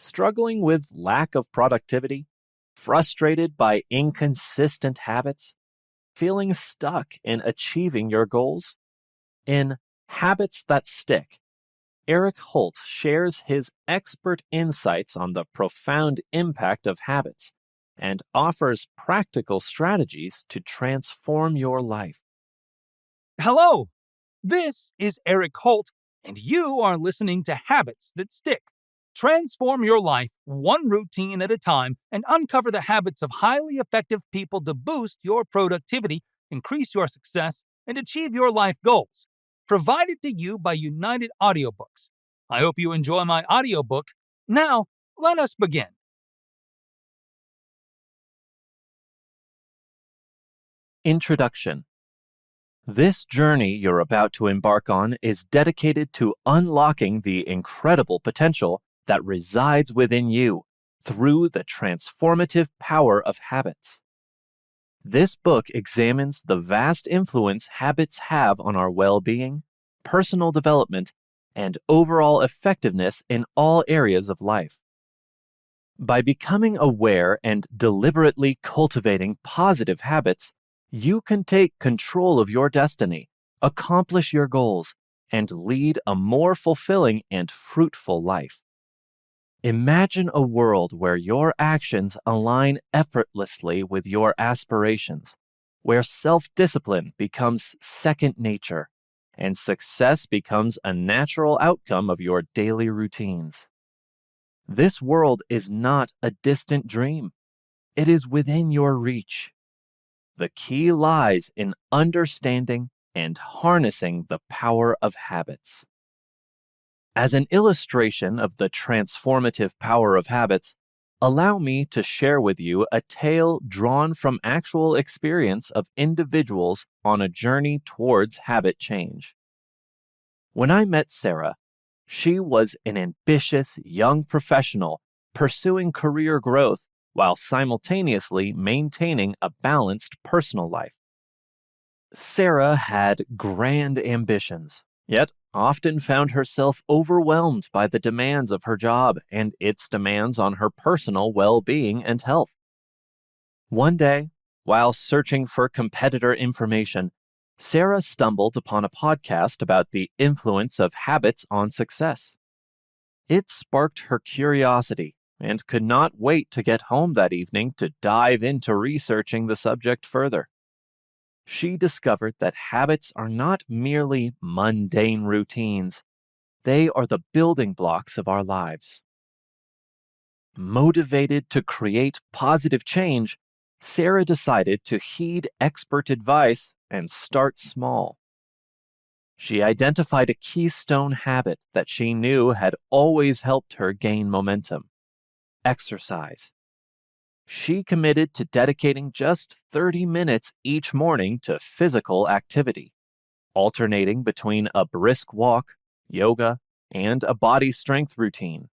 Struggling with lack of productivity? Frustrated by inconsistent habits? Feeling stuck in achieving your goals? In Habits That Stick, Eric Holt shares his expert insights on the profound impact of habits and offers practical strategies to transform your life. Hello, this is Eric Holt, and you are listening to Habits That Stick. Transform your life one routine at a time and uncover the habits of highly effective people to boost your productivity, increase your success, and achieve your life goals. Provided to you by United Audiobooks. I hope you enjoy my audiobook. Now, let us begin. Introduction. This journey you're about to embark on is dedicated to unlocking the incredible potential that resides within you through the transformative power of habits. This book examines the vast influence habits have on our well-being, personal development, and overall effectiveness in all areas of life. By becoming aware and deliberately cultivating positive habits, you can take control of your destiny, accomplish your goals, and lead a more fulfilling and fruitful life. Imagine a world where your actions align effortlessly with your aspirations, where self-discipline becomes second nature, and success becomes a natural outcome of your daily routines. This world is not a distant dream. It is within your reach. The key lies in understanding and harnessing the power of habits. As an illustration of the transformative power of habits, allow me to share with you a tale drawn from actual experience of individuals on a journey towards habit change. When I met Sarah, she was an ambitious young professional pursuing career growth while simultaneously maintaining a balanced personal life. Sarah had grand ambitions, yet often found herself overwhelmed by the demands of her job and its demands on her personal well-being and health. One day, while searching for competitor information, Sarah stumbled upon a podcast about the influence of habits on success. It sparked her curiosity and could not wait to get home that evening to dive into researching the subject further. She discovered that habits are not merely mundane routines. They are the building blocks of our lives. Motivated to create positive change, Sarah decided to heed expert advice and start small. She identified a keystone habit that she knew had always helped her gain momentum: exercise. She committed to dedicating just 30 minutes each morning to physical activity, alternating between a brisk walk, yoga, and a body strength routine.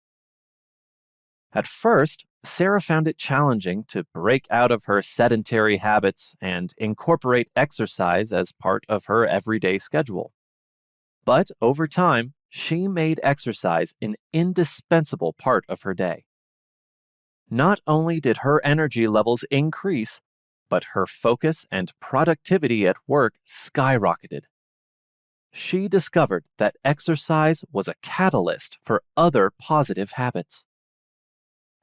At first, Sarah found it challenging to break out of her sedentary habits and incorporate exercise as part of her everyday schedule. But over time, she made exercise an indispensable part of her day. Not only did her energy levels increase, but her focus and productivity at work skyrocketed. She discovered that exercise was a catalyst for other positive habits.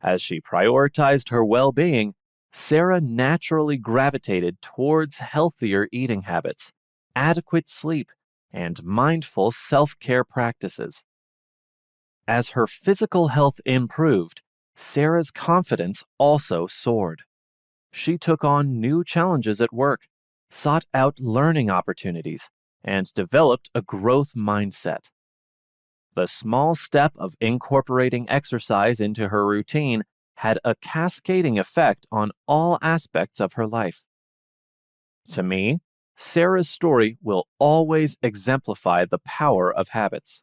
As she prioritized her well-being, Sarah naturally gravitated towards healthier eating habits, adequate sleep, and mindful self-care practices. As her physical health improved, Sarah's confidence also soared. She took on new challenges at work, sought out learning opportunities, and developed a growth mindset. The small step of incorporating exercise into her routine had a cascading effect on all aspects of her life. To me, Sarah's story will always exemplify the power of habits.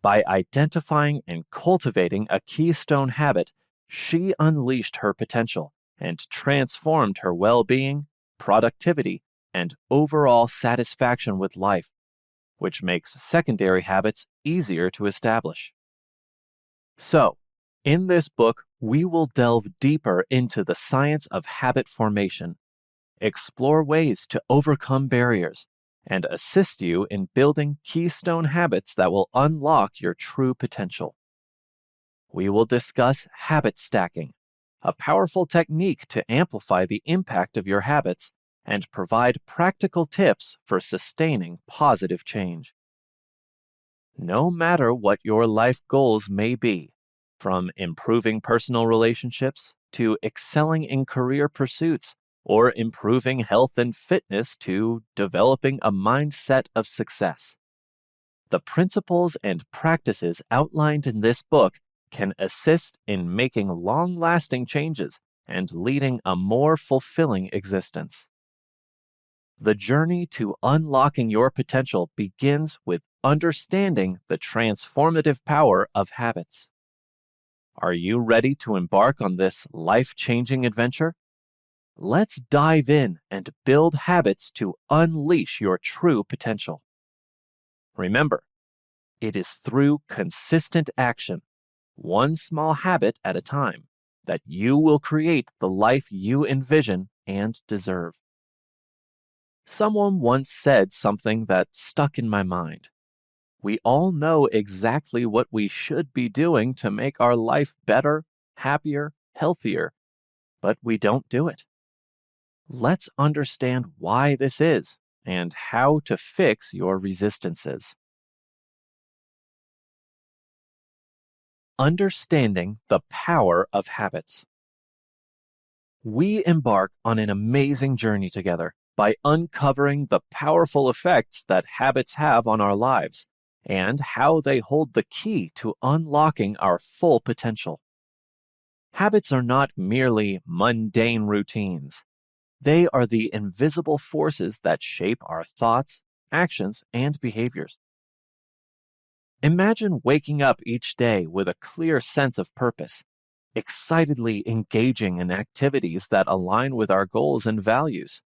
By identifying and cultivating a keystone habit, she unleashed her potential and transformed her well-being, productivity, and overall satisfaction with life, which makes secondary habits easier to establish. So, In this book, we will delve deeper into the science of habit formation, explore ways to overcome barriers, and assist you in building keystone habits that will unlock your true potential. We will discuss habit stacking, a powerful technique to amplify the impact of your habits and provide practical tips for sustaining positive change. No matter what your life goals may be, from improving personal relationships to excelling in career pursuits, or improving health and fitness to developing a mindset of success, the principles and practices outlined in this book can assist in making long-lasting changes and leading a more fulfilling existence. The journey to unlocking your potential begins with understanding the transformative power of habits. Are you ready to embark on this life-changing adventure? Let's dive in and build habits to unleash your true potential. Remember, it is through consistent action, one small habit at a time, that you will create the life you envision and deserve. Someone once said something that stuck in my mind. We all know exactly what we should be doing to make our life better, happier, healthier, but we don't do it. Let's understand why this is and how to fix your resistances. Understanding the power of habits. We embark on an amazing journey together by uncovering the powerful effects that habits have on our lives and how they hold the key to unlocking our full potential. Habits are not merely mundane routines. They are the invisible forces that shape our thoughts, actions, and behaviors. Imagine waking up each day with a clear sense of purpose, excitedly engaging in activities that align with our goals and values.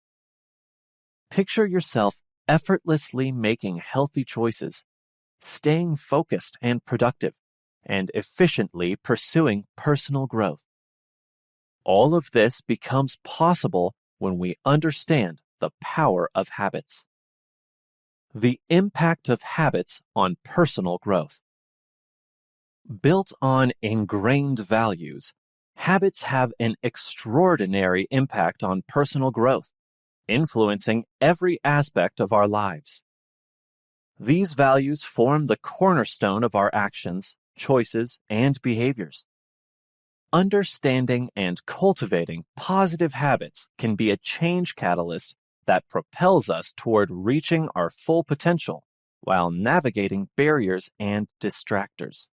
Picture yourself effortlessly making healthy choices, staying focused and productive, and efficiently pursuing personal growth. All of this becomes possible when we understand the power of habits. The impact of habits on personal growth. Built on ingrained values, habits have an extraordinary impact on personal growth, influencing every aspect of our lives. These values form the cornerstone of our actions, choices, and behaviors. Understanding and cultivating positive habits can be a change catalyst that propels us toward reaching our full potential while navigating barriers and distractors.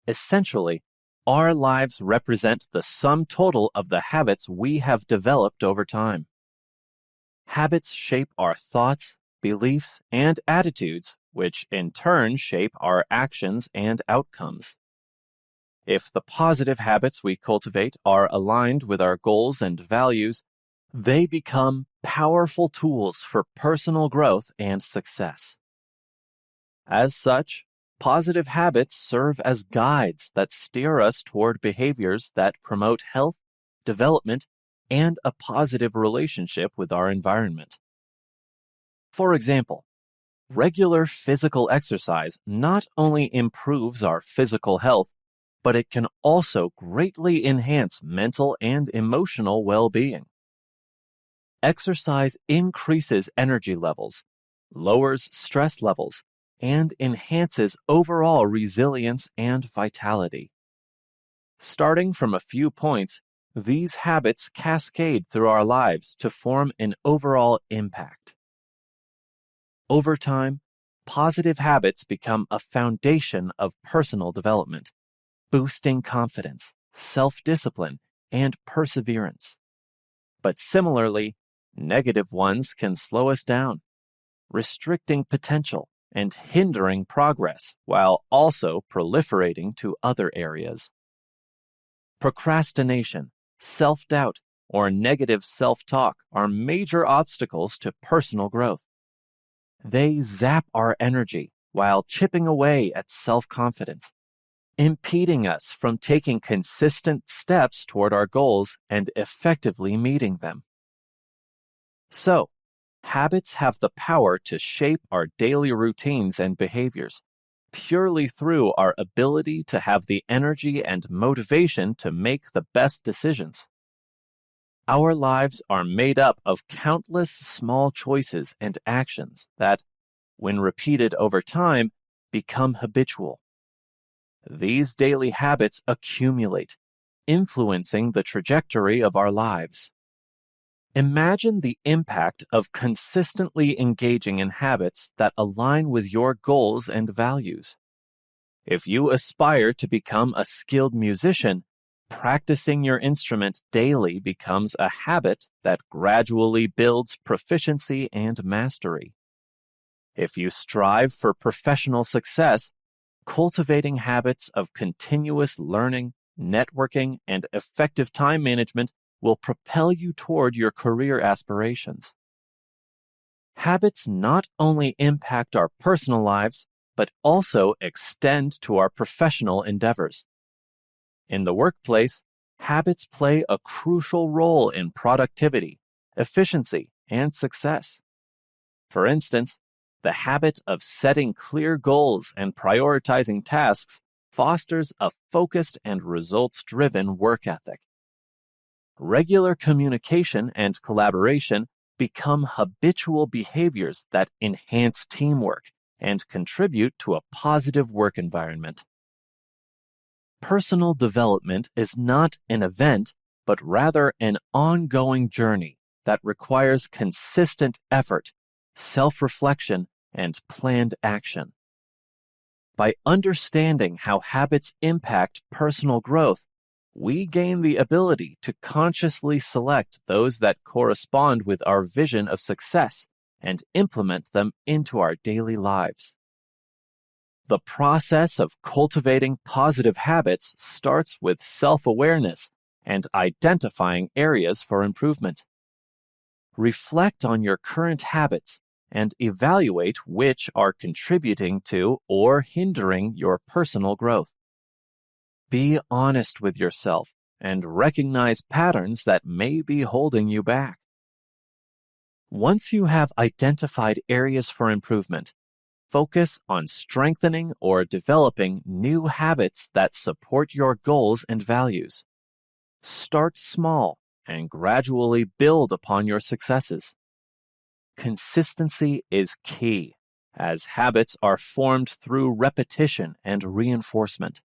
Essentially, our lives represent the sum total of the habits we have developed over time. Habits shape our thoughts, beliefs, and attitudes, which in turn shape our actions and outcomes. If the positive habits we cultivate are aligned with our goals and values, they become powerful tools for personal growth and success. As such, positive habits serve as guides that steer us toward behaviors that promote health, development, and a positive relationship with our environment. For example, regular physical exercise not only improves our physical health, but it can also greatly enhance mental and emotional well-being. Exercise increases energy levels, lowers stress levels, and enhances overall resilience and vitality. Starting from a few points, these habits cascade through our lives to form an overall impact. Over time, positive habits become a foundation of personal development, boosting confidence, self-discipline, and perseverance. But similarly, negative ones can slow us down, restricting potential and hindering progress while also proliferating to other areas. Procrastination, self-doubt, or negative self-talk are major obstacles to personal growth. They zap our energy while chipping away at self-confidence, impeding us from taking consistent steps toward our goals and effectively meeting them. So, habits have the power to shape our daily routines and behaviors purely through our ability to have the energy and motivation to make the best decisions. Our lives are made up of countless small choices and actions that, when repeated over time, become habitual. These daily habits accumulate, influencing the trajectory of our lives. Imagine the impact of consistently engaging in habits that align with your goals and values. If you aspire to become a skilled musician, practicing your instrument daily becomes a habit that gradually builds proficiency and mastery. If you strive for professional success, cultivating habits of continuous learning, networking, and effective time management will propel you toward your career aspirations. Habits not only impact our personal lives, but also extend to our professional endeavors. In the workplace, habits play a crucial role in productivity, efficiency, and success. For instance, the habit of setting clear goals and prioritizing tasks fosters a focused and results-driven work ethic. Regular communication and collaboration become habitual behaviors that enhance teamwork and contribute to a positive work environment. Personal development is not an event, but rather an ongoing journey that requires consistent effort, self-reflection, and planned action. By understanding how habits impact personal growth, we gain the ability to consciously select those that correspond with our vision of success and implement them into our daily lives. The process of cultivating positive habits starts with self-awareness and identifying areas for improvement. Reflect on your current habits and evaluate which are contributing to or hindering your personal growth. Be honest with yourself and recognize patterns that may be holding you back. Once you have identified areas for improvement, focus on strengthening or developing new habits that support your goals and values. Start small and gradually build upon your successes. Consistency is key, as habits are formed through repetition and reinforcement.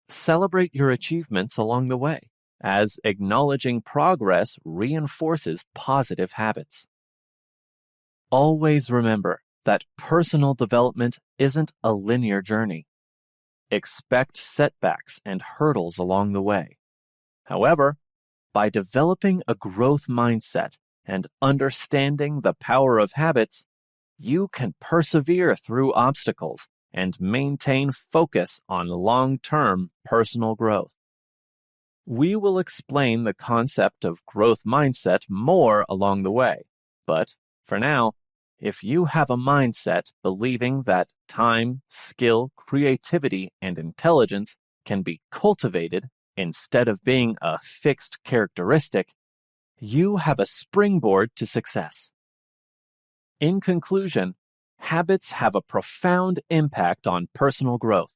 Celebrate your achievements along the way, as acknowledging progress reinforces positive habits. Always remember that personal development isn't a linear journey. Expect setbacks and hurdles along the way. However, by developing a growth mindset and understanding the power of habits, you can persevere through obstacles and maintain focus on long-term personal growth. We will explain the concept of growth mindset more along the way, but for now, if you have a mindset believing that time, skill, creativity, and intelligence can be cultivated instead of being a fixed characteristic, you have a springboard to success. In conclusion, habits have a profound impact on personal growth.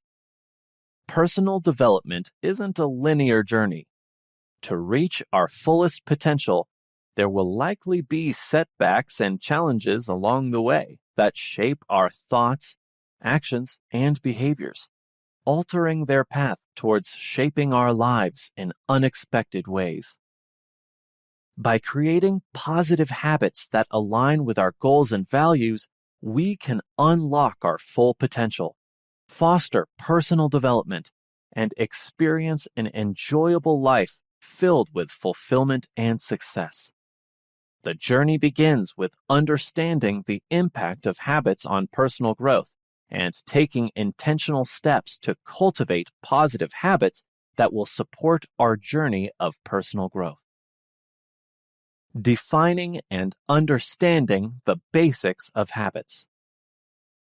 Personal development isn't a linear journey. To reach our fullest potential, there will likely be setbacks and challenges along the way that shape our thoughts, actions, and behaviors, altering their path towards shaping our lives in unexpected ways. By creating positive habits that align with our goals and values, we can unlock our full potential, foster personal development, and experience an enjoyable life filled with fulfillment and success. The journey begins with understanding the impact of habits on personal growth and taking intentional steps to cultivate positive habits that will support our journey of personal growth. Defining and understanding the basics of habits.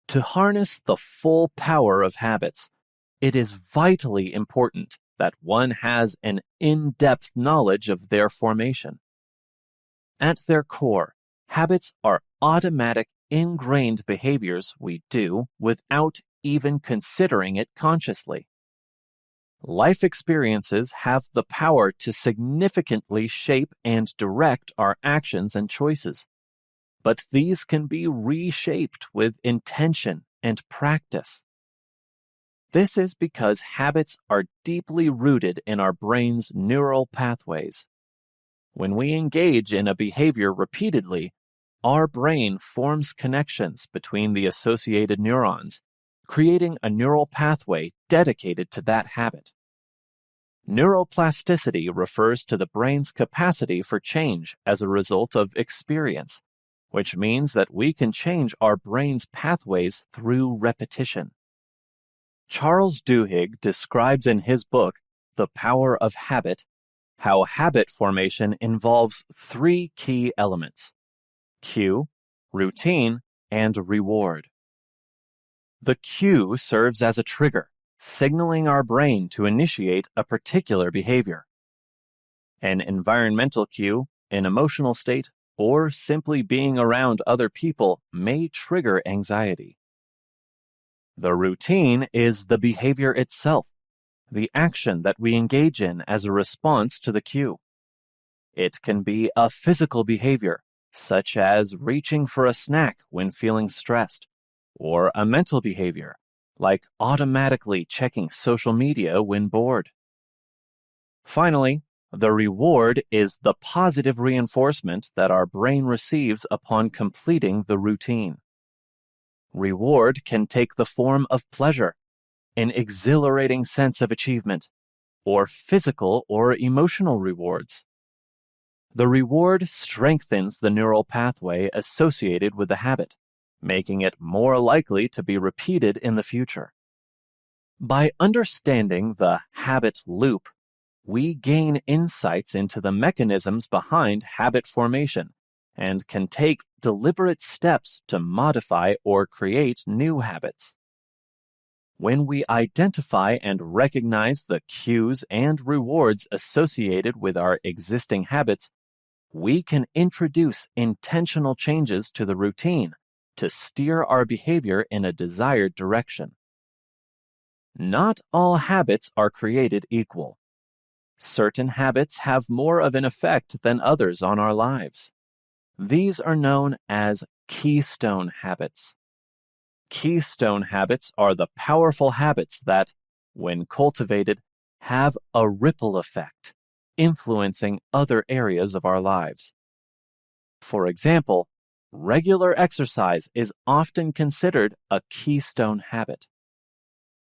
To harness the full power of habits, it is vitally important that one has an in-depth knowledge of their formation. At their core, habits are automatic, ingrained behaviors we do without even considering it consciously. Life experiences have the power to significantly shape and direct our actions and choices, but these can be reshaped with intention and practice. This is because habits are deeply rooted in our brain's neural pathways. When we engage in a behavior repeatedly, our brain forms connections between the associated neurons, creating a neural pathway dedicated to that habit. Neuroplasticity refers to the brain's capacity for change as a result of experience, which means that we can change our brain's pathways through repetition. Charles Duhigg describes in his book, The Power of Habit, how habit formation involves three key elements: cue, routine, and reward. The cue serves as a trigger, signaling our brain to initiate a particular behavior. An environmental cue, an emotional state, or simply being around other people may trigger anxiety. The routine is the behavior itself, the action that we engage in as a response to the cue. It can be a physical behavior, such as reaching for a snack when feeling stressed, or a mental behavior, like automatically checking social media when bored. Finally, the reward is the positive reinforcement that our brain receives upon completing the routine. Reward can take the form of pleasure, an exhilarating sense of achievement, or physical or emotional rewards. The reward strengthens the neural pathway associated with the habit, making it more likely to be repeated in the future. By understanding the habit loop, we gain insights into the mechanisms behind habit formation and can take deliberate steps to modify or create new habits. When we identify and recognize the cues and rewards associated with our existing habits, we can introduce intentional changes to the routine to steer our behavior in a desired direction. Not all habits are created equal. Certain habits have more of an effect than others on our lives. These are known as keystone habits. Keystone habits are the powerful habits that, when cultivated, have a ripple effect, influencing other areas of our lives. For example, regular exercise is often considered a keystone habit.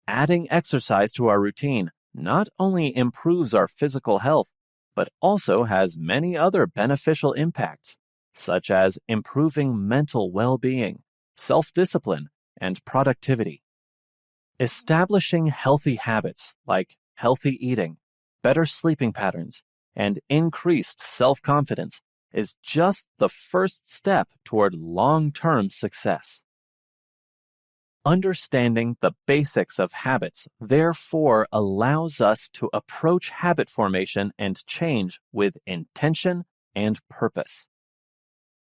Adding exercise to our routine not only improves our physical health, but also has many other beneficial impacts, such as improving mental well-being, self-discipline, and productivity. Establishing healthy habits like healthy eating, better sleeping patterns, and increased self-confidence is just the first step toward long-term success. Understanding the basics of habits, therefore, allows us to approach habit formation and change with intention and purpose.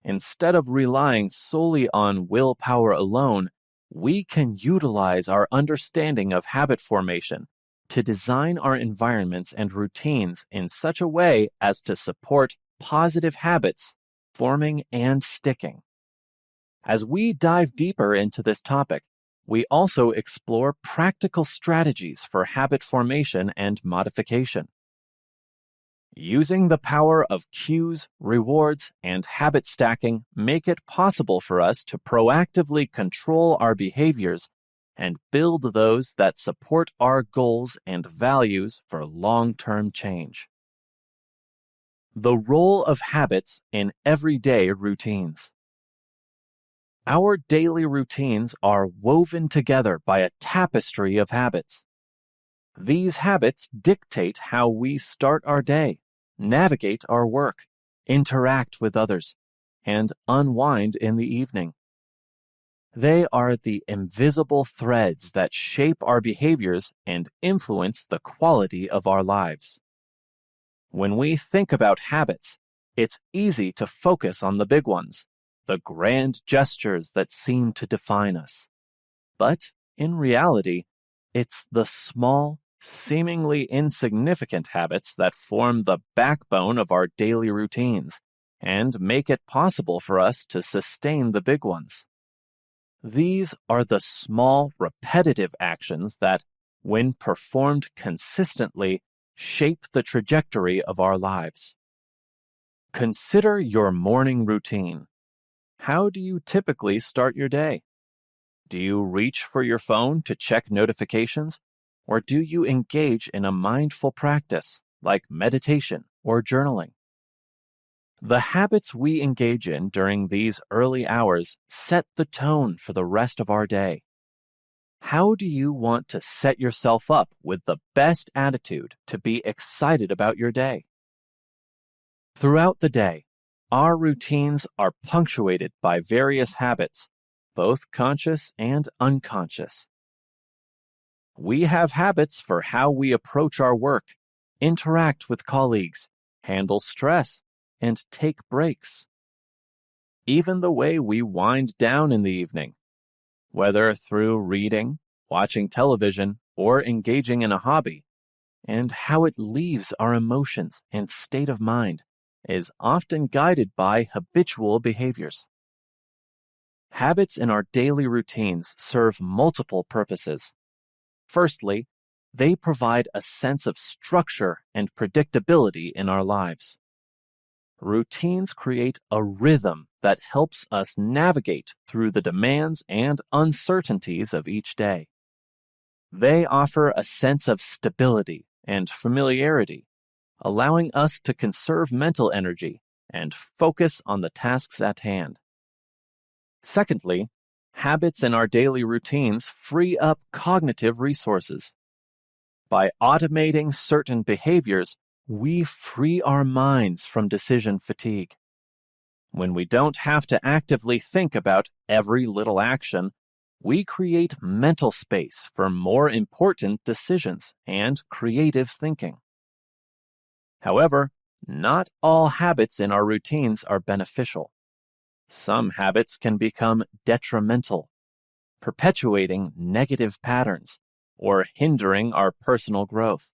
Instead of relying solely on willpower alone, we can utilize our understanding of habit formation to design our environments and routines in such a way as to support positive habits forming and sticking. As we dive deeper into this topic, we also explore practical strategies for habit formation and modification. Using the power of cues, rewards, and habit stacking make it possible for us to proactively control our behaviors and build those that support our goals and values for long-term change. The role of habits in everyday routines. Our daily routines are woven together by a tapestry of habits. These habits dictate how we start our day, navigate our work, interact with others, and unwind in the evening. They are the invisible threads that shape our behaviors and influence the quality of our lives. When we think about habits, it's easy to focus on the big ones, the grand gestures that seem to define us. But in reality, it's the small, seemingly insignificant habits that form the backbone of our daily routines and make it possible for us to sustain the big ones. These are the small, repetitive actions that, when performed consistently, shape the trajectory of our lives. Consider your morning routine. How do you typically start your day? Do you reach for your phone to check notifications, or do you engage in a mindful practice like meditation or journaling? The habits we engage in during these early hours set the tone for the rest of our day. How do you want to set yourself up with the best attitude to be excited about your day? Throughout the day, our routines are punctuated by various habits, both conscious and unconscious. We have habits for how we approach our work, interact with colleagues, handle stress, and take breaks. Even the way we wind down in the evening, whether through reading, watching television, or engaging in a hobby, and how it leaves our emotions and state of mind, is often guided by habitual behaviors. Habits in our daily routines serve multiple purposes. Firstly, they provide a sense of structure and predictability in our lives. Routines create a rhythm that helps us navigate through the demands and uncertainties of each day. They offer a sense of stability and familiarity, allowing us to conserve mental energy and focus on the tasks at hand. Secondly, habits in our daily routines free up cognitive resources. By automating certain behaviors, we free our minds from decision fatigue. When we don't have to actively think about every little action, we create mental space for more important decisions and creative thinking. However, not all habits in our routines are beneficial. Some habits can become detrimental, perpetuating negative patterns or hindering our personal growth.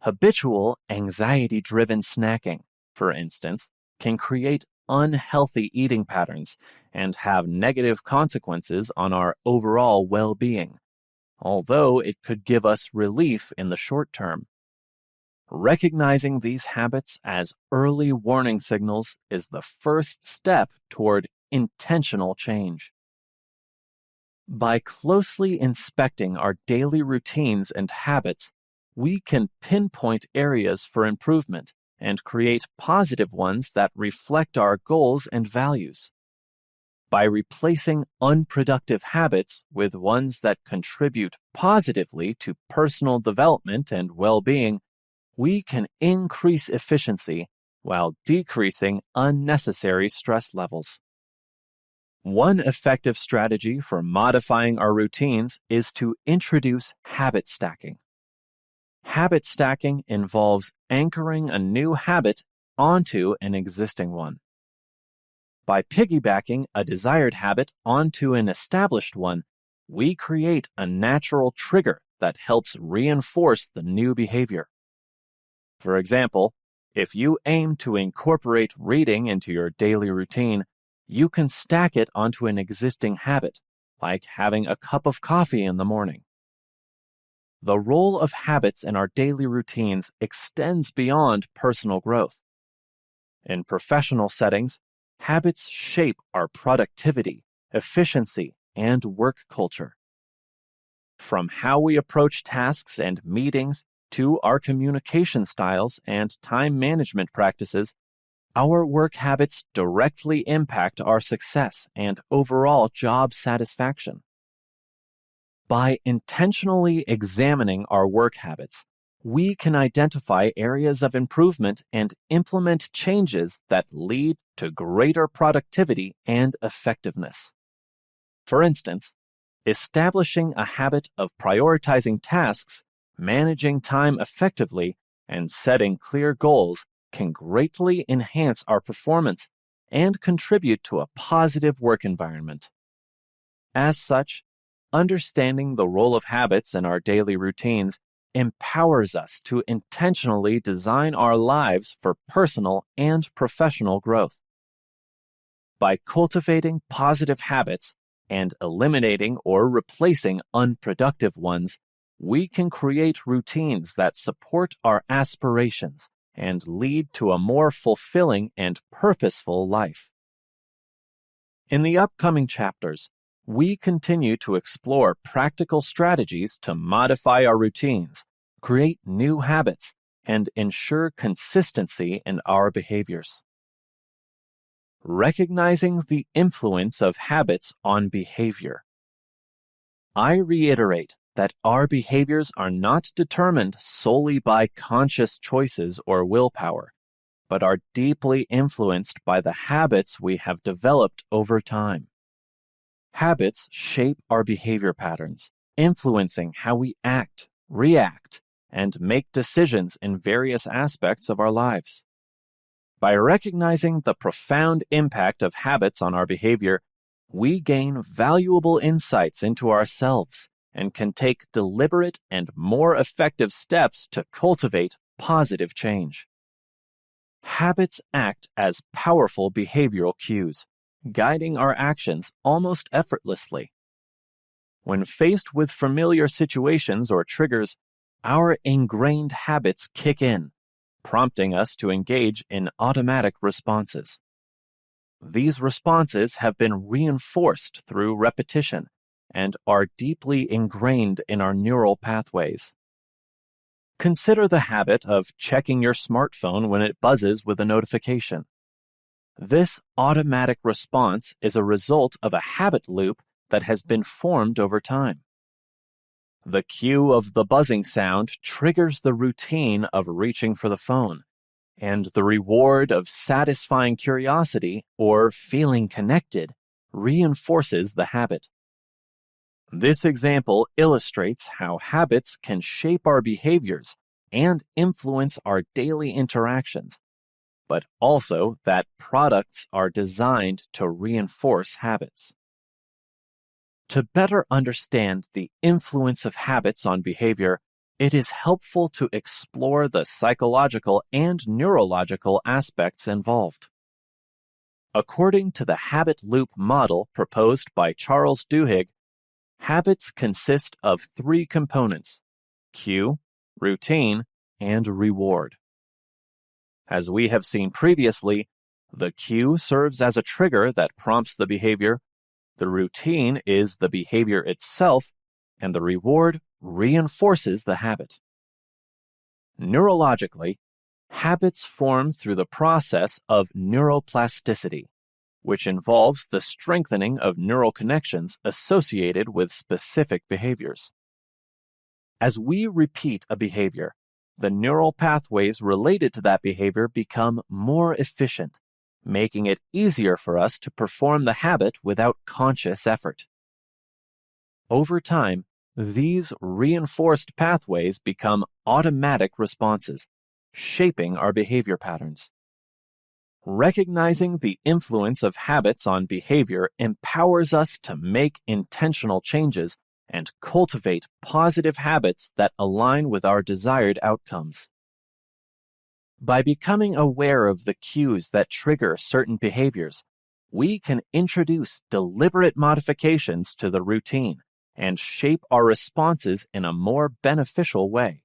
Habitual anxiety-driven snacking, for instance, can create unhealthy eating patterns and have negative consequences on our overall well-being, although it could give us relief in the short term. Recognizing these habits as early warning signals is the first step toward intentional change. By closely inspecting our daily routines and habits, we can pinpoint areas for improvement and create positive ones that reflect our goals and values. By replacing unproductive habits with ones that contribute positively to personal development and well-being, we can increase efficiency while decreasing unnecessary stress levels. One effective strategy for modifying our routines is to introduce habit stacking. Habit stacking involves anchoring a new habit onto an existing one. By piggybacking a desired habit onto an established one, we create a natural trigger that helps reinforce the new behavior. For example, if you aim to incorporate reading into your daily routine, you can stack it onto an existing habit, like having a cup of coffee in the morning. The role of habits in our daily routines extends beyond personal growth. In professional settings, habits shape our productivity, efficiency, and work culture. From how we approach tasks and meetings to our communication styles and time management practices, our work habits directly impact our success and overall job satisfaction. By intentionally examining our work habits, we can identify areas of improvement and implement changes that lead to greater productivity and effectiveness. For instance, establishing a habit of prioritizing tasks, managing time effectively, and setting clear goals can greatly enhance our performance and contribute to a positive work environment. As such, understanding the role of habits in our daily routines empowers us to intentionally design our lives for personal and professional growth. By cultivating positive habits and eliminating or replacing unproductive ones, we can create routines that support our aspirations and lead to a more fulfilling and purposeful life. In the upcoming chapters, we continue to explore practical strategies to modify our routines, create new habits, and ensure consistency in our behaviors. Recognizing the influence of habits on behavior. I reiterate that our behaviors are not determined solely by conscious choices or willpower, but are deeply influenced by the habits we have developed over time. Habits shape our behavior patterns, influencing how we act, react, and make decisions in various aspects of our lives. By recognizing the profound impact of habits on our behavior, we gain valuable insights into ourselves and can take deliberate and more effective steps to cultivate positive change. Habits act as powerful behavioral cues, guiding our actions almost effortlessly. When faced with familiar situations or triggers, our ingrained habits kick in, prompting us to engage in automatic responses. These responses have been reinforced through repetition and are deeply ingrained in our neural pathways. Consider the habit of checking your smartphone when it buzzes with a notification. This automatic response is a result of a habit loop that has been formed over time. The cue of the buzzing sound triggers the routine of reaching for the phone, and the reward of satisfying curiosity or feeling connected reinforces the habit. This example illustrates how habits can shape our behaviors and influence our daily interactions, but also that products are designed to reinforce habits. To better understand the influence of habits on behavior, it is helpful to explore the psychological and neurological aspects involved. According to the habit loop model proposed by Charles Duhigg, habits consist of three components: cue, routine, and reward. As we have seen previously, the cue serves as a trigger that prompts the behavior, the routine is the behavior itself, and the reward reinforces the habit. Neurologically, habits form through the process of neuroplasticity, which involves the strengthening of neural connections associated with specific behaviors. As we repeat a behavior, the neural pathways related to that behavior become more efficient, making it easier for us to perform the habit without conscious effort. Over time, these reinforced pathways become automatic responses, shaping our behavior patterns. Recognizing the influence of habits on behavior empowers us to make intentional changes and cultivate positive habits that align with our desired outcomes. By becoming aware of the cues that trigger certain behaviors, we can introduce deliberate modifications to the routine and shape our responses in a more beneficial way.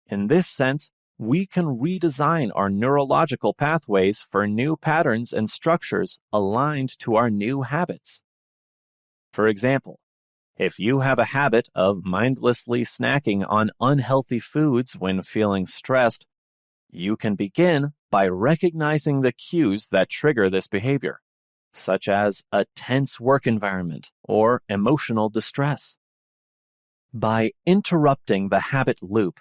In this sense, we can redesign our neurological pathways for new patterns and structures aligned to our new habits. For example, if you have a habit of mindlessly snacking on unhealthy foods when feeling stressed, you can begin by recognizing the cues that trigger this behavior, such as a tense work environment or emotional distress. By interrupting the habit loop,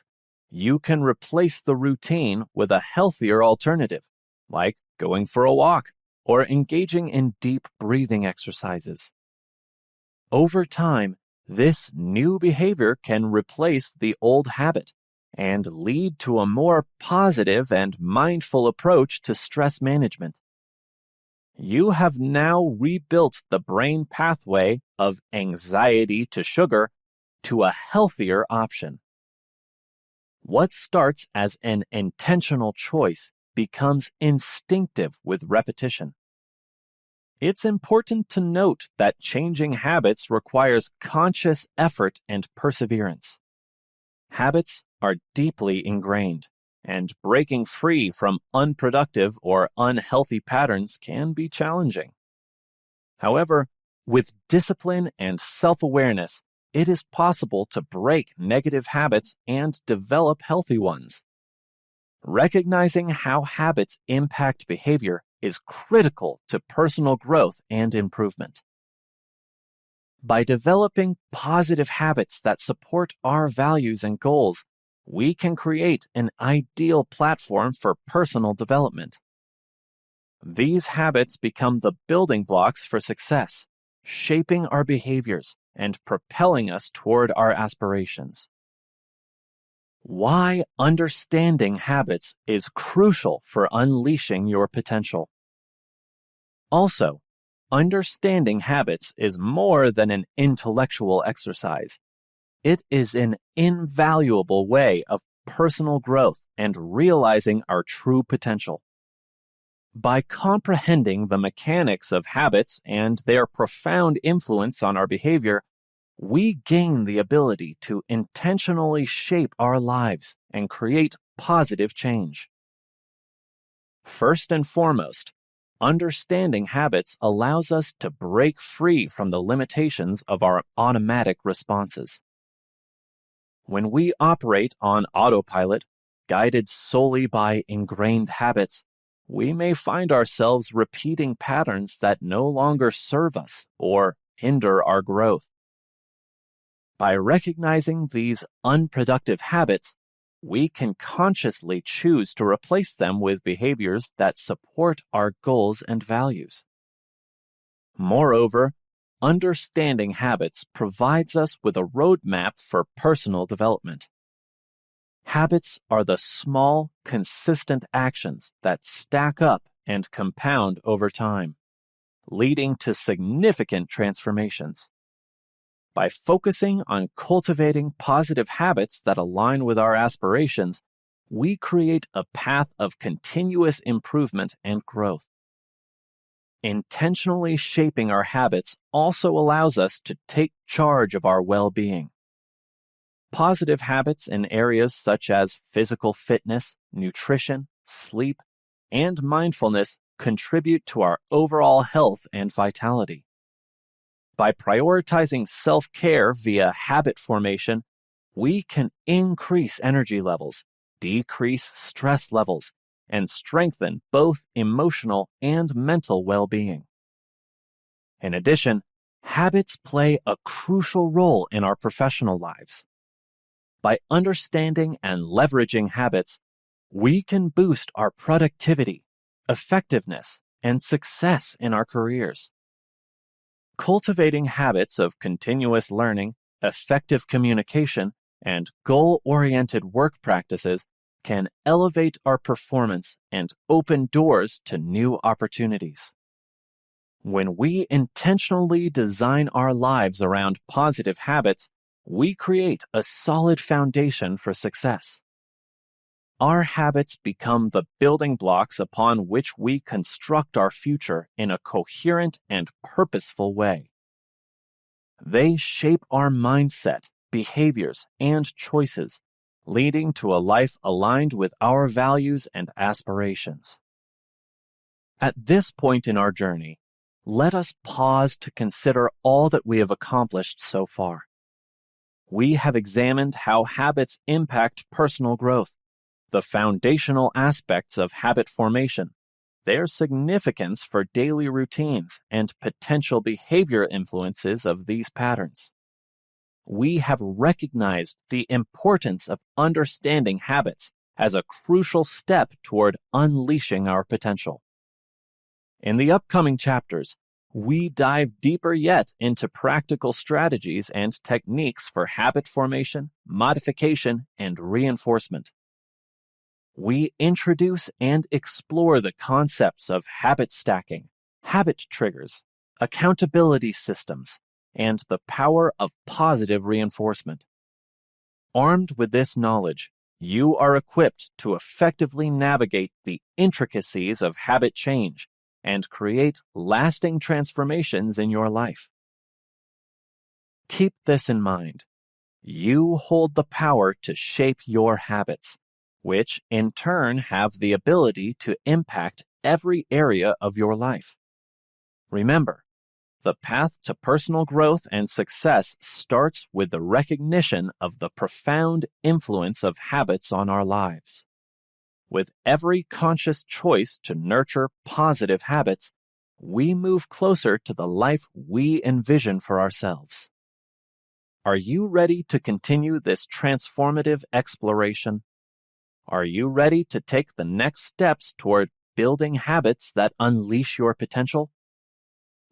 you can replace the routine with a healthier alternative, like going for a walk or engaging in deep breathing exercises. Over time, this new behavior can replace the old habit and lead to a more positive and mindful approach to stress management. You have now rebuilt the brain pathway of anxiety to sugar to a healthier option. What starts as an intentional choice becomes instinctive with repetition. It's important to note that changing habits requires conscious effort and perseverance. Habits are deeply ingrained, and breaking free from unproductive or unhealthy patterns can be challenging. However, with discipline and self-awareness, it is possible to break negative habits and develop healthy ones. Recognizing how habits impact behavior is critical to personal growth and improvement. By developing positive habits that support our values and goals, we can create an ideal platform for personal development. These habits become the building blocks for success, shaping our behaviors and propelling us toward our aspirations. Why understanding habits is crucial for unleashing your potential. Also, understanding habits is more than an intellectual exercise. It is an invaluable way of personal growth and realizing our true potential. By comprehending the mechanics of habits and their profound influence on our behavior, we gain the ability to intentionally shape our lives and create positive change. First and foremost, understanding habits allows us to break free from the limitations of our automatic responses. When we operate on autopilot, guided solely by ingrained habits, we may find ourselves repeating patterns that no longer serve us or hinder our growth. By recognizing these unproductive habits, we can consciously choose to replace them with behaviors that support our goals and values. Moreover, understanding habits provides us with a roadmap for personal development. Habits are the small, consistent actions that stack up and compound over time, leading to significant transformations. By focusing on cultivating positive habits that align with our aspirations, we create a path of continuous improvement and growth. Intentionally shaping our habits also allows us to take charge of our well-being. Positive habits in areas such as physical fitness, nutrition, sleep, and mindfulness contribute to our overall health and vitality. By prioritizing self-care via habit formation, we can increase energy levels, decrease stress levels, and strengthen both emotional and mental well-being. In addition, habits play a crucial role in our professional lives. By understanding and leveraging habits, we can boost our productivity, effectiveness, and success in our careers. Cultivating habits of continuous learning, effective communication, and goal-oriented work practices can elevate our performance and open doors to new opportunities. When we intentionally design our lives around positive habits, we create a solid foundation for success. Our habits become the building blocks upon which we construct our future in a coherent and purposeful way. They shape our mindset, behaviors, and choices, leading to a life aligned with our values and aspirations. At this point in our journey, let us pause to consider all that we have accomplished so far. We have examined how habits impact personal growth, the foundational aspects of habit formation, their significance for daily routines, and potential behavior influences of these patterns. We have recognized the importance of understanding habits as a crucial step toward unleashing our potential. In the upcoming chapters, we dive deeper yet into practical strategies and techniques for habit formation, modification, and reinforcement. We introduce and explore the concepts of habit stacking, habit triggers, accountability systems, and the power of positive reinforcement. Armed with this knowledge, you are equipped to effectively navigate the intricacies of habit change and create lasting transformations in your life. Keep this in mind. You hold the power to shape your habits, which in turn have the ability to impact every area of your life. Remember, the path to personal growth and success starts with the recognition of the profound influence of habits on our lives. With every conscious choice to nurture positive habits, we move closer to the life we envision for ourselves. Are you ready to continue this transformative exploration? Are you ready to take the next steps toward building habits that unleash your potential?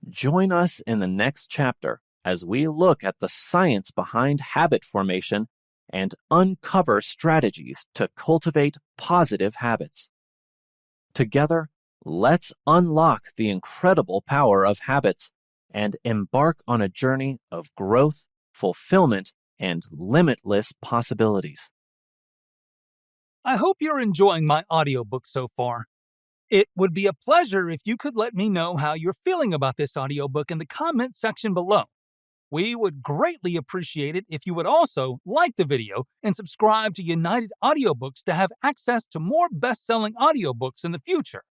Join us in the next chapter as we look at the science behind habit formation and uncover strategies to cultivate positive habits. Together, let's unlock the incredible power of habits and embark on a journey of growth, fulfillment, and limitless possibilities. I hope you're enjoying my audiobook so far. It would be a pleasure if you could let me know how you're feeling about this audiobook in the comment section below. We would greatly appreciate it if you would also like the video and subscribe to United Audiobooks to have access to more best-selling audiobooks in the future.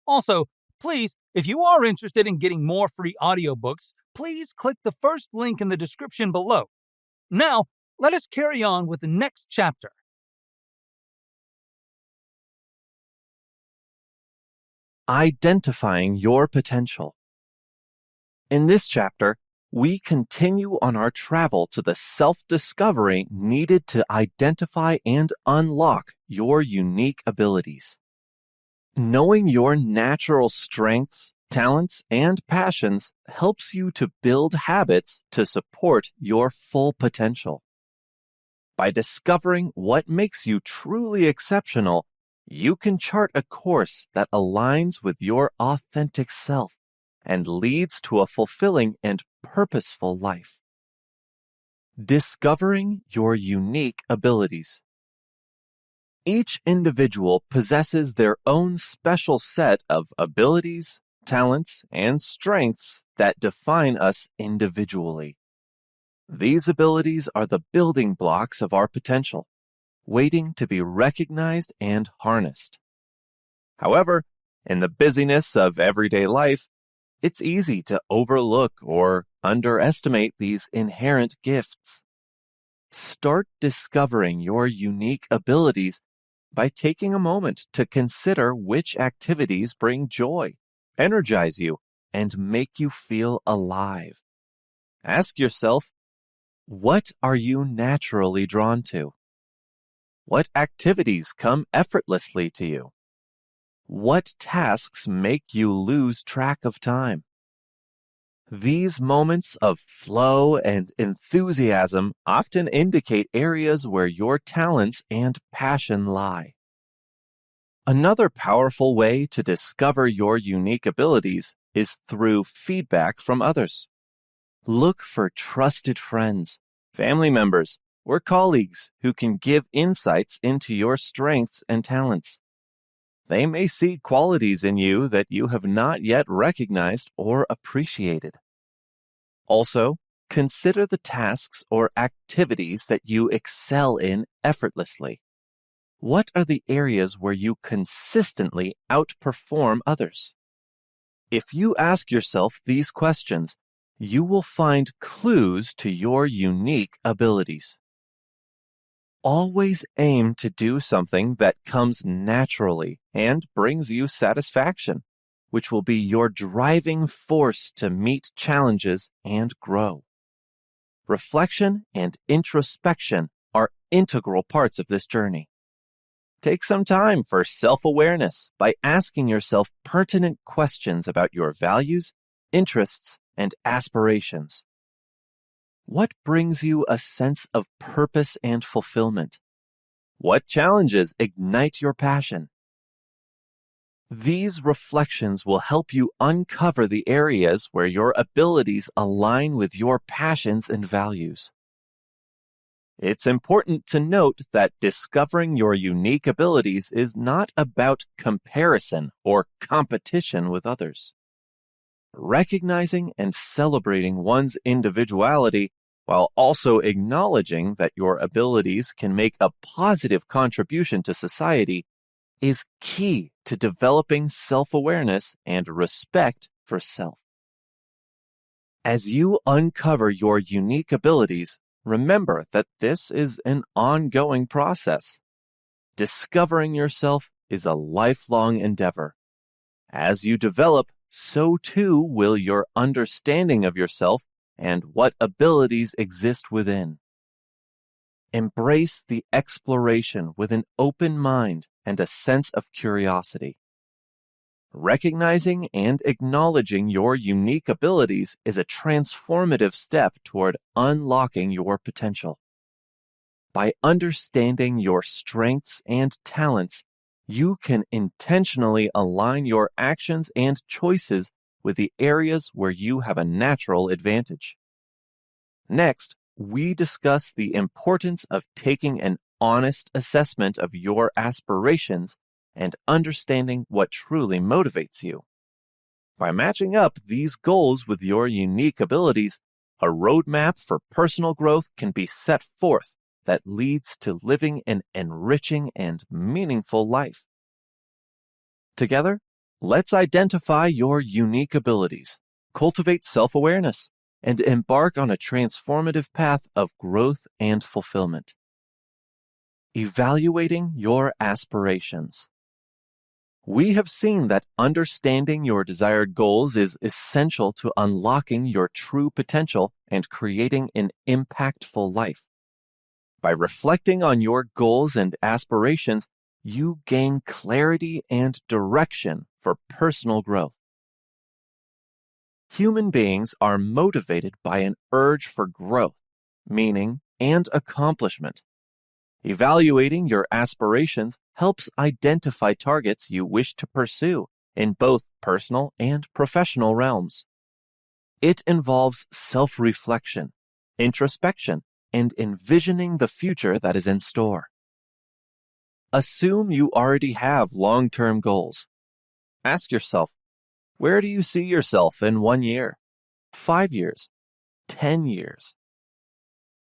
Also, please, if you are interested in getting more free audiobooks, please click the first link in the description below. Now, let us carry on with the next chapter. Identifying your potential. In this chapter, we continue on our travel to the self-discovery needed to identify and unlock your unique abilities. Knowing your natural strengths, talents, and passions helps you to build habits to support your full potential. By discovering what makes you truly exceptional, you can chart a course that aligns with your authentic self and leads to a fulfilling and purposeful life. Discovering your unique abilities. Each individual possesses their own special set of abilities, talents, and strengths that define us individually. These abilities are the building blocks of our potential, waiting to be recognized and harnessed. However, in the busyness of everyday life, it's easy to overlook or underestimate these inherent gifts. Start discovering your unique abilities by taking a moment to consider which activities bring joy, energize you, and make you feel alive. Ask yourself, what are you naturally drawn to? What activities come effortlessly to you? What tasks make you lose track of time? These moments of flow and enthusiasm often indicate areas where your talents and passion lie. Another powerful way to discover your unique abilities is through feedback from others. Look for trusted friends, family members, or colleagues who can give insights into your strengths and talents. They may see qualities in you that you have not yet recognized or appreciated. Also, consider the tasks or activities that you excel in effortlessly. What are the areas where you consistently outperform others? If you ask yourself these questions, you will find clues to your unique abilities. Always aim to do something that comes naturally and brings you satisfaction, which will be your driving force to meet challenges and grow. Reflection and introspection are integral parts of this journey. Take some time for self-awareness by asking yourself pertinent questions about your values, interests, and aspirations. What brings you a sense of purpose and fulfillment? What challenges ignite your passion? These reflections will help you uncover the areas where your abilities align with your passions and values. It's important to note that discovering your unique abilities is not about comparison or competition with others. Recognizing and celebrating one's individuality while also acknowledging that your abilities can make a positive contribution to society is key to developing self-awareness and respect for self. As you uncover your unique abilities, remember that this is an ongoing process. Discovering yourself is a lifelong endeavor. As you develop, so too will your understanding of yourself and what abilities exist within. Embrace the exploration with an open mind and a sense of curiosity. Recognizing and acknowledging your unique abilities is a transformative step toward unlocking your potential. By understanding your strengths and talents, you can intentionally align your actions and choices with the areas where you have a natural advantage. Next, we discuss the importance of taking an honest assessment of your aspirations and understanding what truly motivates you. By matching up these goals with your unique abilities, a roadmap for personal growth can be set forth that leads to living an enriching and meaningful life. Together, let's identify your unique abilities, cultivate self-awareness, and embark on a transformative path of growth and fulfillment. Evaluating your aspirations. We have seen that understanding your desired goals is essential to unlocking your true potential and creating an impactful life. By reflecting on your goals and aspirations, you gain clarity and direction for personal growth. Human beings are motivated by an urge for growth, meaning, and accomplishment. Evaluating your aspirations helps identify targets you wish to pursue in both personal and professional realms. It involves self-reflection, introspection, and envisioning the future that is in store. Assume you already have long-term goals. Ask yourself, where do you see yourself in 1 year, 5 years, 10 years?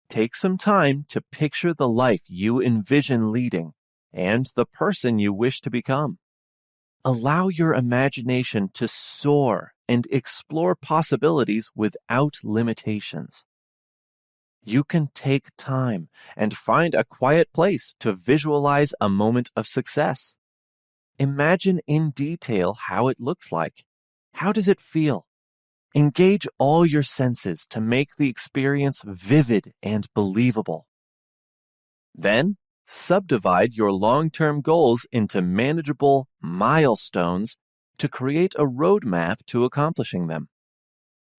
Take some time to picture the life you envision leading and the person you wish to become. Allow your imagination to soar and explore possibilities without limitations. You can take time and find a quiet place to visualize a moment of success. Imagine in detail how it looks like. How does it feel? Engage all your senses to make the experience vivid and believable. Then, subdivide your long-term goals into manageable milestones to create a roadmap to accomplishing them.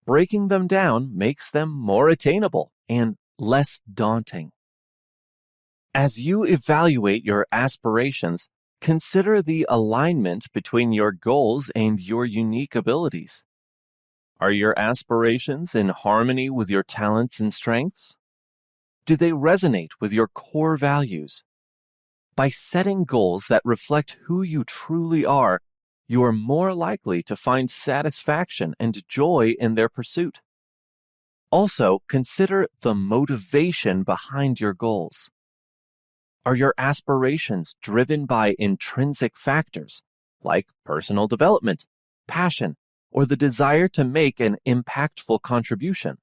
Breaking them down makes them more attainable and less daunting. As you evaluate your aspirations, consider the alignment between your goals and your unique abilities. Are your aspirations in harmony with your talents and strengths? Do they resonate with your core values? By setting goals that reflect who you truly are, you are more likely to find satisfaction and joy in their pursuit. Also, consider the motivation behind your goals. Are your aspirations driven by intrinsic factors like personal development, passion, or the desire to make an impactful contribution?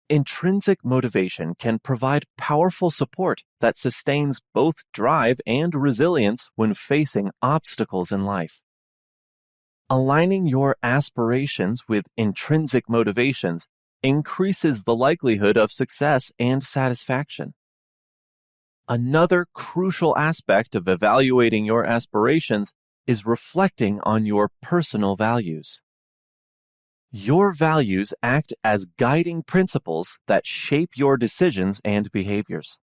Intrinsic motivation can provide powerful support that sustains both drive and resilience when facing obstacles in life. Aligning your aspirations with intrinsic motivations increases the likelihood of success and satisfaction. Another crucial aspect of evaluating your aspirations is reflecting on your personal values. Your values act as guiding principles that shape your decisions and behaviors.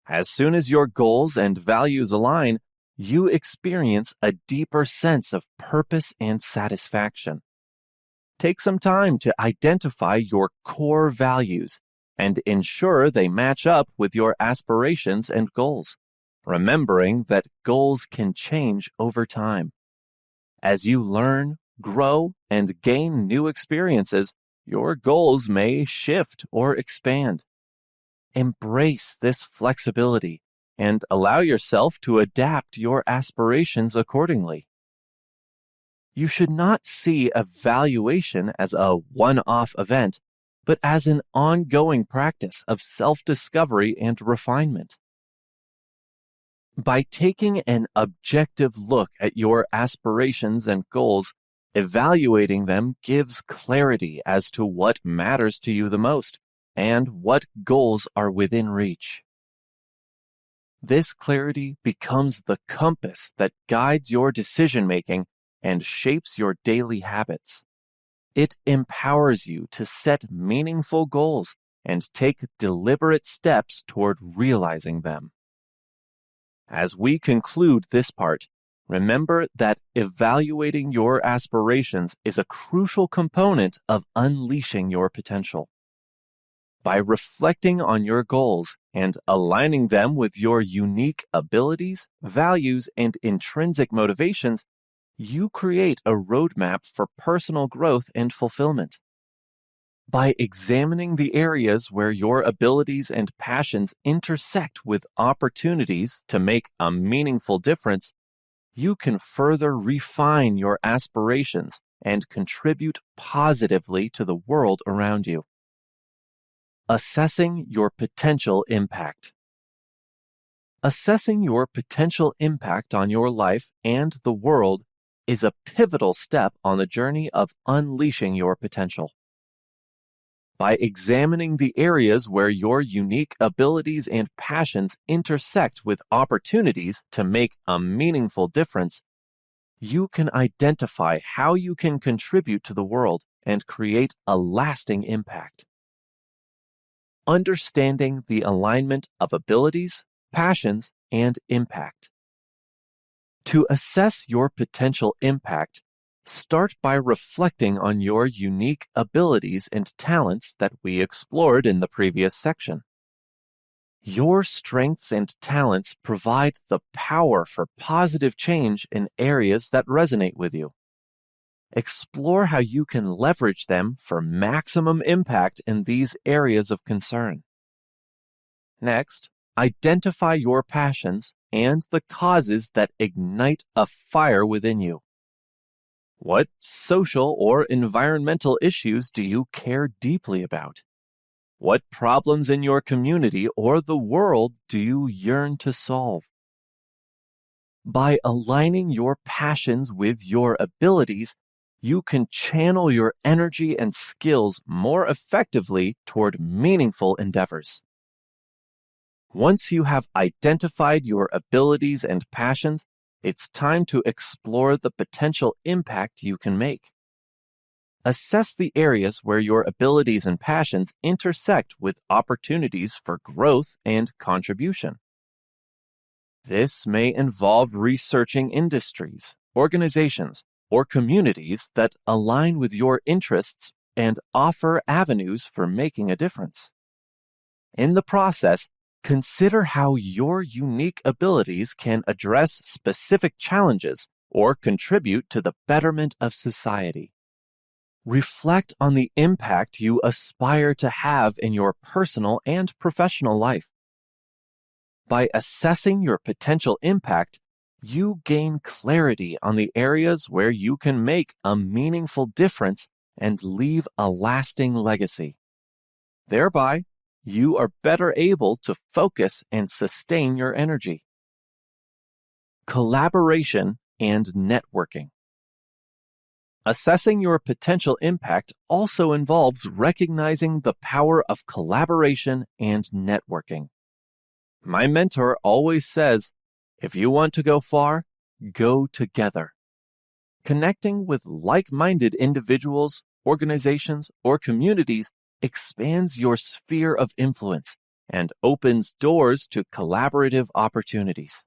As soon as your goals and values align, you experience a deeper sense of purpose and satisfaction. Take some time to identify your core values and ensure they match up with your aspirations and goals, remembering that goals can change over time. As you learn, grow, and gain new experiences, your goals may shift or expand. Embrace this flexibility and allow yourself to adapt your aspirations accordingly. You should not see evaluation as a one-off event, but as an ongoing practice of self-discovery and refinement. By taking an objective look at your aspirations and goals, evaluating them gives clarity as to what matters to you the most and what goals are within reach. This clarity becomes the compass that guides your decision-making and shapes your daily habits. It empowers you to set meaningful goals and take deliberate steps toward realizing them. As we conclude this part, remember that evaluating your aspirations is a crucial component of unleashing your potential. By reflecting on your goals and aligning them with your unique abilities, values, and intrinsic motivations, you create a roadmap for personal growth and fulfillment. By examining the areas where your abilities and passions intersect with opportunities to make a meaningful difference, you can further refine your aspirations and contribute positively to the world around you. Assessing your potential impact. Assessing your potential impact on your life and the world is a pivotal step on the journey of unleashing your potential. By examining the areas where your unique abilities and passions intersect with opportunities to make a meaningful difference, you can identify how you can contribute to the world and create a lasting impact. Understanding the alignment of abilities, passions, and impact. To assess your potential impact, start by reflecting on your unique abilities and talents that we explored in the previous section. Your strengths and talents provide the power for positive change in areas that resonate with you. Explore how you can leverage them for maximum impact in these areas of concern. Next, identify your passions and the causes that ignite a fire within you. What social or environmental issues do you care deeply about? What problems in your community or the world do you yearn to solve? By aligning your passions with your abilities, you can channel your energy and skills more effectively toward meaningful endeavors. Once you have identified your abilities and passions, it's time to explore the potential impact you can make. Assess the areas where your abilities and passions intersect with opportunities for growth and contribution. This may involve researching industries, organizations, or communities that align with your interests and offer avenues for making a difference. In the process, consider how your unique abilities can address specific challenges or contribute to the betterment of society. Reflect on the impact you aspire to have in your personal and professional life. By assessing your potential impact, you gain clarity on the areas where you can make a meaningful difference and leave a lasting legacy. Thereby, you are better able to focus and sustain your energy. Collaboration and networking. Assessing your potential impact also involves recognizing the power of collaboration and networking. My mentor always says, if you want to go far, go together. Connecting with like-minded individuals, organizations, or communities expands your sphere of influence and opens doors to collaborative opportunities.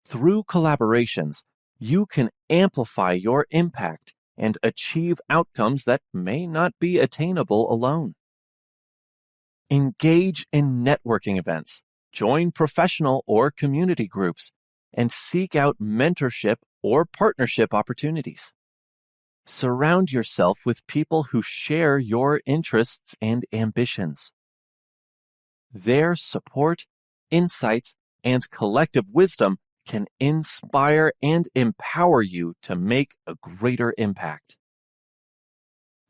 Through collaborations, you can amplify your impact and achieve outcomes that may not be attainable alone. Engage in networking events, join professional or community groups, and seek out mentorship or partnership opportunities. Surround yourself with people who share your interests and ambitions. Their support, insights, and collective wisdom can inspire and empower you to make a greater impact.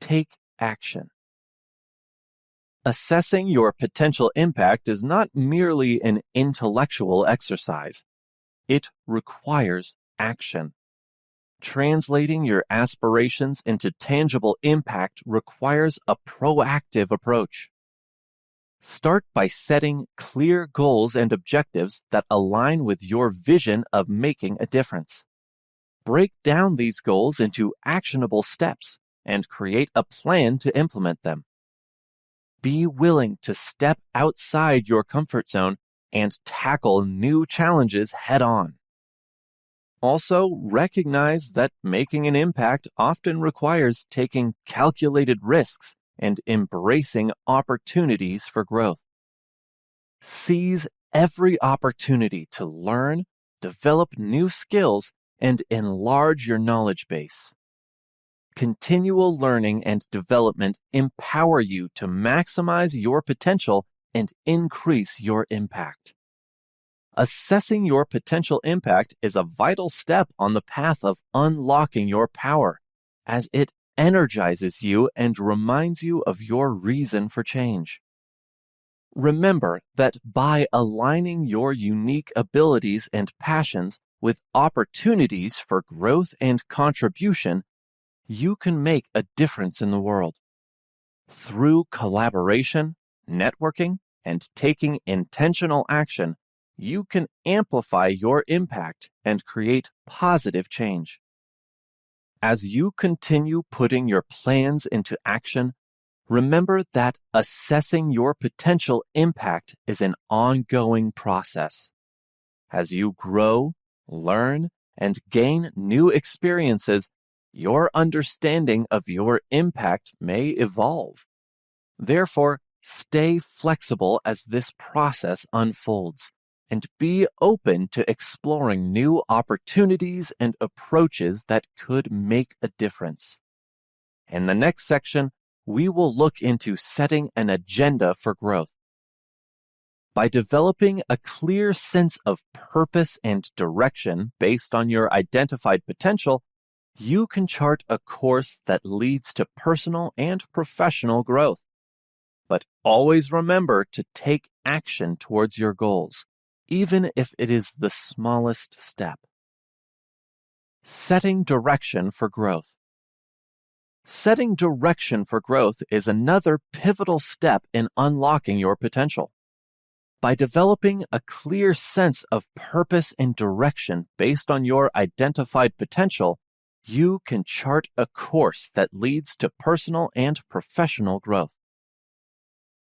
Take action. Assessing your potential impact is not merely an intellectual exercise. It requires action. Translating your aspirations into tangible impact requires a proactive approach. Start by setting clear goals and objectives that align with your vision of making a difference. Break down these goals into actionable steps and create a plan to implement them. Be willing to step outside your comfort zone and tackle new challenges head-on. Also, recognize that making an impact often requires taking calculated risks and embracing opportunities for growth. Seize every opportunity to learn, develop new skills, and enlarge your knowledge base. Continual learning and development empower you to maximize your potential and increase your impact. Assessing your potential impact is a vital step on the path of unlocking your power, as it energizes you and reminds you of your reason for change. Remember that by aligning your unique abilities and passions with opportunities for growth and contribution, you can make a difference in the world. Through collaboration, networking, and taking intentional action, you can amplify your impact and create positive change. As you continue putting your plans into action, remember that assessing your potential impact is an ongoing process. As you grow, learn, and gain new experiences, your understanding of your impact may evolve. Therefore, stay flexible as this process unfolds, and be open to exploring new opportunities and approaches that could make a difference. In the next section, we will look into setting an agenda for growth. By developing a clear sense of purpose and direction based on your identified potential, you can chart a course that leads to personal and professional growth. But always remember to take action towards your goals, even if it is the smallest step. Setting direction for growth. Setting direction for growth is another pivotal step in unlocking your potential. By developing a clear sense of purpose and direction based on your identified potential, you can chart a course that leads to personal and professional growth.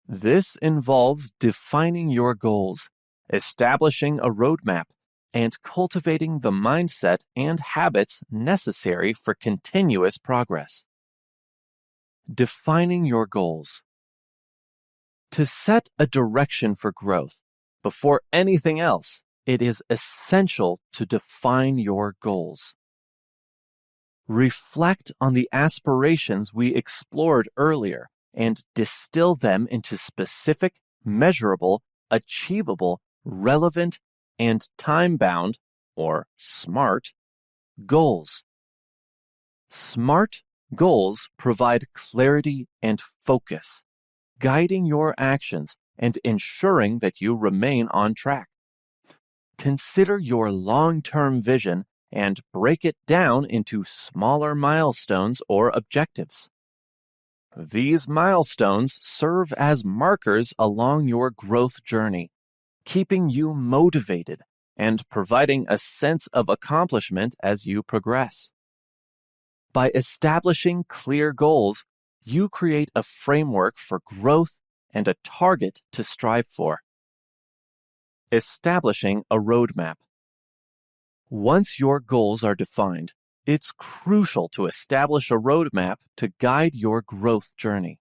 This involves defining your goals, establishing a roadmap, and cultivating the mindset and habits necessary for continuous progress. Defining your goals. To set a direction for growth, before anything else, it is essential to define your goals. Reflect on the aspirations we explored earlier and distill them into specific, measurable, achievable, relevant, and time-bound, or SMART, goals. SMART goals provide clarity and focus, guiding your actions and ensuring that you remain on track. Consider your long-term vision and break it down into smaller milestones or objectives. These milestones serve as markers along your growth journey, keeping you motivated and providing a sense of accomplishment as you progress. By establishing clear goals, you create a framework for growth and a target to strive for. Establishing a roadmap. Once your goals are defined, it's crucial to establish a roadmap to guide your growth journey.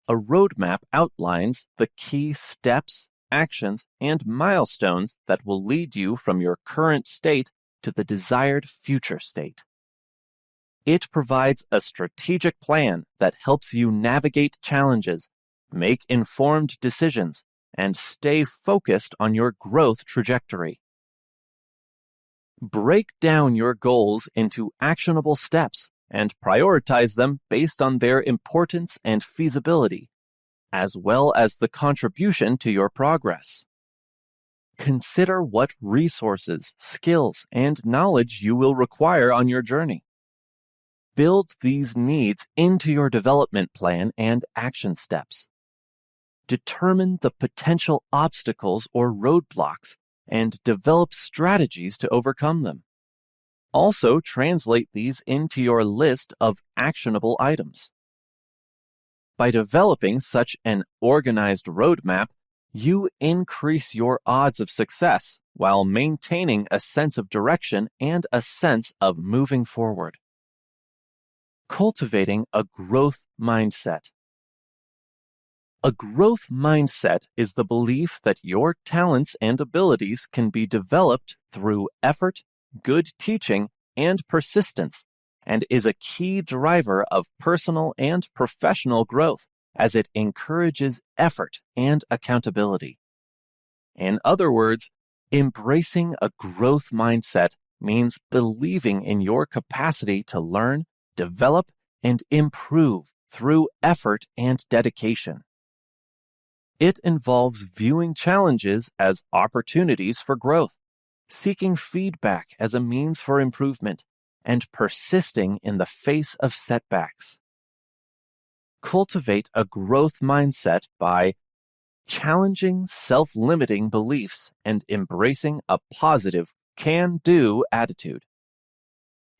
A roadmap outlines the key steps, actions, and milestones that will lead you from your current state to the desired future state. It provides a strategic plan that helps you navigate challenges, make informed decisions, and stay focused on your growth trajectory. Break down your goals into actionable steps and prioritize them based on their importance and feasibility, as well as the contribution to your progress. Consider what resources, skills, and knowledge you will require on your journey. Build these needs into your development plan and action steps. Determine the potential obstacles or roadblocks and develop strategies to overcome them. Also, translate these into your list of actionable items. By developing such an organized roadmap, you increase your odds of success while maintaining a sense of direction and a sense of moving forward. Cultivating a growth mindset. A growth mindset is the belief that your talents and abilities can be developed through effort, good teaching, and persistence, and is a key driver of personal and professional growth as it encourages effort and accountability. In other words, embracing a growth mindset means believing in your capacity to learn, develop, and improve through effort and dedication. It involves viewing challenges as opportunities for growth, seeking feedback as a means for improvement, and persisting in the face of setbacks. Cultivate a growth mindset by challenging self-limiting beliefs and embracing a positive can-do attitude.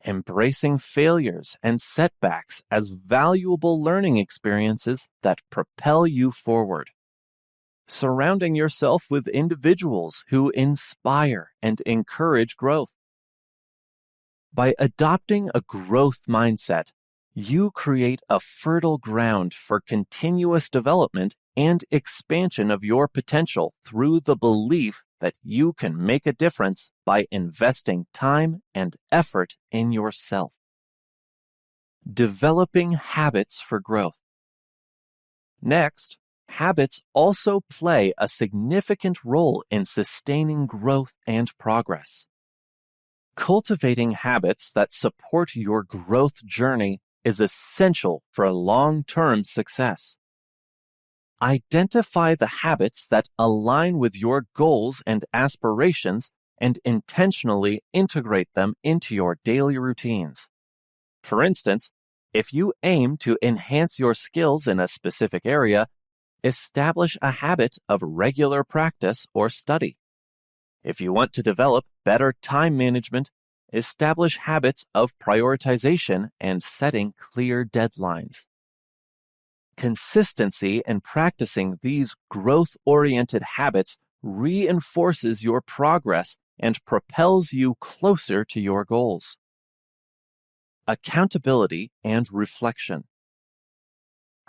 Embracing failures and setbacks as valuable learning experiences that propel you forward. Surrounding yourself with individuals who inspire and encourage growth. By adopting a growth mindset, you create a fertile ground for continuous development and expansion of your potential through the belief that you can make a difference by investing time and effort in yourself. Developing habits for growth. Next, habits also play a significant role in sustaining growth and progress. Cultivating habits that support your growth journey is essential for long-term success. Identify the habits that align with your goals and aspirations and intentionally integrate them into your daily routines. For instance, if you aim to enhance your skills in a specific area, establish a habit of regular practice or study. If you want to develop better time management, establish habits of prioritization and setting clear deadlines. Consistency in practicing these growth-oriented habits reinforces your progress and propels you closer to your goals. Accountability and reflection.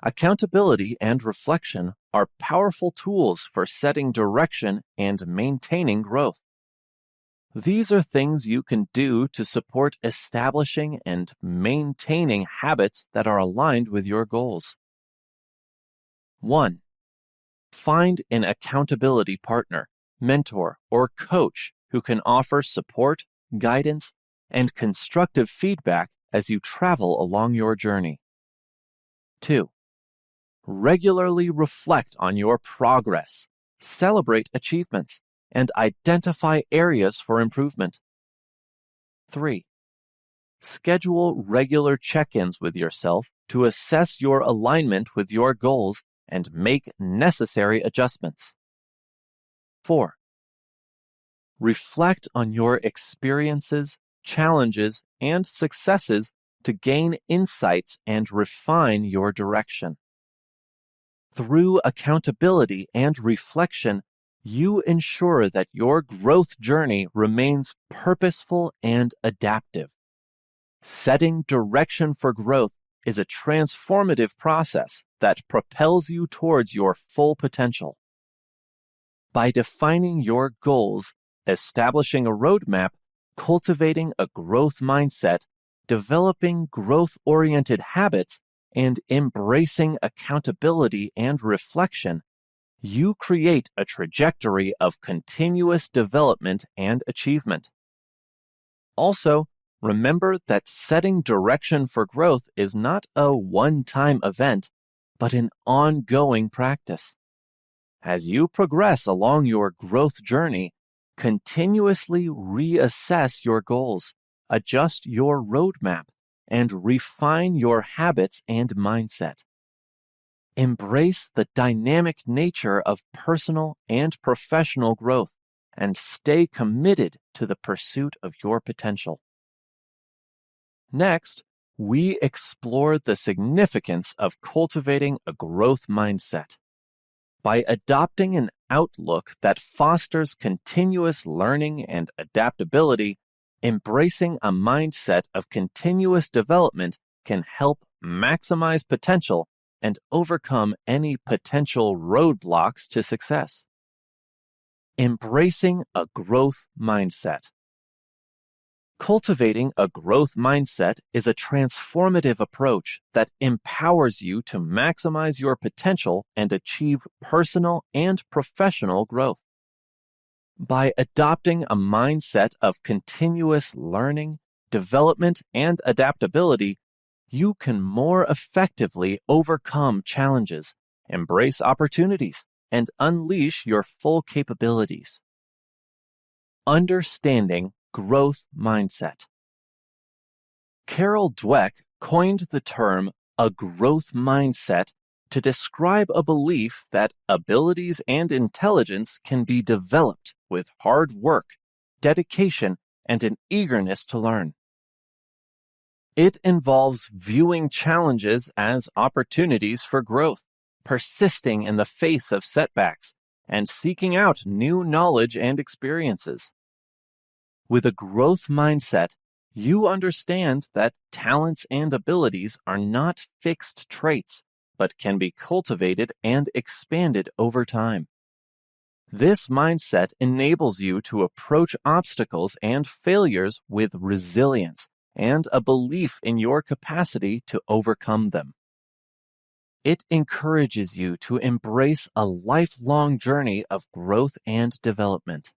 Accountability and reflection are powerful tools for setting direction and maintaining growth. These are things you can do to support establishing and maintaining habits that are aligned with your goals. 1. Find an accountability partner, mentor, or coach who can offer support, guidance, and constructive feedback as you travel along your journey. 2. Regularly reflect on your progress, celebrate achievements, and identify areas for improvement. 3. Schedule regular check-ins with yourself to assess your alignment with your goals and make necessary adjustments. 4. Reflect on your experiences, challenges, and successes to gain insights and refine your direction. Through accountability and reflection, you ensure that your growth journey remains purposeful and adaptive. Setting direction for growth is a transformative process that propels you towards your full potential. By defining your goals, establishing a roadmap, cultivating a growth mindset, developing growth-oriented habits, and embracing accountability and reflection, you create a trajectory of continuous development and achievement. Also, remember that setting direction for growth is not a one-time event, but an ongoing practice. As you progress along your growth journey, continuously reassess your goals, adjust your roadmap, and refine your habits and mindset. Embrace the dynamic nature of personal and professional growth and stay committed to the pursuit of your potential. Next, we explore the significance of cultivating a growth mindset. By adopting an outlook that fosters continuous learning and adaptability, embracing a mindset of continuous development can help maximize potential and overcome any potential roadblocks to success. Embracing a growth mindset. Cultivating a growth mindset is a transformative approach that empowers you to maximize your potential and achieve personal and professional growth. By adopting a mindset of continuous learning, development, and adaptability, you can more effectively overcome challenges, embrace opportunities, and unleash your full capabilities. Understanding growth mindset. Carol Dweck coined the term a growth mindset to describe a belief that abilities and intelligence can be developed with hard work, dedication, and an eagerness to learn. It involves viewing challenges as opportunities for growth, persisting in the face of setbacks, and seeking out new knowledge and experiences. With a growth mindset, you understand that talents and abilities are not fixed traits, but can be cultivated and expanded over time. This mindset enables you to approach obstacles and failures with resilience and a belief in your capacity to overcome them. It encourages you to embrace a lifelong journey of growth and development.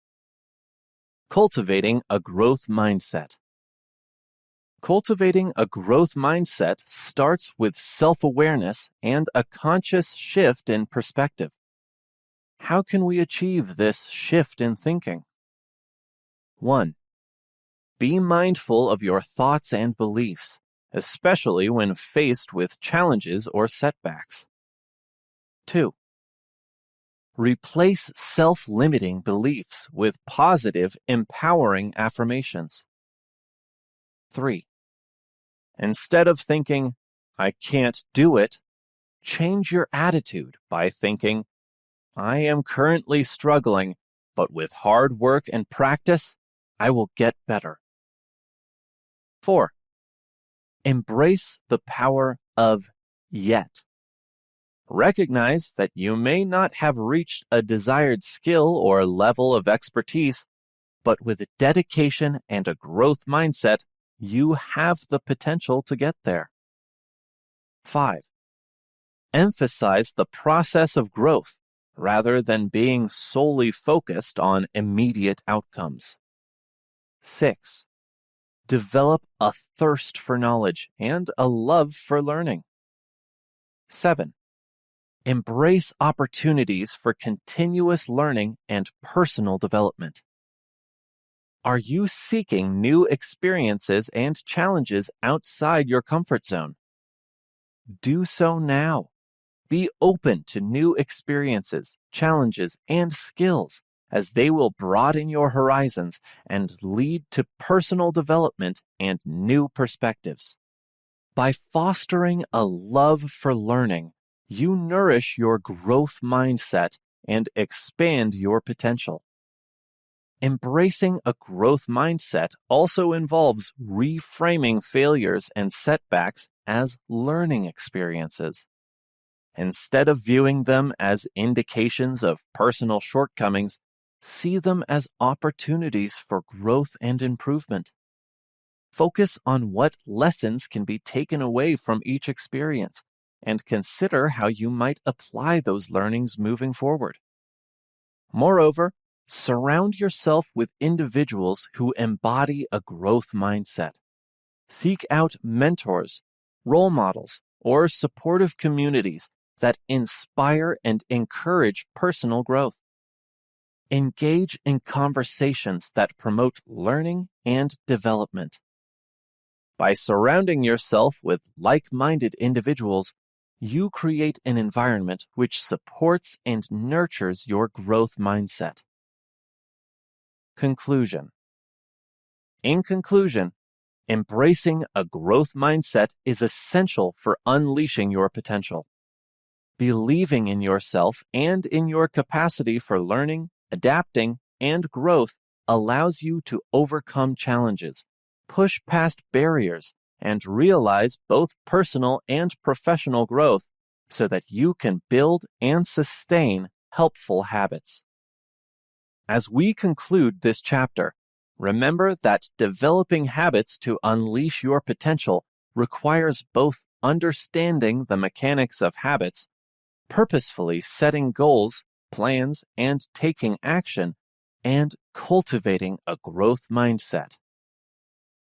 Cultivating a growth mindset. Cultivating a growth mindset starts with self-awareness and a conscious shift in perspective. How can we achieve this shift in thinking? 1. Be mindful of your thoughts and beliefs, especially when faced with challenges or setbacks. 2. Replace self-limiting beliefs with positive, empowering affirmations. 3. Instead of thinking, "I can't do it," change your attitude by thinking, "I am currently struggling, but with hard work and practice, I will get better." 4. Embrace the power of yet. Recognize that you may not have reached a desired skill or level of expertise, but with dedication and a growth mindset, you have the potential to get there. 5. Emphasize the process of growth rather than being solely focused on immediate outcomes. 6. Develop a thirst for knowledge and a love for learning. 7. Embrace opportunities for continuous learning and personal development. Are you seeking new experiences and challenges outside your comfort zone? Do so now. Be open to new experiences, challenges, and skills, as they will broaden your horizons and lead to personal development and new perspectives. By fostering a love for learning, you nourish your growth mindset and expand your potential. Embracing a growth mindset also involves reframing failures and setbacks as learning experiences. Instead of viewing them as indications of personal shortcomings, see them as opportunities for growth and improvement. Focus on what lessons can be taken away from each experience, and consider how you might apply those learnings moving forward. Moreover, surround yourself with individuals who embody a growth mindset. Seek out mentors, role models, or supportive communities that inspire and encourage personal growth. Engage in conversations that promote learning and development. By surrounding yourself with like-minded individuals, you create an environment which supports and nurtures your growth mindset. Conclusion. In conclusion, embracing a growth mindset is essential for unleashing your potential. Believing in yourself and in your capacity for learning, adapting, and growth allows you to overcome challenges, push past barriers, and realize both personal and professional growth so that you can build and sustain helpful habits. As we conclude this chapter, remember that developing habits to unleash your potential requires both understanding the mechanics of habits, purposefully setting goals, plans, and taking action, and cultivating a growth mindset.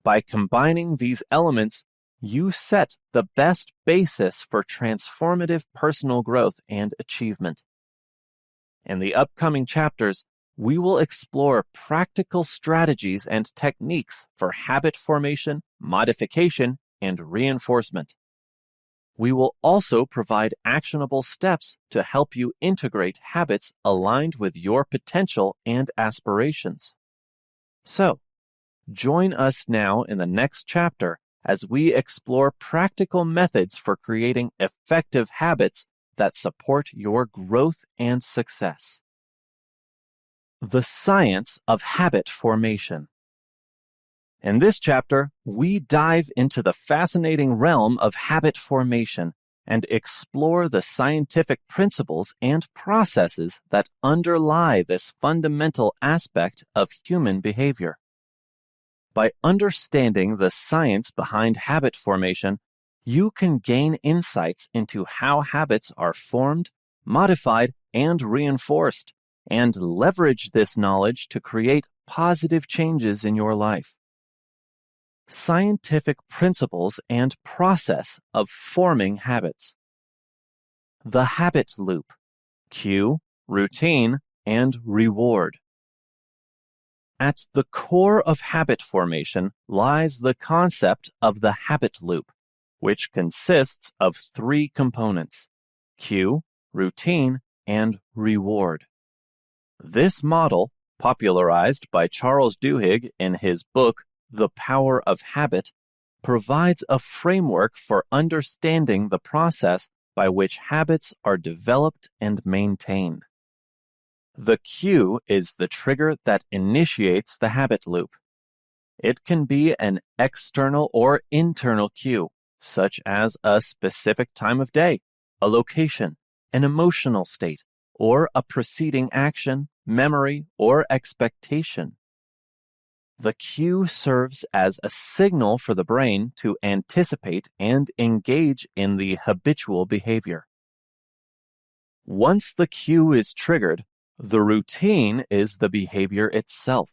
By combining these elements, you set the best basis for transformative personal growth and achievement. In the upcoming chapters, we will explore practical strategies and techniques for habit formation, modification, and reinforcement. We will also provide actionable steps to help you integrate habits aligned with your potential and aspirations. So, join us now in the next chapter as we explore practical methods for creating effective habits that support your growth and success. The science of habit formation. In this chapter, we dive into the fascinating realm of habit formation and explore the scientific principles and processes that underlie this fundamental aspect of human behavior. By understanding the science behind habit formation, you can gain insights into how habits are formed, modified, and reinforced, and leverage this knowledge to create positive changes in your life. Scientific principles and process of forming habits. The habit loop: cue, routine, and reward. At the core of habit formation lies the concept of the habit loop, which consists of three components: cue, routine, and reward. This model, popularized by Charles Duhigg in his book The Power of Habit, provides a framework for understanding the process by which habits are developed and maintained. The cue is the trigger that initiates the habit loop. It can be an external or internal cue, such as a specific time of day, a location, an emotional state, or a preceding action, memory, or expectation. The cue serves as a signal for the brain to anticipate and engage in the habitual behavior. Once the cue is triggered, the routine is the behavior itself,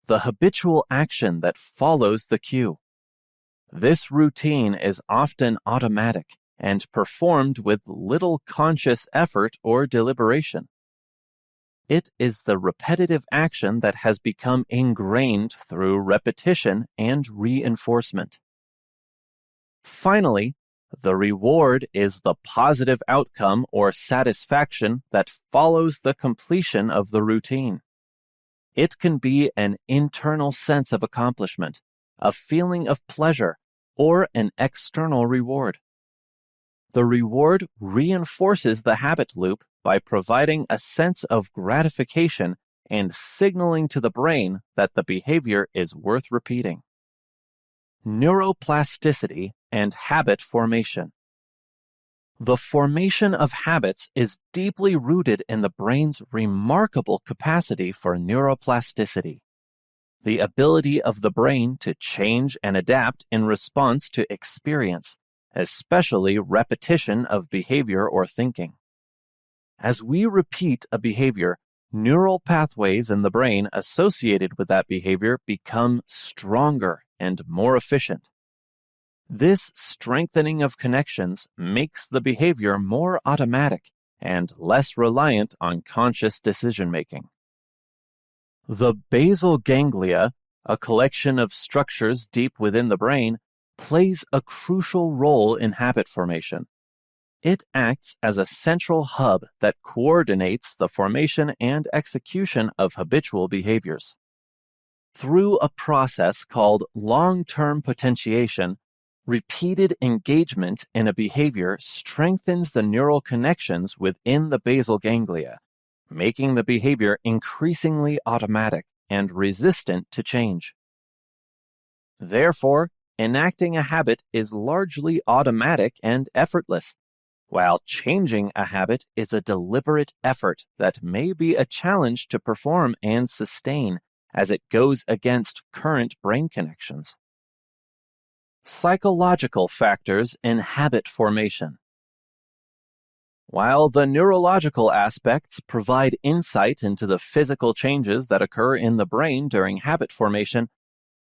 the habitual action that follows the cue. This routine is often automatic and performed with little conscious effort or deliberation. It is the repetitive action that has become ingrained through repetition and reinforcement. Finally, the reward is the positive outcome or satisfaction that follows the completion of the routine. It can be an internal sense of accomplishment, a feeling of pleasure, or an external reward. The reward reinforces the habit loop by providing a sense of gratification and signaling to the brain that the behavior is worth repeating. Neuroplasticity and habit formation. The formation of habits is deeply rooted in the brain's remarkable capacity for neuroplasticity, the ability of the brain to change and adapt in response to experience, especially repetition of behavior or thinking. As we repeat a behavior, neural pathways in the brain associated with that behavior become stronger and more efficient. This strengthening of connections makes the behavior more automatic and less reliant on conscious decision-making. The basal ganglia, a collection of structures deep within the brain, plays a crucial role in habit formation. It acts as a central hub that coordinates the formation and execution of habitual behaviors. Through a process called long-term potentiation, repeated engagement in a behavior strengthens the neural connections within the basal ganglia, making the behavior increasingly automatic and resistant to change. Therefore, enacting a habit is largely automatic and effortless, while changing a habit is a deliberate effort that may be a challenge to perform and sustain as it goes against current brain connections. Psychological factors in habit formation. While the neurological aspects provide insight into the physical changes that occur in the brain during habit formation,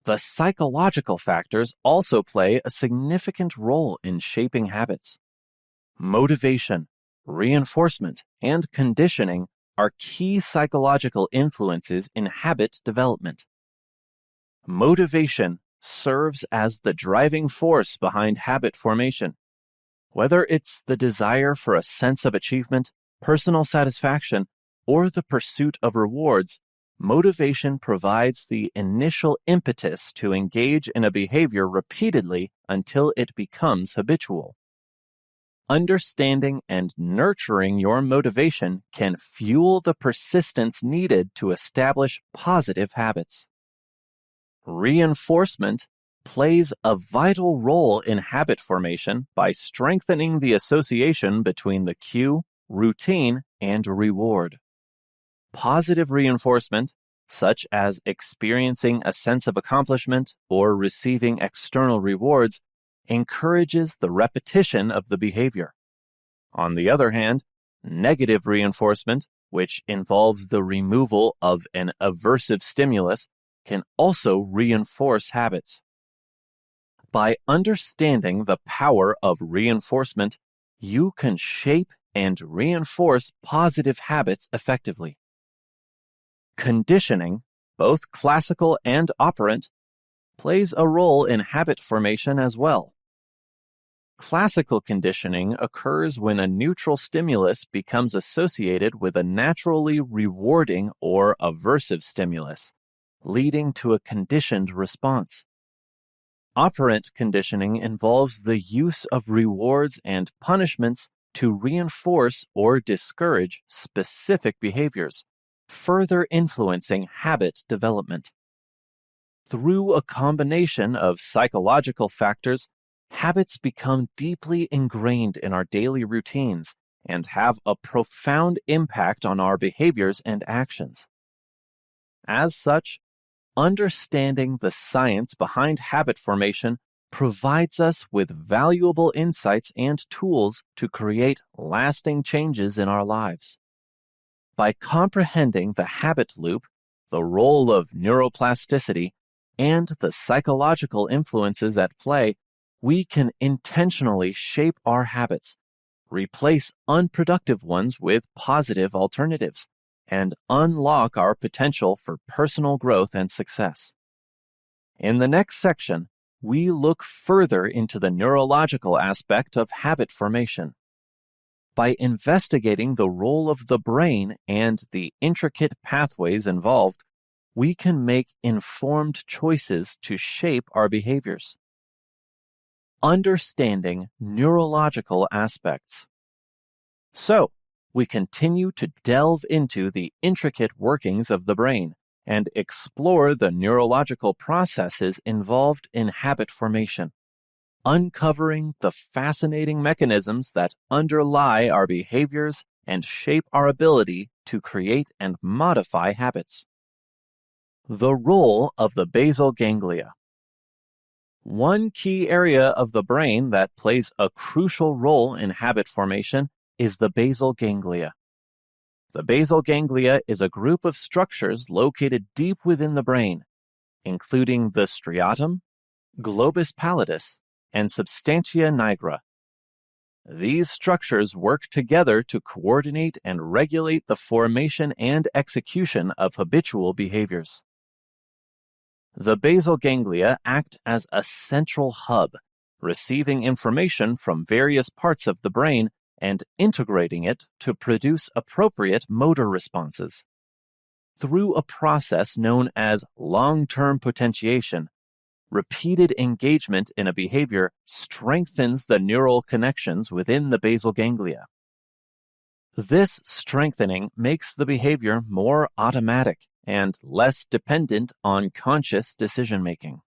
the psychological factors also play a significant role in shaping habits. Motivation, reinforcement, and conditioning are key psychological influences in habit development. Motivation serves as the driving force behind habit formation. Whether it's the desire for a sense of achievement, personal satisfaction, or the pursuit of rewards, motivation provides the initial impetus to engage in a behavior repeatedly until it becomes habitual. Understanding and nurturing your motivation can fuel the persistence needed to establish positive habits. Reinforcement plays a vital role in habit formation by strengthening the association between the cue, routine, and reward. Positive reinforcement, such as experiencing a sense of accomplishment or receiving external rewards, encourages the repetition of the behavior. On the other hand, negative reinforcement, which involves the removal of an aversive stimulus, can also reinforce habits. By understanding the power of reinforcement, you can shape and reinforce positive habits effectively. Conditioning, both classical and operant, plays a role in habit formation as well. Classical conditioning occurs when a neutral stimulus becomes associated with a naturally rewarding or aversive stimulus, leading to a conditioned response. Operant conditioning involves the use of rewards and punishments to reinforce or discourage specific behaviors, further influencing habit development. Through a combination of psychological factors, habits become deeply ingrained in our daily routines and have a profound impact on our behaviors and actions. As such, understanding the science behind habit formation provides us with valuable insights and tools to create lasting changes in our lives. By comprehending the habit loop, the role of neuroplasticity, and the psychological influences at play, we can intentionally shape our habits, replace unproductive ones with positive alternatives, and unlock our potential for personal growth and success. In the next section, we look further into the neurological aspect of habit formation. By investigating the role of the brain and the intricate pathways involved, we can make informed choices to shape our behaviors. understanding neurological aspects. So, we continue to delve into the intricate workings of the brain and explore the neurological processes involved in habit formation, uncovering the fascinating mechanisms that underlie our behaviors and shape our ability to create and modify habits. The role of the basal ganglia. One key area of the brain that plays a crucial role in habit formation is the basal ganglia. The basal ganglia is a group of structures located deep within the brain, including the striatum, globus pallidus, and substantia nigra. These structures work together to coordinate and regulate the formation and execution of habitual behaviors. The basal ganglia act as a central hub, receiving information from various parts of the brain and integrating it to produce appropriate motor responses. Through a process known as long-term potentiation, repeated engagement in a behavior strengthens the neural connections within the basal ganglia. This strengthening makes the behavior more automatic and less dependent on conscious decision-making.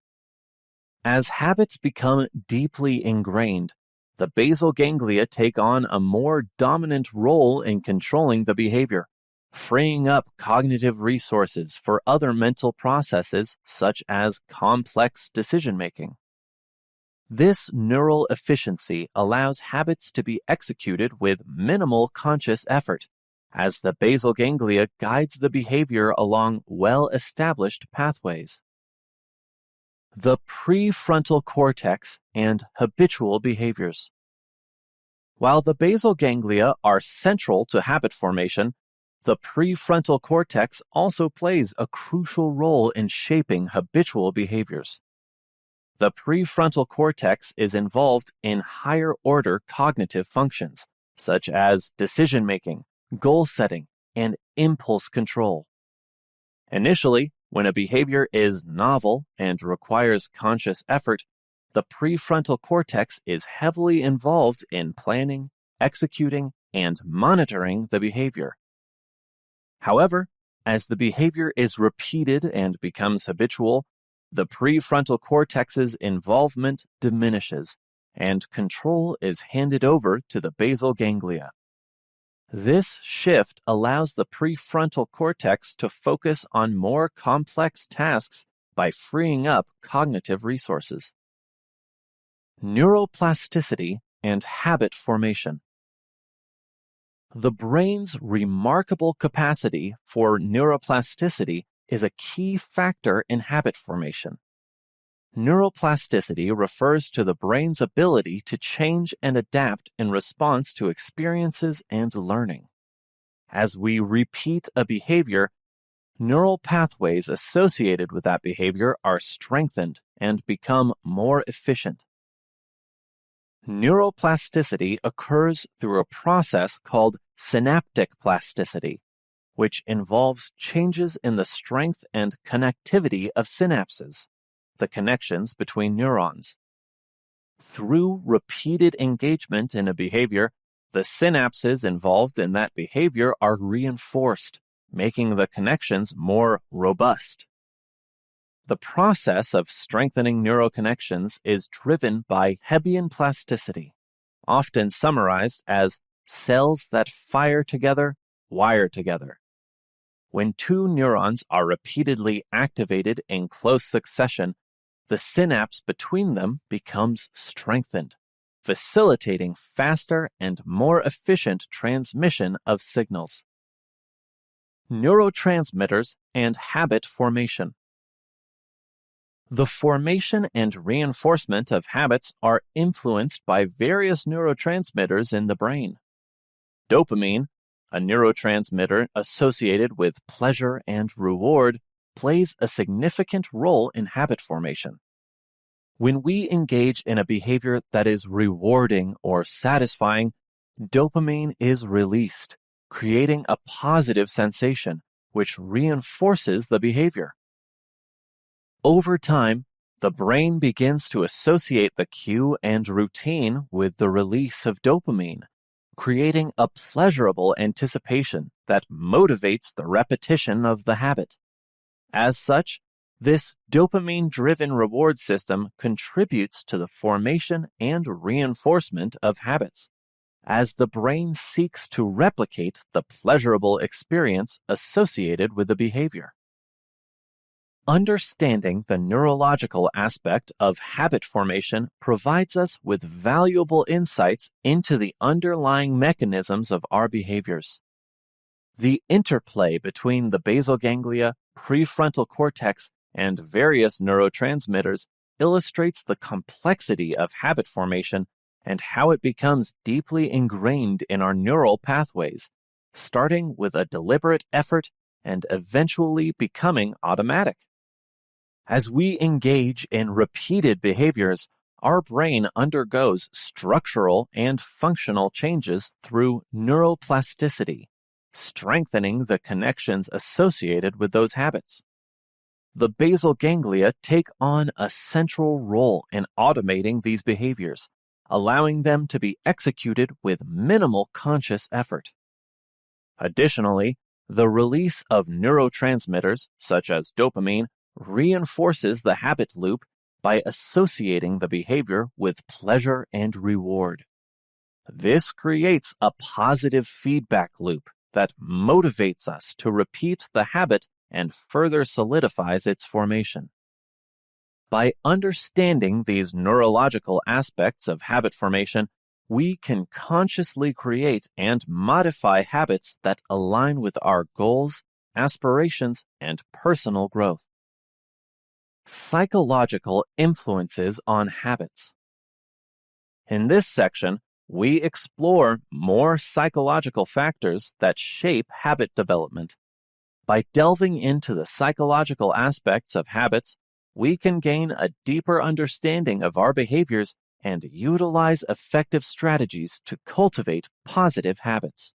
As habits become deeply ingrained, the basal ganglia take on a more dominant role in controlling the behavior, freeing up cognitive resources for other mental processes such as complex decision-making. This neural efficiency allows habits to be executed with minimal conscious effort, as the basal ganglia guides the behavior along well-established pathways. The prefrontal cortex and habitual behaviors. While the basal ganglia are central to habit formation, the prefrontal cortex also plays a crucial role in shaping habitual behaviors. The prefrontal cortex is involved in higher-order cognitive functions, such as decision-making, goal setting, and impulse control. Initially, when a behavior is novel and requires conscious effort, the prefrontal cortex is heavily involved in planning, executing, and monitoring the behavior. However, as the behavior is repeated and becomes habitual, the prefrontal cortex's involvement diminishes, and control is handed over to the basal ganglia. This shift allows the prefrontal cortex to focus on more complex tasks by freeing up cognitive resources. Neuroplasticity and habit formation. The brain's remarkable capacity for neuroplasticity is a key factor in habit formation. Neuroplasticity refers to the brain's ability to change and adapt in response to experiences and learning. As we repeat a behavior, neural pathways associated with that behavior are strengthened and become more efficient. Neuroplasticity occurs through a process called synaptic plasticity, which involves changes in the strength and connectivity of synapses, the connections between neurons. Through repeated engagement in a behavior, the synapses involved in that behavior are reinforced, making the connections more robust. The process of strengthening neural connections is driven by Hebbian plasticity, often summarized as cells that fire together, wire together. When two neurons are repeatedly activated in close succession, the synapse between them becomes strengthened, facilitating faster and more efficient transmission of signals. Neurotransmitters and habit formation. The formation and reinforcement of habits are influenced by various neurotransmitters in the brain. Dopamine, a neurotransmitter associated with pleasure and reward, plays a significant role in habit formation. When we engage in a behavior that is rewarding or satisfying, dopamine is released, creating a positive sensation, which reinforces the behavior. Over time, The brain begins to associate the cue and routine with the release of dopamine, creating a pleasurable anticipation that motivates the repetition of the habit. As such, this dopamine-driven reward system contributes to the formation and reinforcement of habits, as the brain seeks to replicate the pleasurable experience associated with the behavior. Understanding the neurological aspect of habit formation provides us with valuable insights into the underlying mechanisms of our behaviors. The interplay between the basal ganglia, prefrontal cortex, and various neurotransmitters illustrates the complexity of habit formation and how it becomes deeply ingrained in our neural pathways, starting with a deliberate effort and eventually becoming automatic. As we engage in repeated behaviors, our brain undergoes structural and functional changes through neuroplasticity, strengthening the connections associated with those habits. The basal ganglia take on a central role in automating these behaviors, allowing them to be executed with minimal conscious effort. Additionally, the release of neurotransmitters, such as dopamine, reinforces the habit loop by associating the behavior with pleasure and reward. This creates a positive feedback loop that motivates us to repeat the habit and further solidifies its formation. By understanding these neurological aspects of habit formation, we can consciously create and modify habits that align with our goals, aspirations, and personal growth. Psychological influences on habits. In this section, we explore more psychological factors that shape habit development. By delving into the psychological aspects of habits, we can gain a deeper understanding of our behaviors and utilize effective strategies to cultivate positive habits.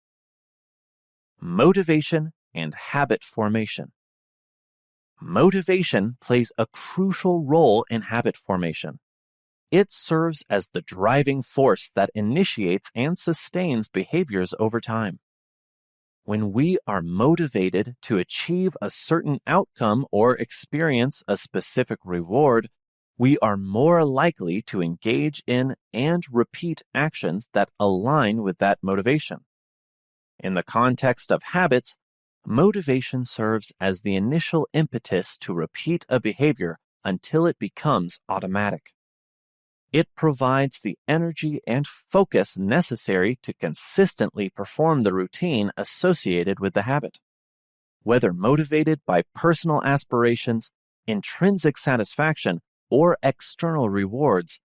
Motivation and habit formation. Motivation plays a crucial role in habit formation. It serves as the driving force that initiates and sustains behaviors over time. When we are motivated to achieve a certain outcome or experience a specific reward, we are more likely to engage in and repeat actions that align with that motivation. In the context of habits, motivation serves as the initial impetus to repeat a behavior until it becomes automatic. It provides the energy and focus necessary to consistently perform the routine associated with the habit. Whether motivated by personal aspirations, intrinsic satisfaction, or external rewards,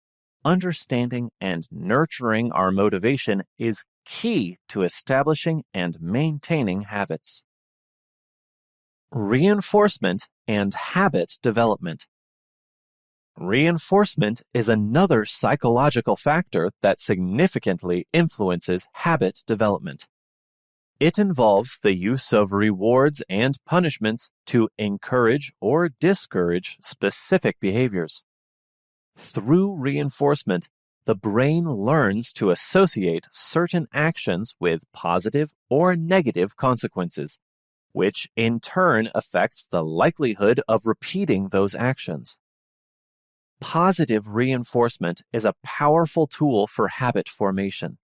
understanding and nurturing our motivation is key to establishing and maintaining habits. Reinforcement and habit development. Reinforcement is another psychological factor that significantly influences habit development. It involves the use of rewards and punishments to encourage or discourage specific behaviors. Through reinforcement, the brain learns to associate certain actions with positive or negative consequences, which in turn affects the likelihood of repeating those actions. Positive reinforcement is a powerful tool for habit formation.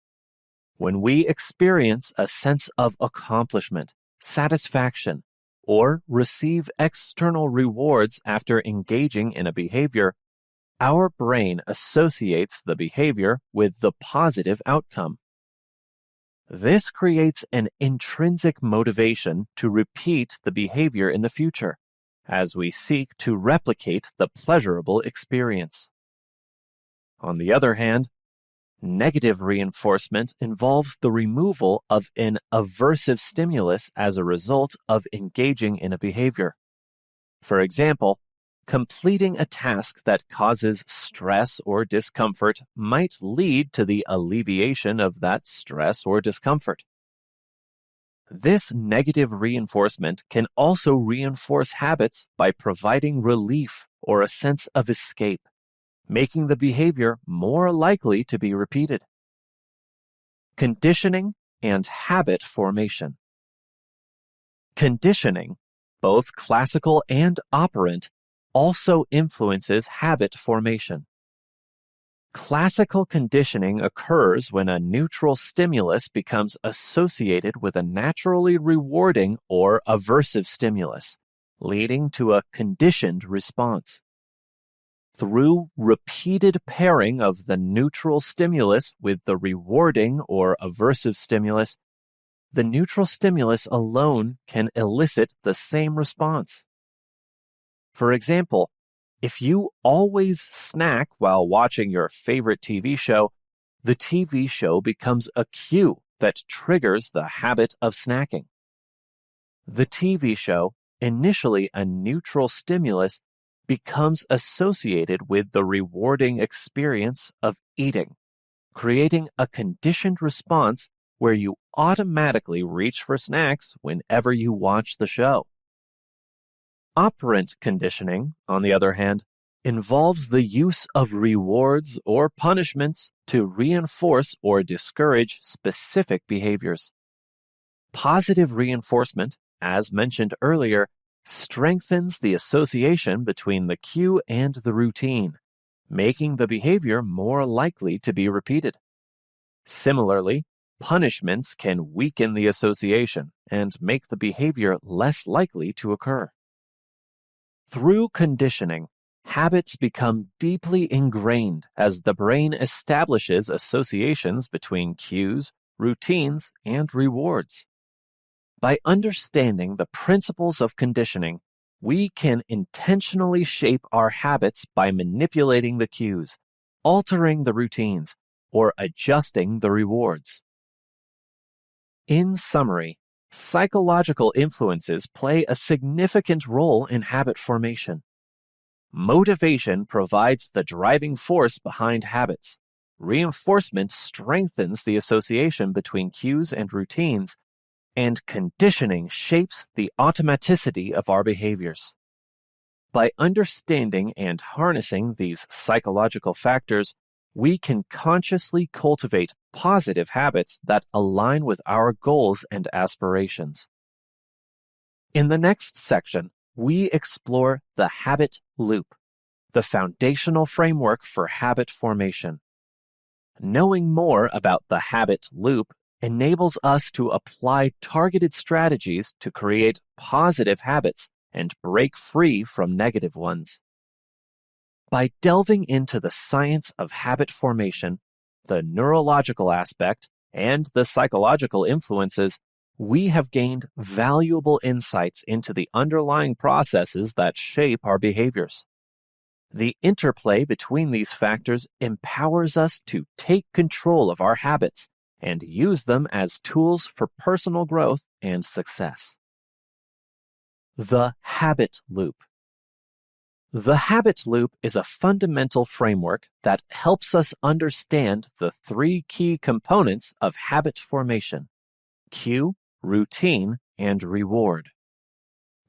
When we experience a sense of accomplishment, satisfaction, or receive external rewards after engaging in a behavior, our brain associates the behavior with the positive outcome. This creates an intrinsic motivation to repeat the behavior in the future, as we seek to replicate the pleasurable experience. On the other hand, negative reinforcement involves the removal of an aversive stimulus as a result of engaging in a behavior. For example, completing a task that causes stress or discomfort might lead to the alleviation of that stress or discomfort. This negative reinforcement can also reinforce habits by providing relief or a sense of escape, making the behavior more likely to be repeated. Conditioning and habit formation. Conditioning, both classical and operant, also influences habit formation. Classical conditioning occurs when a neutral stimulus becomes associated with a naturally rewarding or aversive stimulus, leading to a conditioned response. Through repeated pairing of the neutral stimulus with the rewarding or aversive stimulus, the neutral stimulus alone can elicit the same response. For example, if you always snack while watching your favorite TV show, the TV show becomes a cue that triggers the habit of snacking. The TV show, initially a neutral stimulus, becomes associated with the rewarding experience of eating, creating a conditioned response where you automatically reach for snacks whenever you watch the show. Operant conditioning, on the other hand, involves the use of rewards or punishments to reinforce or discourage specific behaviors. Positive reinforcement, as mentioned earlier, strengthens the association between the cue and the routine, making the behavior more likely to be repeated. Similarly, punishments can weaken the association and make the behavior less likely to occur. Through conditioning, habits become deeply ingrained as the brain establishes associations between cues, routines, and rewards. By understanding the principles of conditioning, we can intentionally shape our habits by manipulating the cues, altering the routines, or adjusting the rewards. In summary, psychological influences play a significant role in habit formation. Motivation provides the driving force behind habits. Reinforcement strengthens the association between cues and routines, and conditioning shapes the automaticity of our behaviors. By understanding and harnessing these psychological factors, we can consciously cultivate positive habits that align with our goals and aspirations. In the next section, we explore the habit loop, the foundational framework for habit formation. Knowing more about the habit loop enables us to apply targeted strategies to create positive habits and break free from negative ones. By delving into the science of habit formation, the neurological aspect, and the psychological influences, we have gained valuable insights into the underlying processes that shape our behaviors. The interplay between these factors empowers us to take control of our habits and use them as tools for personal growth and success. The habit loop. The habit loop is a fundamental framework that helps us understand the three key components of habit formation: cue, routine, and reward.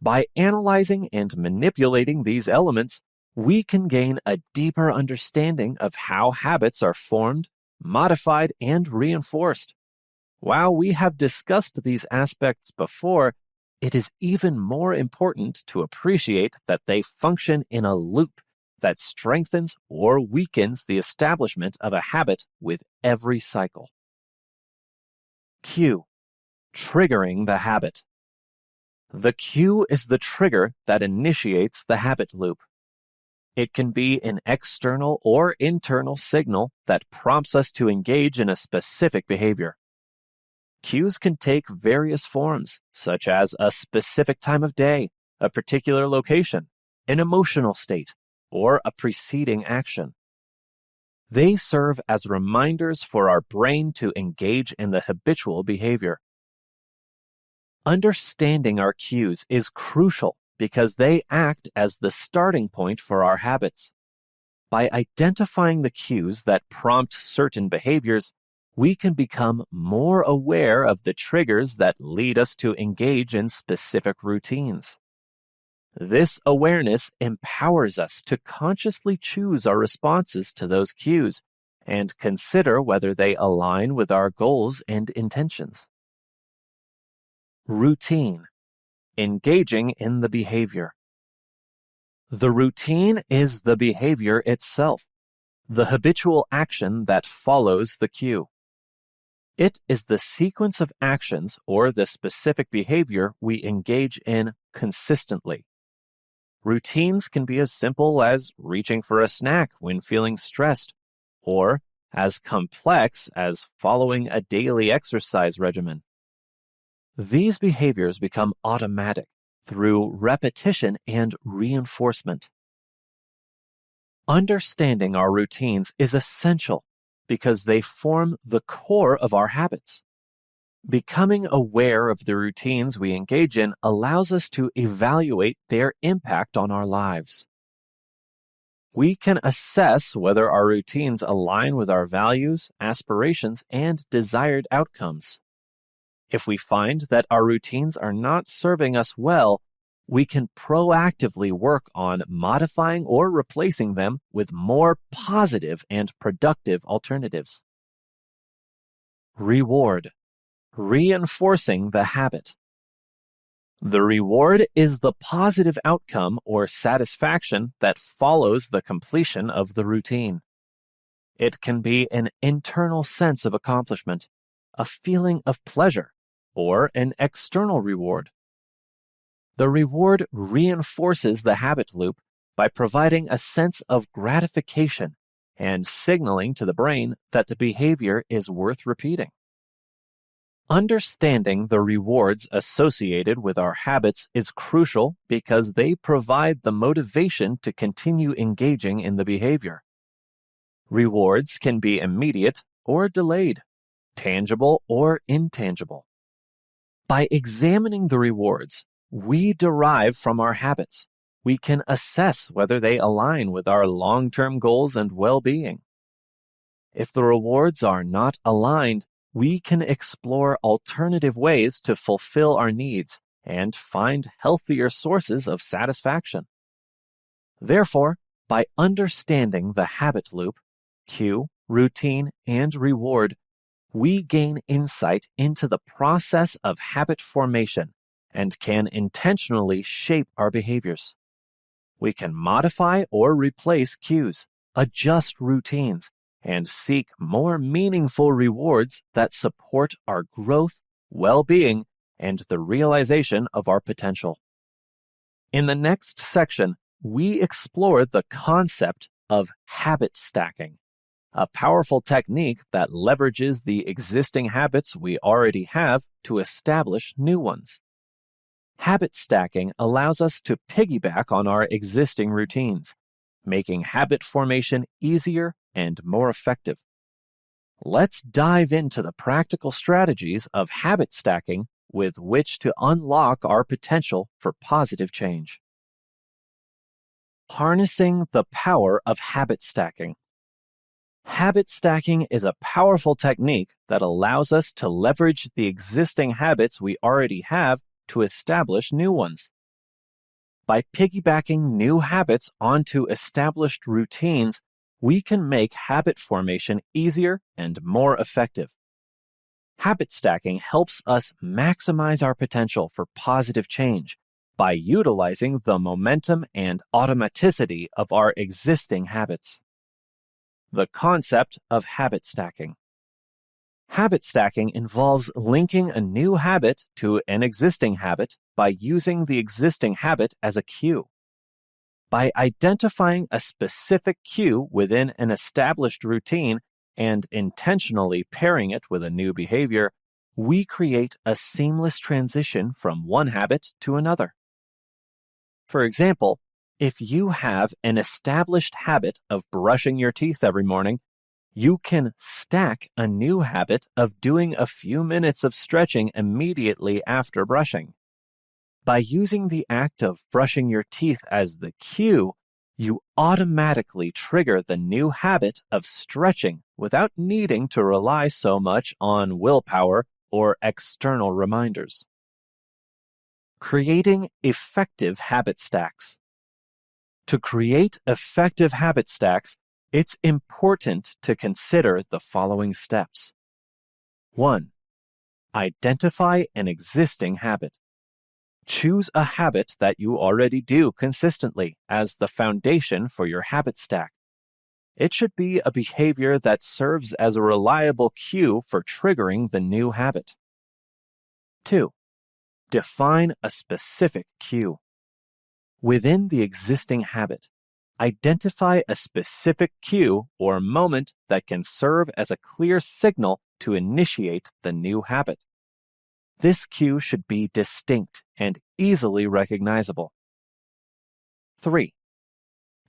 By analyzing and manipulating these elements, we can gain a deeper understanding of how habits are formed, modified, and reinforced. While we have discussed these aspects before, it is even more important to appreciate that they function in a loop that strengthens or weakens the establishment of a habit with every cycle. Cue, triggering the habit. The cue is the trigger that initiates the habit loop. It can be an external or internal signal that prompts us to engage in a specific behavior. Cues can take various forms, such as a specific time of day, a particular location, an emotional state, or a preceding action. They serve as reminders for our brain to engage in the habitual behavior. Understanding our cues is crucial because they act as the starting point for our habits. By identifying the cues that prompt certain behaviors, we can become more aware of the triggers that lead us to engage in specific routines. This awareness empowers us to consciously choose our responses to those cues and consider whether they align with our goals and intentions. Routine. Engaging in the behavior. The routine is the behavior itself, the habitual action that follows the cue. It is the sequence of actions or the specific behavior we engage in consistently. Routines can be as simple as reaching for a snack when feeling stressed, or as complex as following a daily exercise regimen. These behaviors become automatic through repetition and reinforcement. Understanding our routines is essential because they form the core of our habits. Becoming aware of the routines we engage in allows us to evaluate their impact on our lives. We can assess whether our routines align with our values, aspirations, and desired outcomes. If we find that our routines are not serving us well, we can proactively work on modifying or replacing them with more positive and productive alternatives. Reward. Reinforcing the habit. The reward is the positive outcome or satisfaction that follows the completion of the routine. It can be an internal sense of accomplishment, a feeling of pleasure, or an external reward. The reward reinforces the habit loop by providing a sense of gratification and signaling to the brain that the behavior is worth repeating. Understanding the rewards associated with our habits is crucial because they provide the motivation to continue engaging in the behavior. Rewards can be immediate or delayed, tangible or intangible. By examining the rewards we derive from our habits, we can assess whether they align with our long-term goals and well-being. If the rewards are not aligned, we can explore alternative ways to fulfill our needs and find healthier sources of satisfaction. Therefore, by understanding the habit loop, cue, routine, and reward, we gain insight into the process of habit formation and can intentionally shape our behaviors. We can modify or replace cues, adjust routines, and seek more meaningful rewards that support our growth, well-being, and the realization of our potential. In the next section, we explore the concept of habit stacking, a powerful technique that leverages the existing habits we already have to establish new ones. Habit stacking allows us to piggyback on our existing routines, making habit formation easier and more effective. Let's dive into the practical strategies of habit stacking with which to unlock our potential for positive change. Harnessing the power of habit stacking. Habit stacking is a powerful technique that allows us to leverage the existing habits we already have to establish new ones. By piggybacking new habits onto established routines, we can make habit formation easier and more effective. Habit stacking helps us maximize our potential for positive change by utilizing the momentum and automaticity of our existing habits. The concept of habit stacking. Habit stacking involves linking a new habit to an existing habit by using the existing habit as a cue. By identifying a specific cue within an established routine and intentionally pairing it with a new behavior, we create a seamless transition from one habit to another. For example, if you have an established habit of brushing your teeth every morning, you can stack a new habit of doing a few minutes of stretching immediately after brushing. By using the act of brushing your teeth as the cue, you automatically trigger the new habit of stretching without needing to rely so much on willpower or external reminders. Creating effective habit stacks. To create effective habit stacks, it's important to consider the following steps. 1. Identify an existing habit. Choose a habit that you already do consistently as the foundation for your habit stack. It should be a behavior that serves as a reliable cue for triggering the new habit. 2. Define a specific cue. Within the existing habit, identify a specific cue or moment that can serve as a clear signal to initiate the new habit. This cue should be distinct and easily recognizable. 3.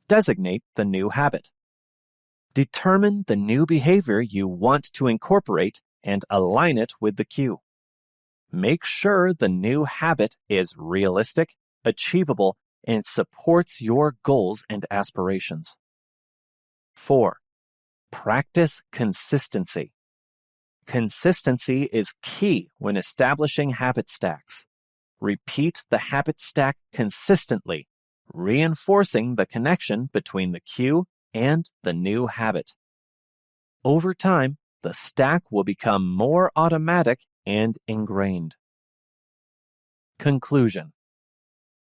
Designate the new habit. Determine the new behavior you want to incorporate and align it with the cue. Make sure the new habit is realistic, achievable, and supports your goals and aspirations. 4. Practice consistency. Consistency is key when establishing habit stacks. Repeat the habit stack consistently, reinforcing the connection between the cue and the new habit. Over time, the stack will become more automatic and ingrained. Conclusion.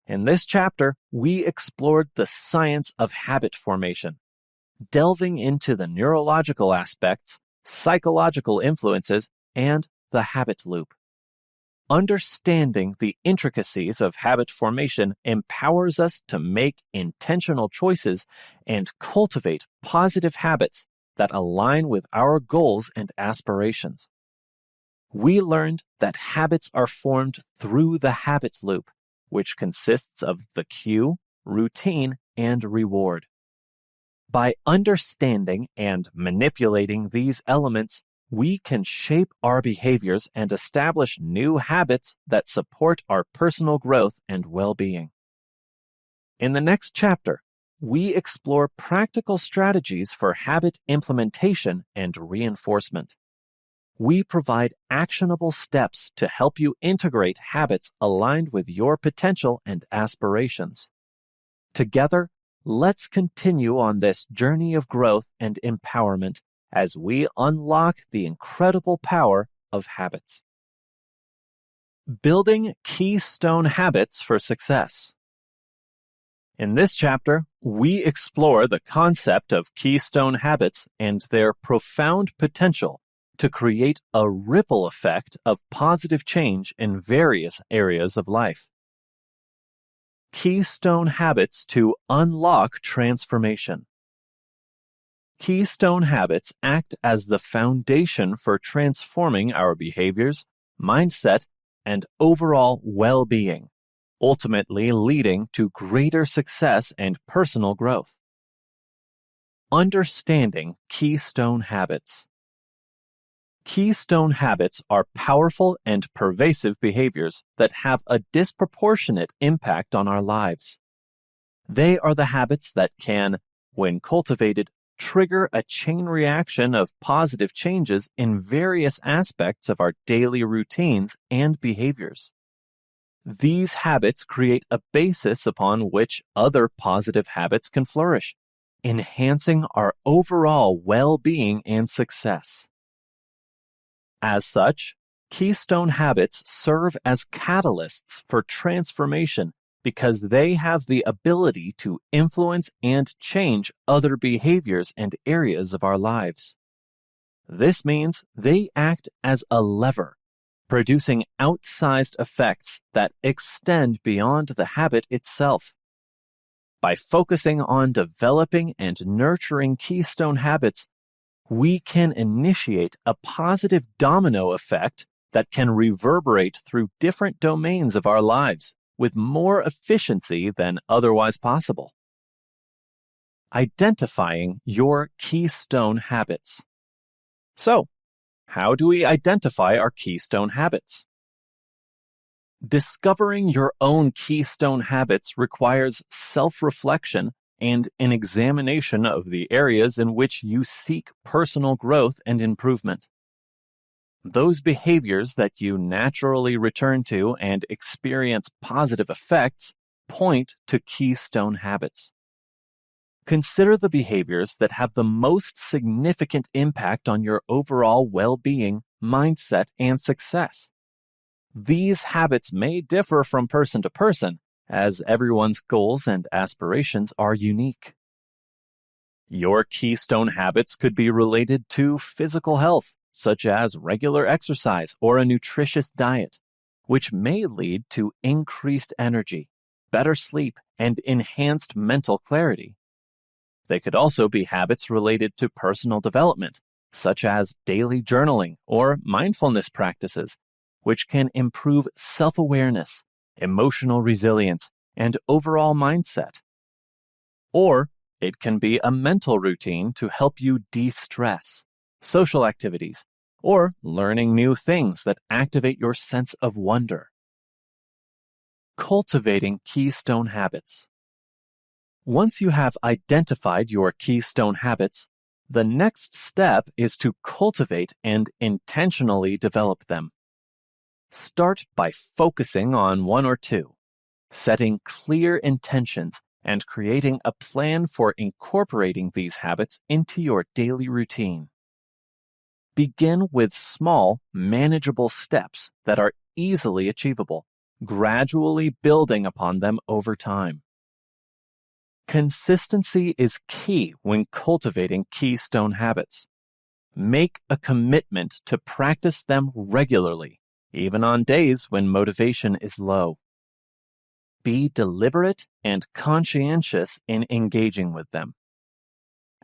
In this chapter, we explored the science of habit formation, delving into the neurological aspects, psychological influences, and the habit loop. Understanding the intricacies of habit formation empowers us to make intentional choices and cultivate positive habits that align with our goals and aspirations. We learned that habits are formed through the habit loop, which consists of the cue, routine, and reward. By understanding and manipulating these elements, we can shape our behaviors and establish new habits that support our personal growth and well-being. In the next chapter, we explore practical strategies for habit implementation and reinforcement. We provide actionable steps to help you integrate habits aligned with your potential and aspirations. Together, let's continue on this journey of growth and empowerment as we unlock the incredible power of habits. Building Keystone Habits for Success. In this chapter, we explore the concept of keystone habits and their profound potential to create a ripple effect of positive change in various areas of life. Keystone habits to unlock transformation. Keystone habits act as the foundation for transforming our behaviors, mindset, and overall well-being, ultimately leading to greater success and personal growth. Understanding keystone habits. Keystone habits are powerful and pervasive behaviors that have a disproportionate impact on our lives. They are the habits that can, when cultivated, trigger a chain reaction of positive changes in various aspects of our daily routines and behaviors. These habits create a basis upon which other positive habits can flourish, enhancing our overall well-being and success. As such, keystone habits serve as catalysts for transformation because they have the ability to influence and change other behaviors and areas of our lives. This means they act as a lever, producing outsized effects that extend beyond the habit itself. By focusing on developing and nurturing keystone habits, we can initiate a positive domino effect that can reverberate through different domains of our lives with more efficiency than otherwise possible. Identifying your keystone habits. So, how do we identify our keystone habits? Discovering your own keystone habits requires self-reflection and an examination of the areas in which you seek personal growth and improvement. Those behaviors that you naturally return to and experience positive effects point to keystone habits. Consider the behaviors that have the most significant impact on your overall well-being, mindset, and success. These habits may differ from person to person, as everyone's goals and aspirations are unique. Your keystone habits could be related to physical health, such as regular exercise or a nutritious diet, which may lead to increased energy, better sleep, and enhanced mental clarity. They could also be habits related to personal development, such as daily journaling or mindfulness practices, which can improve self-awareness, emotional resilience, and overall mindset. Or it can be a mental routine to help you de-stress, social activities, or learning new things that activate your sense of wonder. Cultivating keystone habits. Once you have identified your keystone habits, the next step is to cultivate and intentionally develop them. Start by focusing on one or two, setting clear intentions, and creating a plan for incorporating these habits into your daily routine. Begin with small, manageable steps that are easily achievable, gradually building upon them over time. Consistency is key when cultivating keystone habits. Make a commitment to practice them regularly, even on days when motivation is low. Be deliberate and conscientious in engaging with them.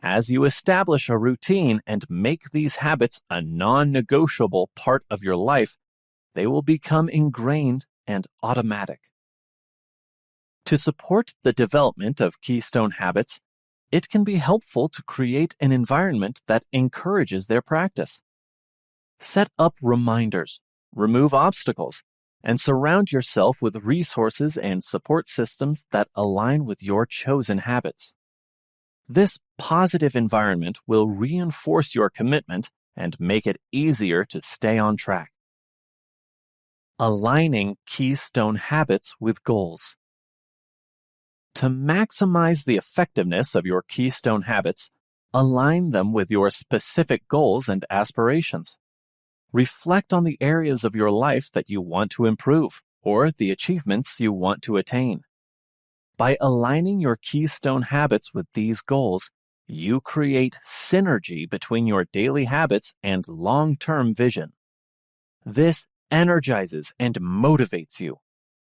As you establish a routine and make these habits a non-negotiable part of your life, they will become ingrained and automatic. To support the development of keystone habits, it can be helpful to create an environment that encourages their practice. Set up reminders, remove obstacles, and surround yourself with resources and support systems that align with your chosen habits. This positive environment will reinforce your commitment and make it easier to stay on track. Aligning keystone habits with goals. To maximize the effectiveness of your keystone habits, align them with your specific goals and aspirations. Reflect on the areas of your life that you want to improve or the achievements you want to attain. By aligning your keystone habits with these goals, you create synergy between your daily habits and long-term vision. This energizes and motivates you,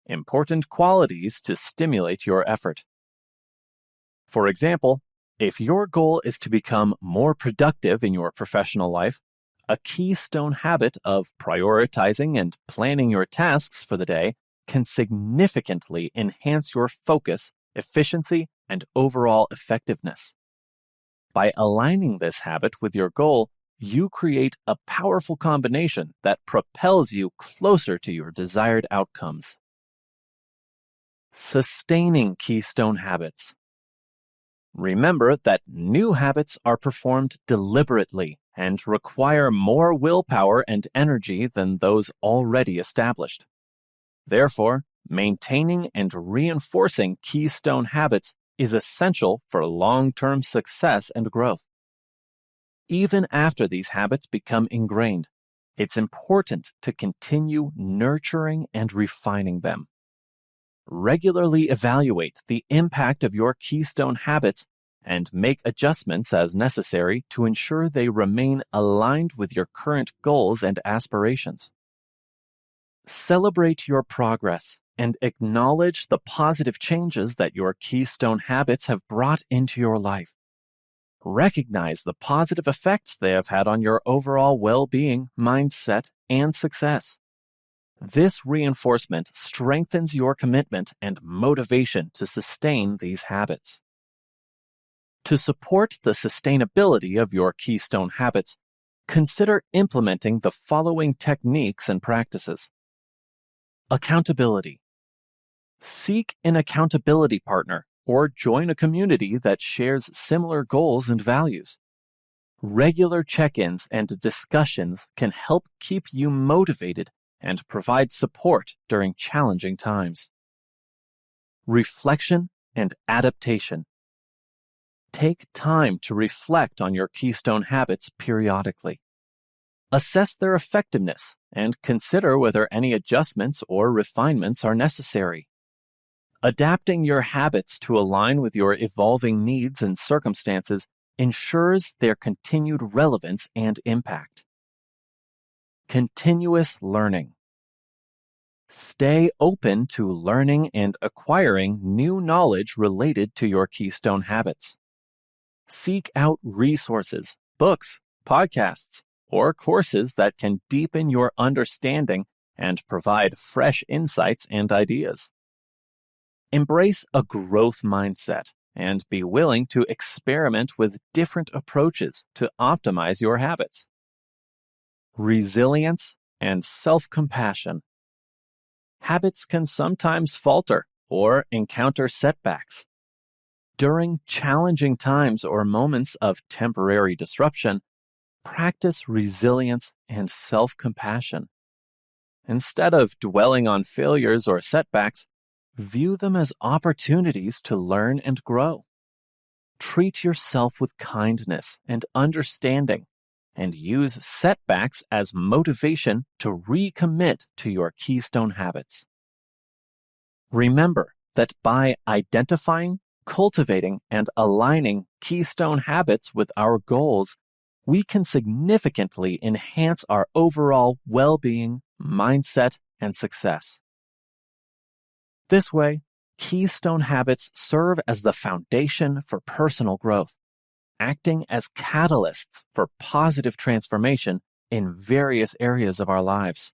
important qualities to stimulate your effort. For example, if your goal is to become more productive in your professional life, a keystone habit of prioritizing and planning your tasks for the day can significantly enhance your focus, efficiency, and overall effectiveness. By aligning this habit with your goal, you create a powerful combination that propels you closer to your desired outcomes. Sustaining keystone habits. Remember that new habits are performed deliberately and require more willpower and energy than those already established. Therefore, maintaining and reinforcing keystone habits is essential for long-term success and growth. Even after these habits become ingrained, it's important to continue nurturing and refining them. Regularly evaluate the impact of your keystone habits and make adjustments as necessary to ensure they remain aligned with your current goals and aspirations. Celebrate your progress and acknowledge the positive changes that your keystone habits have brought into your life. Recognize the positive effects they have had on your overall well-being, mindset, and success. This reinforcement strengthens your commitment and motivation to sustain these habits. To support the sustainability of your keystone habits, consider implementing the following techniques and practices. Accountability. Seek an accountability partner or join a community that shares similar goals and values. Regular check-ins and discussions can help keep you motivated and provide support during challenging times. Reflection and adaptation. Take time to reflect on your Keystone habits periodically. Assess their effectiveness and consider whether any adjustments or refinements are necessary. Adapting your habits to align with your evolving needs and circumstances ensures their continued relevance and impact. Continuous learning. Stay open to learning and acquiring new knowledge related to your Keystone habits. Seek out resources, books, podcasts, or courses that can deepen your understanding and provide fresh insights and ideas. Embrace a growth mindset and be willing to experiment with different approaches to optimize your habits. Resilience and self-compassion. Habits can sometimes falter or encounter setbacks. During challenging times or moments of temporary disruption, practice resilience and self-compassion. Instead of dwelling on failures or setbacks, view them as opportunities to learn and grow. Treat yourself with kindness and understanding, and use setbacks as motivation to recommit to your Keystone habits. Remember that by identifying, cultivating, and aligning Keystone habits with our goals, we can significantly enhance our overall well-being, mindset, and success. This way, Keystone habits serve as the foundation for personal growth, acting as catalysts for positive transformation in various areas of our lives.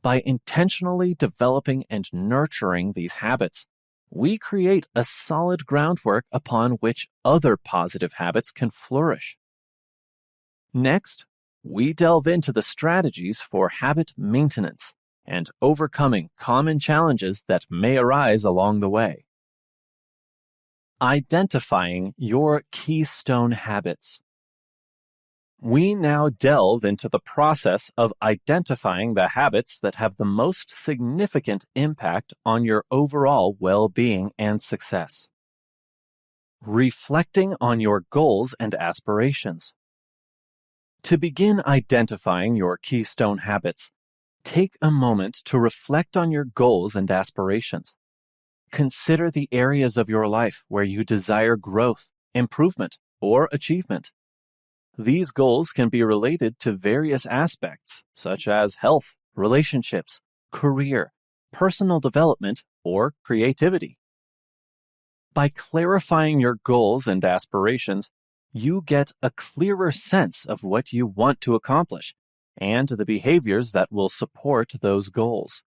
By intentionally developing and nurturing these habits, we create a solid groundwork upon which other positive habits can flourish. Next, we delve into the strategies for habit maintenance and overcoming common challenges that may arise along the way. Identifying your Keystone habits. We now delve into the process of identifying the habits that have the most significant impact on your overall well-being and success. Reflecting on your goals and aspirations. To begin identifying your Keystone habits, take a moment to reflect on your goals and aspirations. Consider the areas of your life where you desire growth, improvement, or achievement. These goals can be related to various aspects, such as health, relationships, career, personal development, or creativity. By clarifying your goals and aspirations, you get a clearer sense of what you want to accomplish and the behaviors that will support those goals.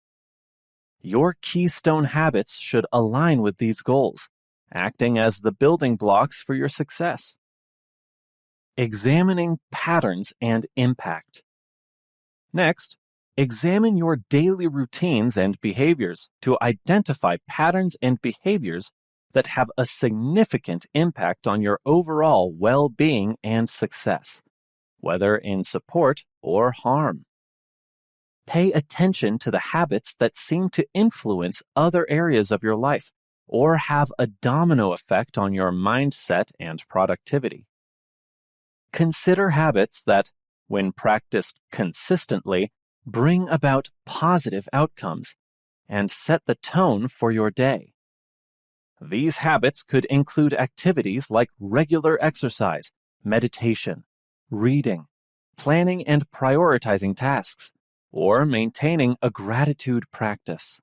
Your Keystone habits should align with these goals, acting as the building blocks for your success. Examining patterns and impact. Next, examine your daily routines and behaviors to identify patterns and behaviors that have a significant impact on your overall well-being and success, whether in support or harm. Pay attention to the habits that seem to influence other areas of your life or have a domino effect on your mindset and productivity. Consider habits that, when practiced consistently, bring about positive outcomes and set the tone for your day. These habits could include activities like regular exercise, meditation, reading, planning and prioritizing tasks, or maintaining a gratitude practice.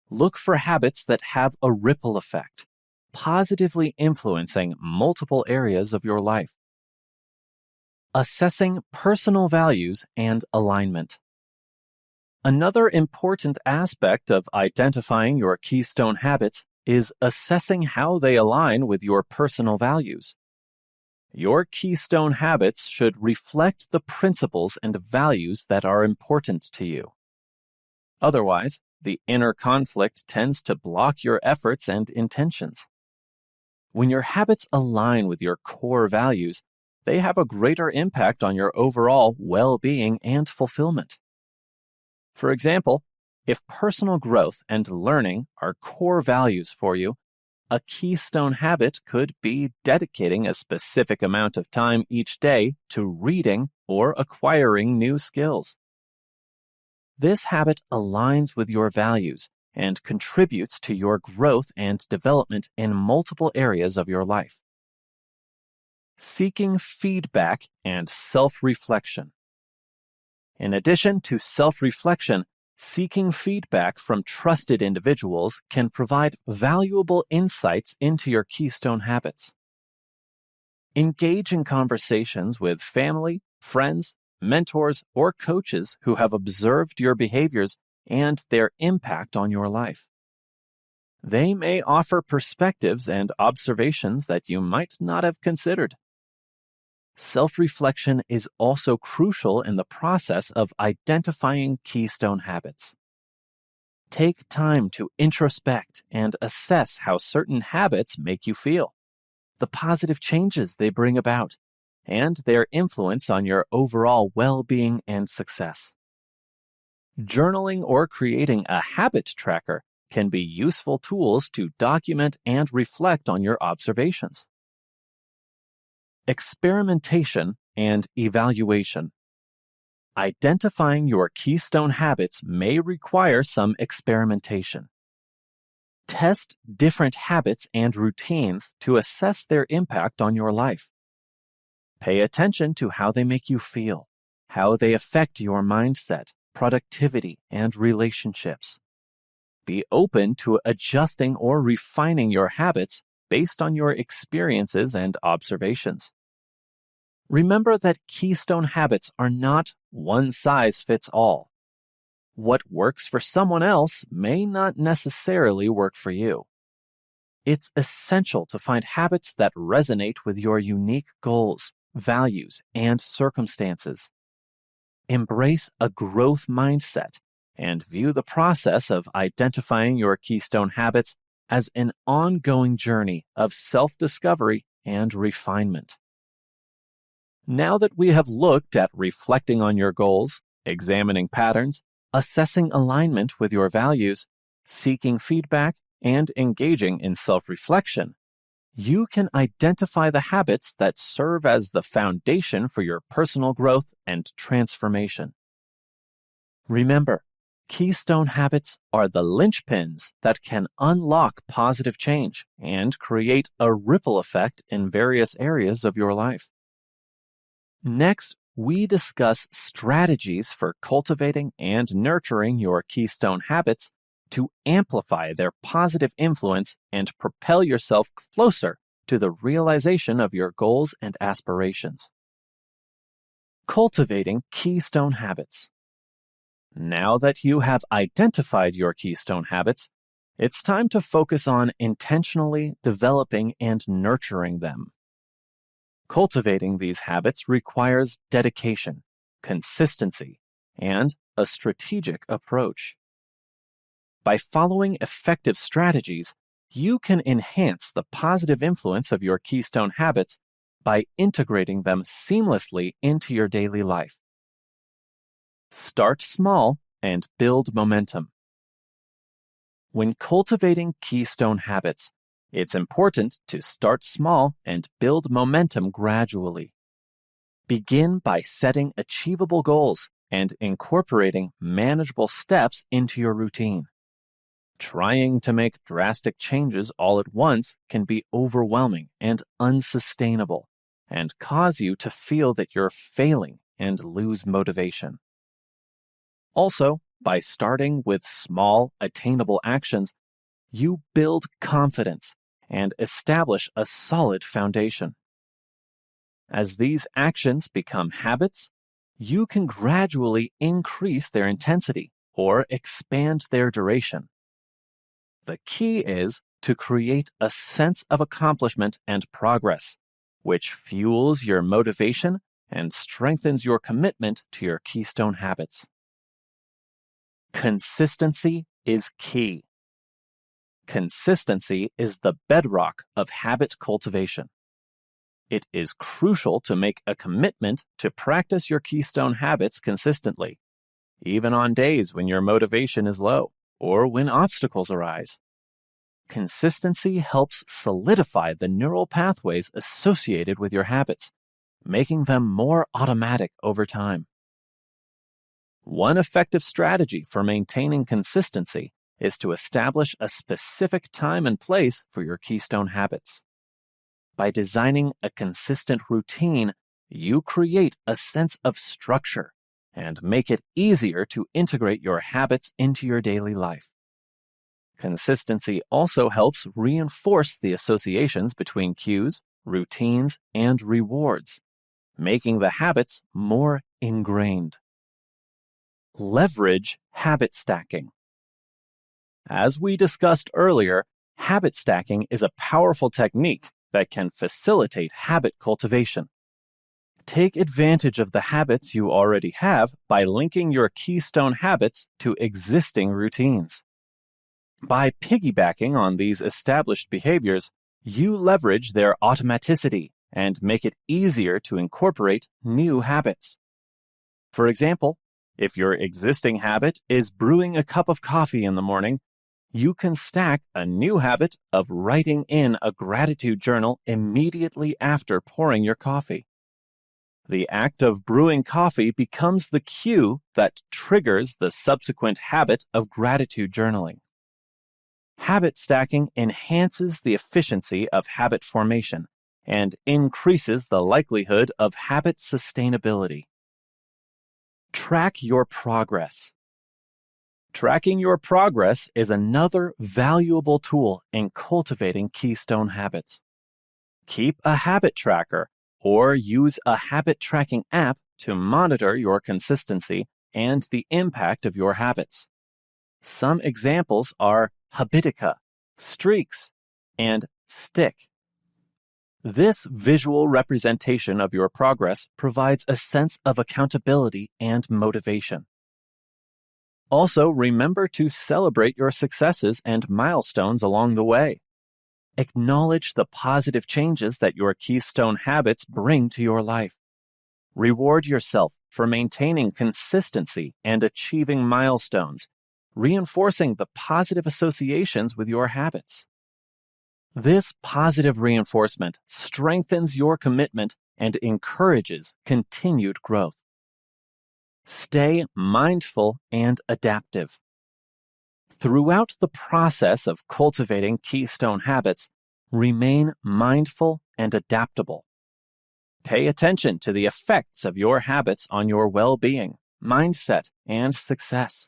Look for habits that have a ripple effect, positively influencing multiple areas of your life. Assessing personal values and alignment. Another important aspect of identifying your Keystone habits is assessing how they align with your personal values. Your Keystone habits should reflect the principles and values that are important to you. Otherwise, the inner conflict tends to block your efforts and intentions. When your habits align with your core values, they have a greater impact on your overall well-being and fulfillment. For example, if personal growth and learning are core values for you, a keystone habit could be dedicating a specific amount of time each day to reading or acquiring new skills. This habit aligns with your values and contributes to your growth and development in multiple areas of your life. Seeking feedback and self-reflection. In addition to self-reflection, seeking feedback from trusted individuals can provide valuable insights into your keystone habits. Engage in conversations with family, friends, mentors, or coaches who have observed your behaviors and their impact on your life. They may offer perspectives and observations that you might not have considered. Self-reflection is also crucial in the process of identifying keystone habits. Take time to introspect and assess how certain habits make you feel, the positive changes they bring about, and their influence on your overall well-being and success. Journaling or creating a habit tracker can be useful tools to document and reflect on your observations. Experimentation and evaluation. Identifying your keystone habits may require some experimentation. Test different habits and routines to assess their impact on your life. Pay attention to how they make you feel, how they affect your mindset, productivity, and relationships. Be open to adjusting or refining your habits based on your experiences and observations. Remember that keystone habits are not one size fits all. What works for someone else may not necessarily work for you. It's essential to find habits that resonate with your unique goals, values, and circumstances. Embrace a growth mindset and view the process of identifying your keystone habits as an ongoing journey of self-discovery and refinement. Now that we have looked at reflecting on your goals, examining patterns, assessing alignment with your values, seeking feedback, and engaging in self-reflection, you can identify the habits that serve as the foundation for your personal growth and transformation. Remember, keystone habits are the linchpins that can unlock positive change and create a ripple effect in various areas of your life. Next, we discuss strategies for cultivating and nurturing your keystone habits to amplify their positive influence and propel yourself closer to the realization of your goals and aspirations. Cultivating keystone habits. Now that you have identified your keystone habits, it's time to focus on intentionally developing and nurturing them. Cultivating these habits requires dedication, consistency, and a strategic approach. By following effective strategies, you can enhance the positive influence of your keystone habits by integrating them seamlessly into your daily life. Start small and build momentum. When cultivating keystone habits, it's important to start small and build momentum gradually. Begin by setting achievable goals and incorporating manageable steps into your routine. Trying to make drastic changes all at once can be overwhelming and unsustainable, and cause you to feel that you're failing and lose motivation. Also, by starting with small, attainable actions, you build confidence and establish a solid foundation. As these actions become habits, you can gradually increase their intensity or expand their duration. The key is to create a sense of accomplishment and progress, which fuels your motivation and strengthens your commitment to your keystone habits. Consistency is key. Consistency is the bedrock of habit cultivation. It is crucial to make a commitment to practice your Keystone habits consistently, even on days when your motivation is low or when obstacles arise. Consistency helps solidify the neural pathways associated with your habits, making them more automatic over time. One effective strategy for maintaining consistency is to establish a specific time and place for your Keystone habits. By designing a consistent routine, you create a sense of structure and make it easier to integrate your habits into your daily life. Consistency also helps reinforce the associations between cues, routines, and rewards, making the habits more ingrained. Leverage habit stacking. As we discussed earlier, habit stacking is a powerful technique that can facilitate habit cultivation. Take advantage of the habits you already have by linking your Keystone habits to existing routines. By piggybacking on these established behaviors, you leverage their automaticity and make it easier to incorporate new habits. For example, if your existing habit is brewing a cup of coffee in the morning, you can stack a new habit of writing in a gratitude journal immediately after pouring your coffee. The act of brewing coffee becomes the cue that triggers the subsequent habit of gratitude journaling. Habit stacking enhances the efficiency of habit formation and increases the likelihood of habit sustainability. Track your progress. Tracking your progress is another valuable tool in cultivating Keystone habits. Keep a habit tracker or use a habit tracking app to monitor your consistency and the impact of your habits. Some examples are Habitica, Streaks, and Stick. This visual representation of your progress provides a sense of accountability and motivation. Also, remember to celebrate your successes and milestones along the way. Acknowledge the positive changes that your Keystone habits bring to your life. Reward yourself for maintaining consistency and achieving milestones, reinforcing the positive associations with your habits. This positive reinforcement strengthens your commitment and encourages continued growth. Stay mindful and adaptive. Throughout the process of cultivating Keystone habits, remain mindful and adaptable. Pay attention to the effects of your habits on your well-being, mindset, and success.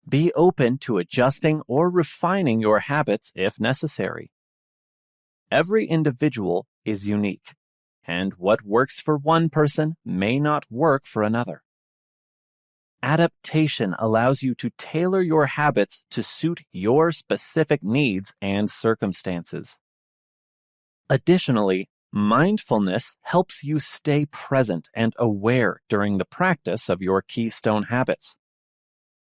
Be open to adjusting or refining your habits if necessary. Every individual is unique, and what works for one person may not work for another. Adaptation allows you to tailor your habits to suit your specific needs and circumstances. Additionally, mindfulness helps you stay present and aware during the practice of your Keystone habits.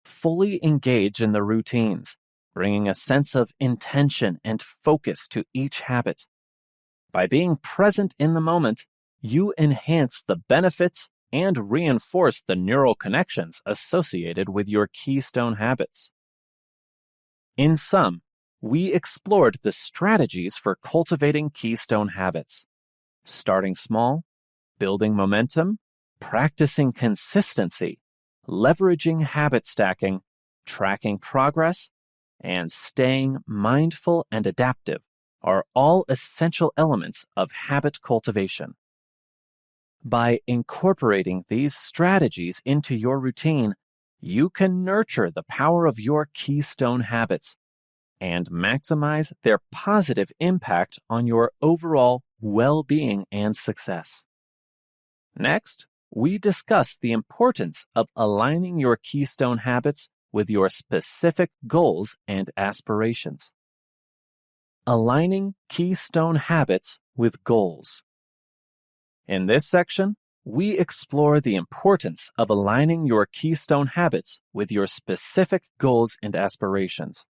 Fully engage in the routines, bringing a sense of intention and focus to each habit. By being present in the moment, you enhance the benefits and reinforce the neural connections associated with your Keystone habits. In sum, we explored the strategies for cultivating Keystone habits. Starting small, building momentum, practicing consistency, leveraging habit stacking, tracking progress, and staying mindful and adaptive are all essential elements of habit cultivation. By incorporating these strategies into your routine, you can nurture the power of your Keystone habits and maximize their positive impact on your overall well-being and success. Next, we discuss the importance of aligning your Keystone habits with your specific goals and aspirations. Aligning Keystone habits with goals. In this section, we explore the importance of aligning your keystone habits with your specific goals and aspirations.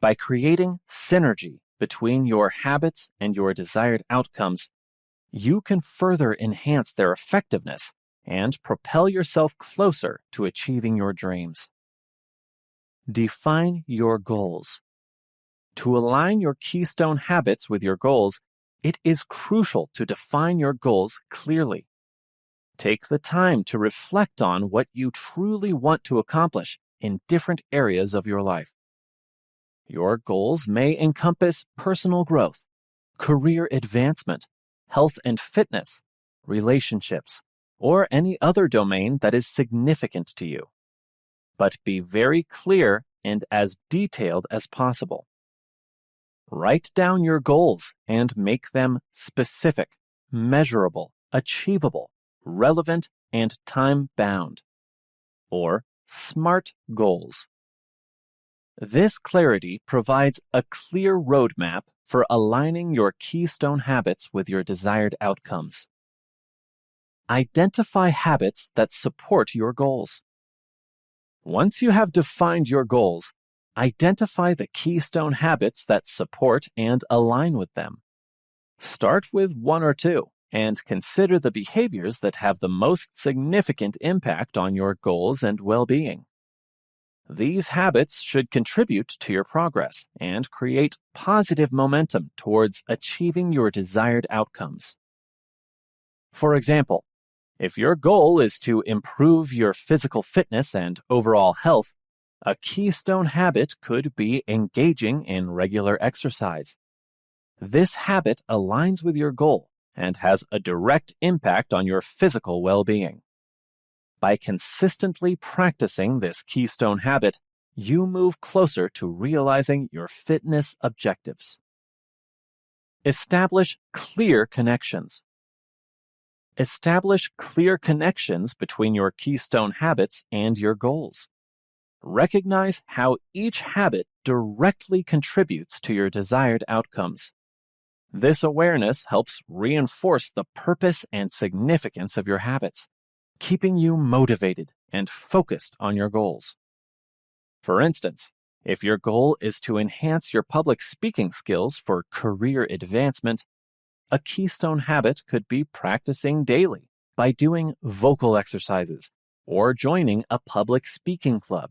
By creating synergy between your habits and your desired outcomes, you can further enhance their effectiveness and propel yourself closer to achieving your dreams. Define your goals. To align your keystone habits with your goals, it is crucial to define your goals clearly. Take the time to reflect on what you truly want to accomplish in different areas of your life. Your goals may encompass personal growth, career advancement, health and fitness, relationships, or any other domain that is significant to you. But be very clear and as detailed as possible. Write down your goals and make them specific, measurable, achievable, relevant, and time-bound, or SMART goals. This clarity provides a clear roadmap for aligning your keystone habits with your desired outcomes. Identify habits that support your goals. Once you have defined your goals, identify the keystone habits that support and align with them. Start with one or two, and consider the behaviors that have the most significant impact on your goals and well-being. These habits should contribute to your progress and create positive momentum towards achieving your desired outcomes. For example, if your goal is to improve your physical fitness and overall health, a keystone habit could be engaging in regular exercise. This habit aligns with your goal and has a direct impact on your physical well-being. By consistently practicing this keystone habit, you move closer to realizing your fitness objectives. Establish clear connections. Establish clear connections between your keystone habits and your goals. Recognize how each habit directly contributes to your desired outcomes. This awareness helps reinforce the purpose and significance of your habits, keeping you motivated and focused on your goals. For instance, if your goal is to enhance your public speaking skills for career advancement, a keystone habit could be practicing daily by doing vocal exercises or joining a public speaking club.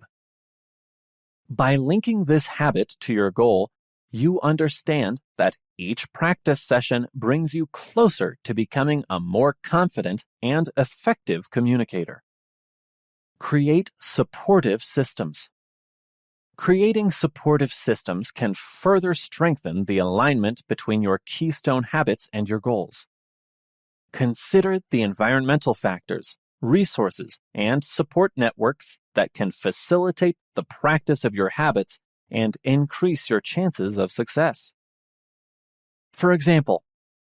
By linking this habit to your goal, you understand that each practice session brings you closer to becoming a more confident and effective communicator. Create supportive systems. Creating supportive systems can further strengthen the alignment between your keystone habits and your goals. Consider the environmental factors, resources, and support networks that can facilitate the practice of your habits and increase your chances of success. For example,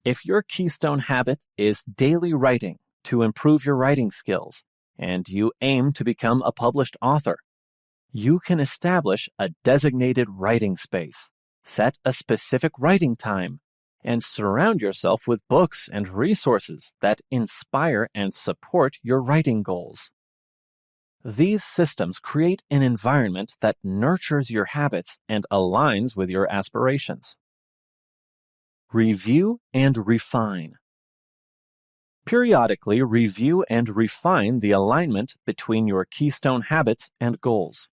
if your keystone habit is daily writing to improve your writing skills, and you aim to become a published author, you can establish a designated writing space, set a specific writing time, and surround yourself with books and resources that inspire and support your writing goals. These systems create an environment that nurtures your habits and aligns with your aspirations. Review and refine. Periodically review and refine the alignment between your keystone habits and goals.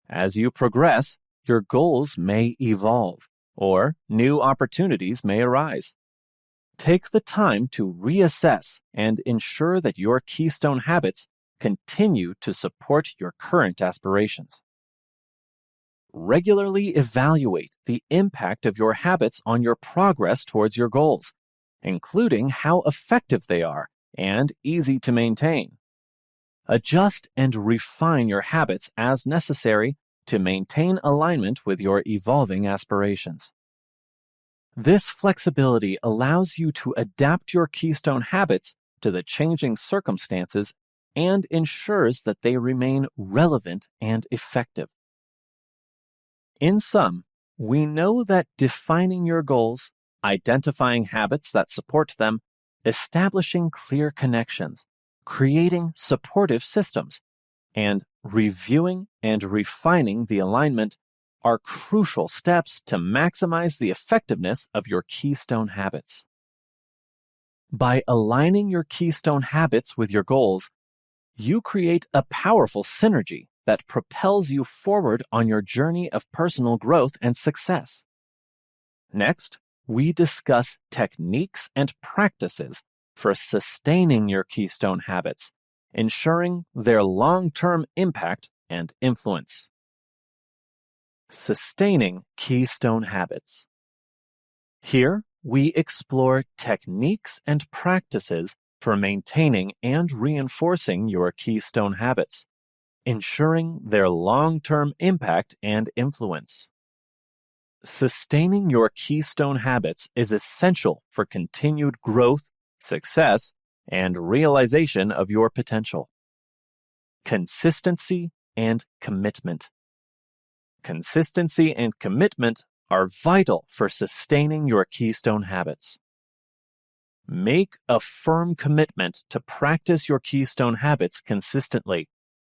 As you progress, your goals may evolve, or new opportunities may arise. Take the time to reassess and ensure that your keystone habits continue to support your current aspirations. Regularly evaluate the impact of your habits on your progress towards your goals, including how effective they are and easy to maintain. Adjust and refine your habits as necessary to maintain alignment with your evolving aspirations. This flexibility allows you to adapt your keystone habits to the changing circumstances and ensures that they remain relevant and effective. In sum, we know that defining your goals, identifying habits that support them, establishing clear connections, creating supportive systems, and reviewing and refining the alignment are crucial steps to maximize the effectiveness of your Keystone habits. By aligning your Keystone habits with your goals, you create a powerful synergy that propels you forward on your journey of personal growth and success. Next, we discuss techniques and practices for sustaining your Keystone habits, ensuring their long-term impact and influence. Sustaining Keystone habits. Here, we explore techniques and practices for maintaining and reinforcing your Keystone habits, ensuring their long-term impact and influence. Sustaining your Keystone habits is essential for continued growth, success, and realization of your potential. Consistency and commitment. Consistency and commitment are vital for sustaining your Keystone habits. Make a firm commitment to practice your Keystone habits consistently,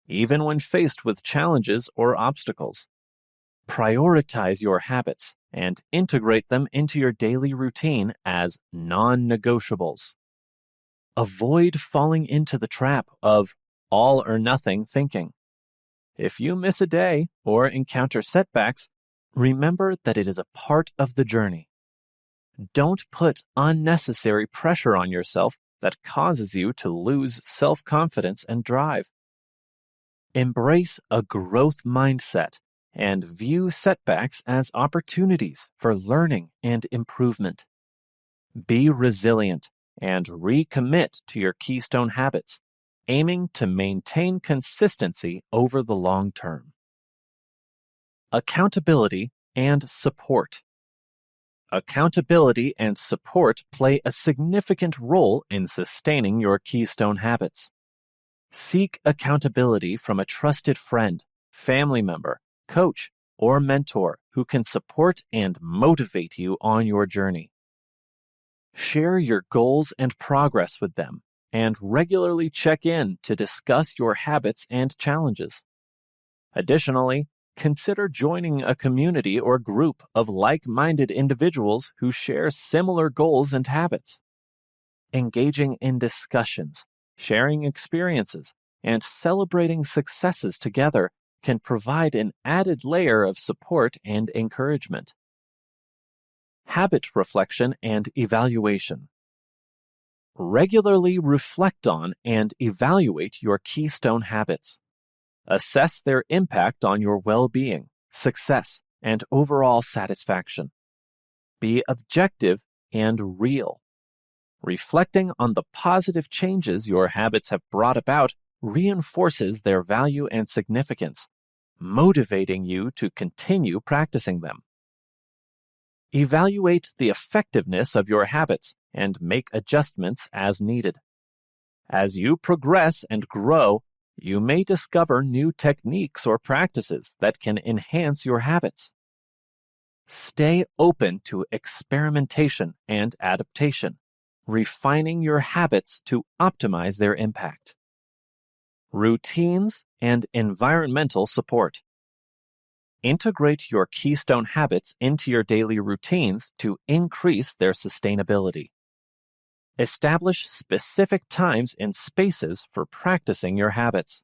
even when faced with challenges or obstacles. Prioritize your habits and integrate them into your daily routine as non-negotiables. Avoid falling into the trap of all or nothing thinking. If you miss a day or encounter setbacks, remember that it is a part of the journey. Don't put unnecessary pressure on yourself that causes you to lose self-confidence and drive. Embrace a growth mindset and view setbacks as opportunities for learning and improvement. Be resilient and recommit to your Keystone habits, aiming to maintain consistency over the long term. Accountability and support. Accountability and support play a significant role in sustaining your Keystone habits. Seek accountability from a trusted friend, family member, coach, or mentor who can support and motivate you on your journey. Share your goals and progress with them, and regularly check in to discuss your habits and challenges. Additionally, consider joining a community or group of like-minded individuals who share similar goals and habits. Engaging in discussions, sharing experiences, and celebrating successes together can provide an added layer of support and encouragement. Habit reflection and evaluation. Regularly reflect on and evaluate your Keystone habits. Assess their impact on your well-being, success, and overall satisfaction. Be objective and real. Reflecting on the positive changes your habits have brought about reinforces their value and significance, motivating you to continue practicing them. Evaluate the effectiveness of your habits and make adjustments as needed. As you progress and grow, you may discover new techniques or practices that can enhance your habits. Stay open to experimentation and adaptation, refining your habits to optimize their impact. Routines and environmental support. Integrate your Keystone habits into your daily routines to increase their sustainability. Establish specific times and spaces for practicing your habits.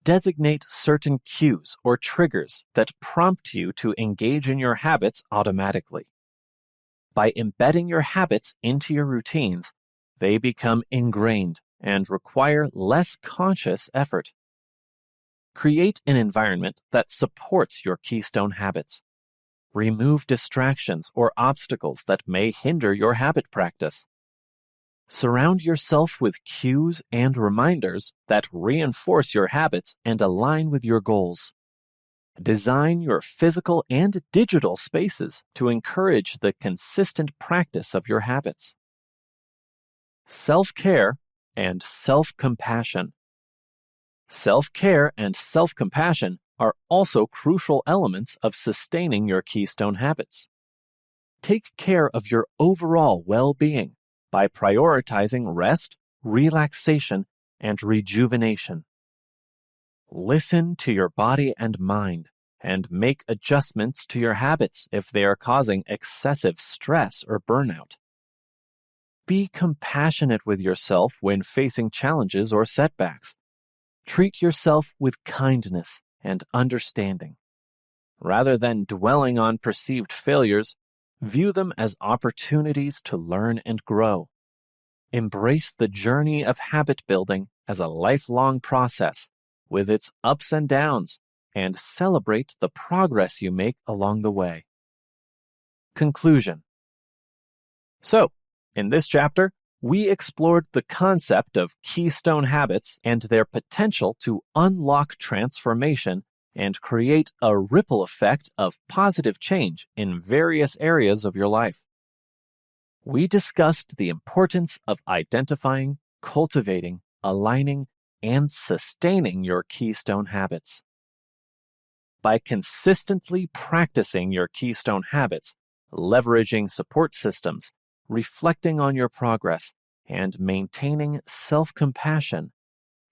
Designate certain cues or triggers that prompt you to engage in your habits automatically. By embedding your habits into your routines, they become ingrained and require less conscious effort. Create an environment that supports your Keystone habits. Remove distractions or obstacles that may hinder your habit practice. Surround yourself with cues and reminders that reinforce your habits and align with your goals. Design your physical and digital spaces to encourage the consistent practice of your habits. Self-care and self-compassion. Self-care and self-compassion are also crucial elements of sustaining your Keystone habits. Take care of your overall well-being, by prioritizing rest, relaxation, and rejuvenation. Listen to your body and mind, and make adjustments to your habits if they are causing excessive stress or burnout. Be compassionate with yourself when facing challenges or setbacks. Treat yourself with kindness and understanding. Rather than dwelling on perceived failures, view them as opportunities to learn and grow. Embrace the journey of habit building as a lifelong process with its ups and downs, and celebrate the progress you make along the way. Conclusion. So, in this chapter, we explored the concept of keystone habits and their potential to unlock transformation and create a ripple effect of positive change in various areas of your life. We discussed the importance of identifying, cultivating, aligning, and sustaining your keystone habits. By consistently practicing your keystone habits, leveraging support systems, reflecting on your progress, and maintaining self-compassion,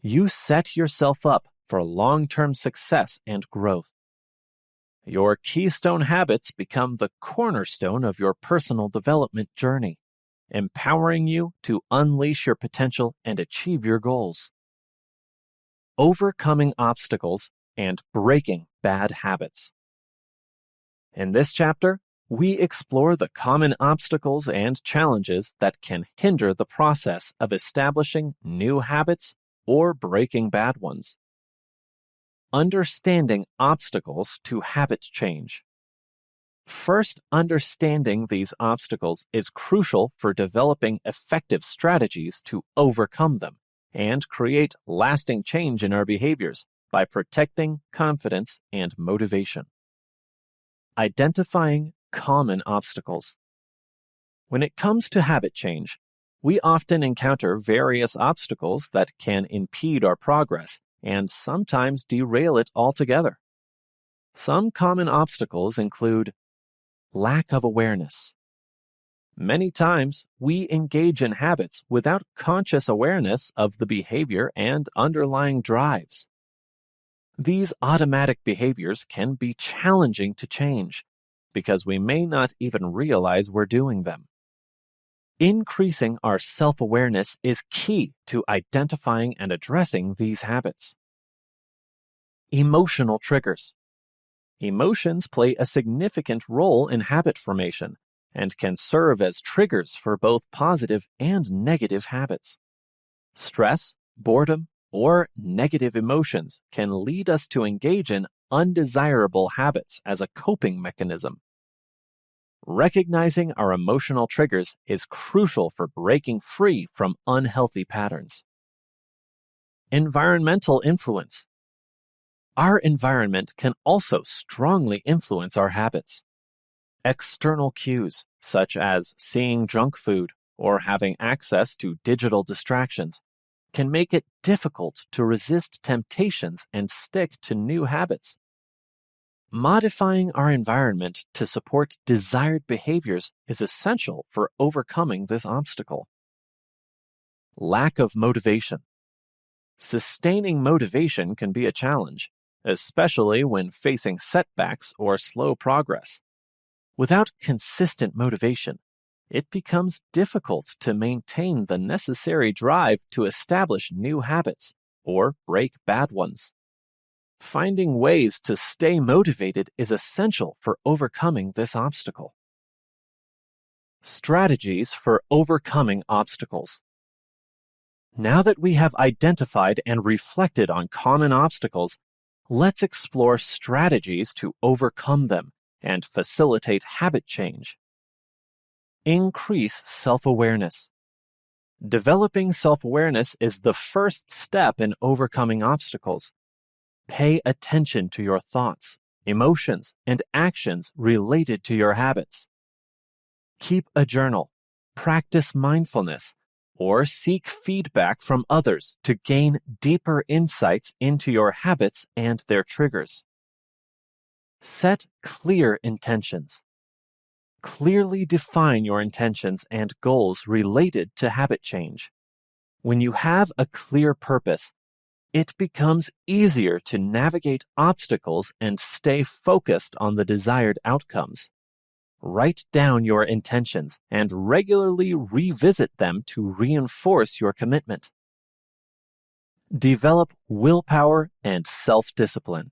you set yourself up for long-term success and growth. Your keystone habits become the cornerstone of your personal development journey, empowering you to unleash your potential and achieve your goals. Overcoming obstacles and breaking bad habits. In this chapter, we explore the common obstacles and challenges that can hinder the process of establishing new habits or breaking bad ones. Understanding obstacles to habit change. First, understanding these obstacles is crucial for developing effective strategies to overcome them and create lasting change in our behaviors by protecting confidence and motivation. Identifying common obstacles. When it comes to habit change, we often encounter various obstacles that can impede our progress and sometimes derail it altogether. Some common obstacles include lack of awareness. Many times, we engage in habits without conscious awareness of the behavior and underlying drives. These automatic behaviors can be challenging to change because we may not even realize we're doing them. Increasing our self-awareness is key to identifying and addressing these habits. Emotional triggers. Emotions play a significant role in habit formation and can serve as triggers for both positive and negative habits. Stress, boredom, or negative emotions can lead us to engage in undesirable habits as a coping mechanism. Recognizing our emotional triggers is crucial for breaking free from unhealthy patterns. Environmental influence. Our environment can also strongly influence our habits. External cues, such as seeing junk food or having access to digital distractions, can make it difficult to resist temptations and stick to new habits. Modifying our environment to support desired behaviors is essential for overcoming this obstacle. Lack of motivation. Sustaining motivation can be a challenge, especially when facing setbacks or slow progress. Without consistent motivation, it becomes difficult to maintain the necessary drive to establish new habits or break bad ones. Finding ways to stay motivated is essential for overcoming this obstacle. Strategies for overcoming obstacles. Now that we have identified and reflected on common obstacles, let's explore strategies to overcome them and facilitate habit change. Increase self-awareness. Developing self-awareness is the first step in overcoming obstacles. Pay attention to your thoughts, emotions, and actions related to your habits. Keep a journal, practice mindfulness, or seek feedback from others to gain deeper insights into your habits and their triggers. Set clear intentions. Clearly define your intentions and goals related to habit change. When you have a clear purpose, it becomes easier to navigate obstacles and stay focused on the desired outcomes. Write down your intentions and regularly revisit them to reinforce your commitment. Develop willpower and self-discipline.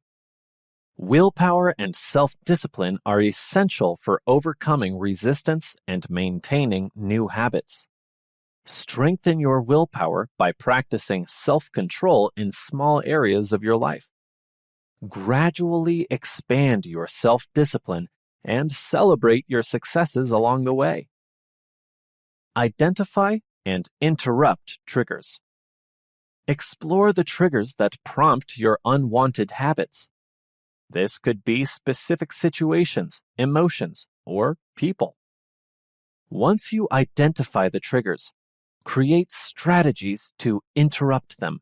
Willpower and self-discipline are essential for overcoming resistance and maintaining new habits. Strengthen your willpower by practicing self-control in small areas of your life. Gradually expand your self-discipline and celebrate your successes along the way. Identify and interrupt triggers. Explore the triggers that prompt your unwanted habits. This could be specific situations, emotions, or people. Once you identify the triggers, create strategies to interrupt them.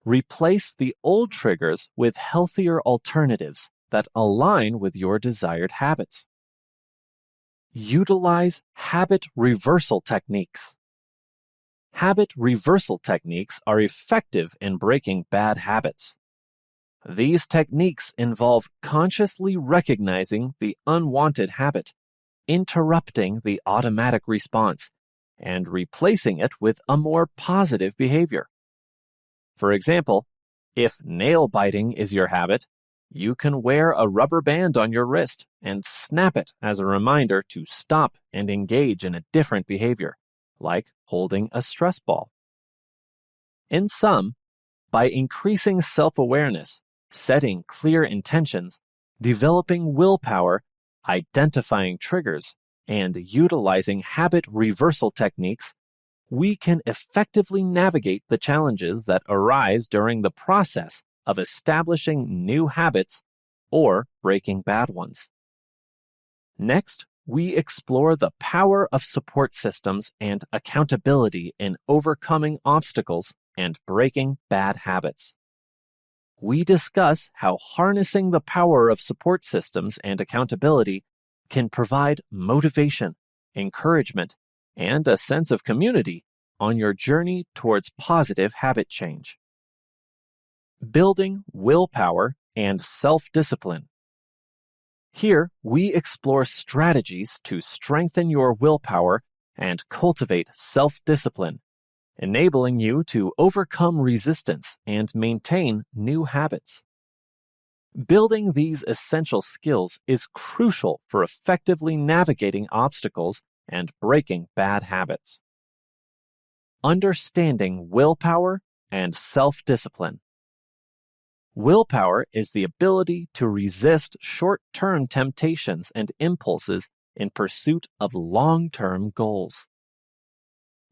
Replace the old triggers with healthier alternatives that align with your desired habits. Utilize habit reversal techniques. Habit reversal techniques are effective in breaking bad habits. These techniques involve consciously recognizing the unwanted habit, interrupting the automatic response, and replacing it with a more positive behavior. For example, if nail biting is your habit, you can wear a rubber band on your wrist and snap it as a reminder to stop and engage in a different behavior, like holding a stress ball. In sum, by increasing self-awareness, setting clear intentions, developing willpower, identifying triggers, and utilizing habit reversal techniques, we can effectively navigate the challenges that arise during the process of establishing new habits or breaking bad ones. Next, we explore the power of support systems and accountability in overcoming obstacles and breaking bad habits. We discuss how harnessing the power of support systems and accountability can provide motivation, encouragement, and a sense of community on your journey towards positive habit change. Building willpower and self-discipline. Here, we explore strategies to strengthen your willpower and cultivate self-discipline, enabling you to overcome resistance and maintain new habits. Building these essential skills is crucial for effectively navigating obstacles and breaking bad habits. Understanding willpower and self-discipline. Willpower is the ability to resist short-term temptations and impulses in pursuit of long-term goals.